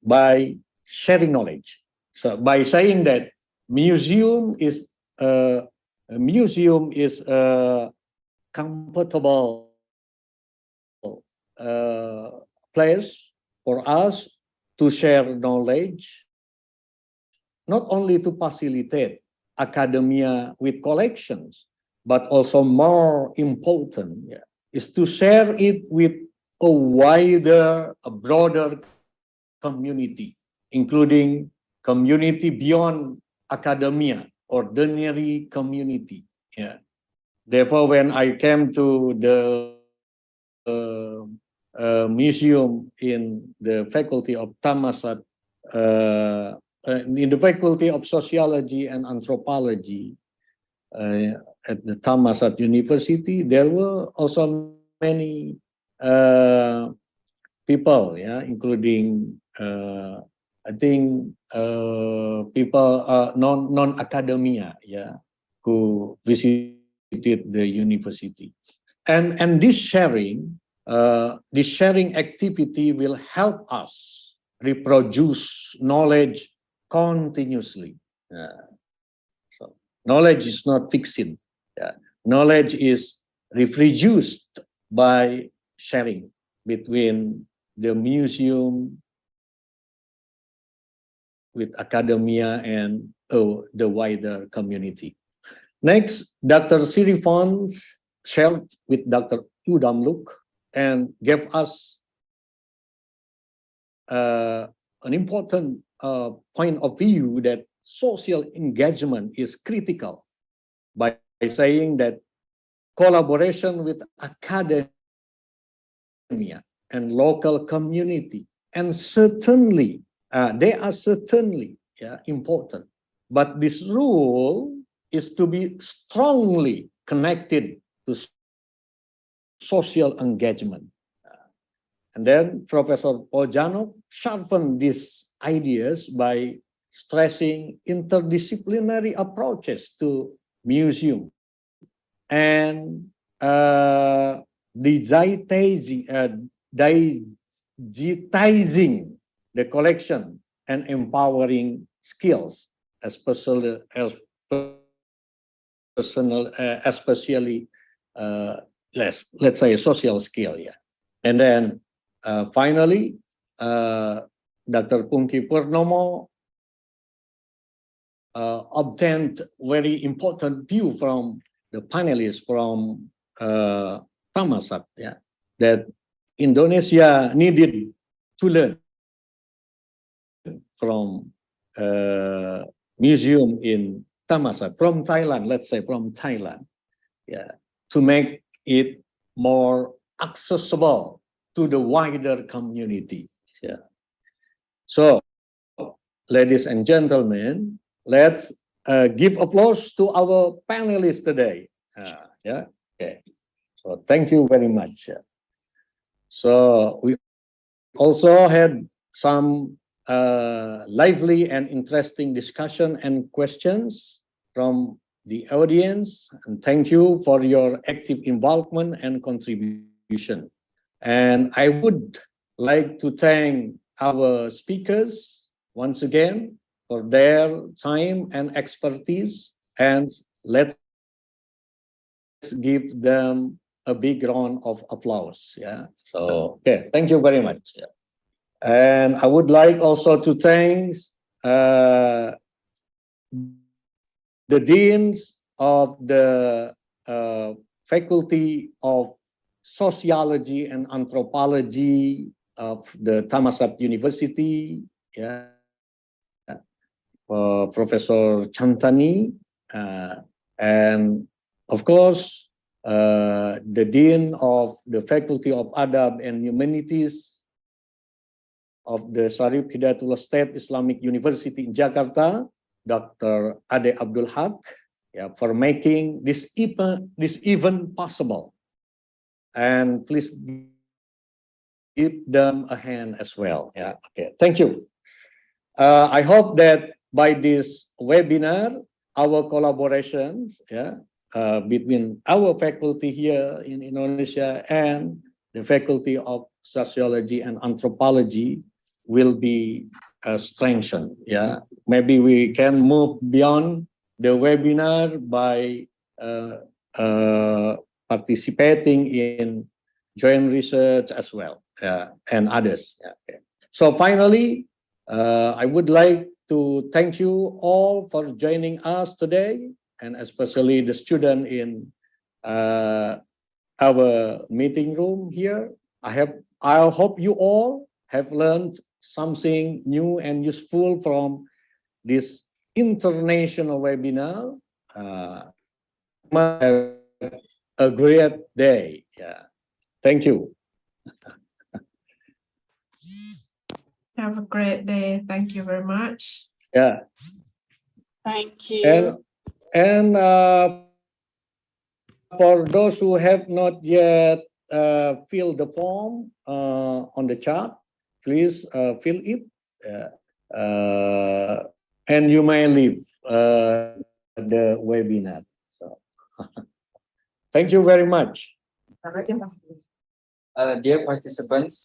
by sharing knowledge. So by saying that museum is a comfortable place for us to share knowledge, not only to facilitate academia with collections, but also more important is to share it with a wider, a broader community, including community beyond academia, ordinary community. Therefore, when I came to the museum in the faculty of Thammasat, in the faculty of sociology and anthropology at the Thammasat University, there were also many people, including I think people non-academia, who visited the university, and this sharing activity will help us reproduce knowledge continuously. So knowledge is not fixing. Knowledge is reproduced by sharing between the museum, with academia, and the wider community. Next, Dr. Siriporn shared with Dr. Udomlock and gave us an important point of view that social engagement is critical, by saying that collaboration with academia and local community, and certainly they are certainly important, but this rule is to be strongly connected to social engagement. And then Professor Podjanok sharpened these ideas by stressing interdisciplinary approaches to museum and digitizing the collection and empowering skills, especially let's say a social skill. Yeah. And then finally, Dr. Pungki Purnomo obtained very important view from the panelists from Thammasat, yeah, that Indonesia needed to learn from museum in Thammasat, from Thailand, let's say from Thailand, yeah, to make it more accessible to the wider community. Yeah. So, ladies and gentlemen, let's give applause to our panelists today. Yeah. Okay. So thank you very much. So we also had some lively and interesting discussion and questions from the audience. And thank you for your active involvement and contribution. And I would like to thank our speakers once again for their time and expertise, and let's give them a big round of applause. Yeah. So, okay, thank you very much. Yeah. And I would like also to thank the deans of the Faculty of Sociology and Anthropology of the Thammasat University, yeah, Professor Chantani, and of course, the Dean of the Faculty of Adab and Humanities of the Syarif Hidayatullah State Islamic University in Jakarta, Dr. Ade Abdul, yeah, for making this event possible. And please give them a hand as well. Yeah. Okay. Thank you. I hope that by this webinar, our collaborations, yeah, between our faculty here in Indonesia and the Faculty of Sociology and Anthropology will be strengthened. Yeah, maybe we can move beyond the webinar by participating in joint research as well, and others. Yeah, okay. So finally, I would like to thank you all for joining us today, and especially the student in our meeting room here. I hope you all have learned something new and useful from this international webinar. Have a great day. Yeah. Thank you. Have a great day. Thank you very much. Yeah. Thank you. And for those who have not yet filled the form on the chat, please fill it, and you may leave the webinar. So, thank you very much. Dear participants,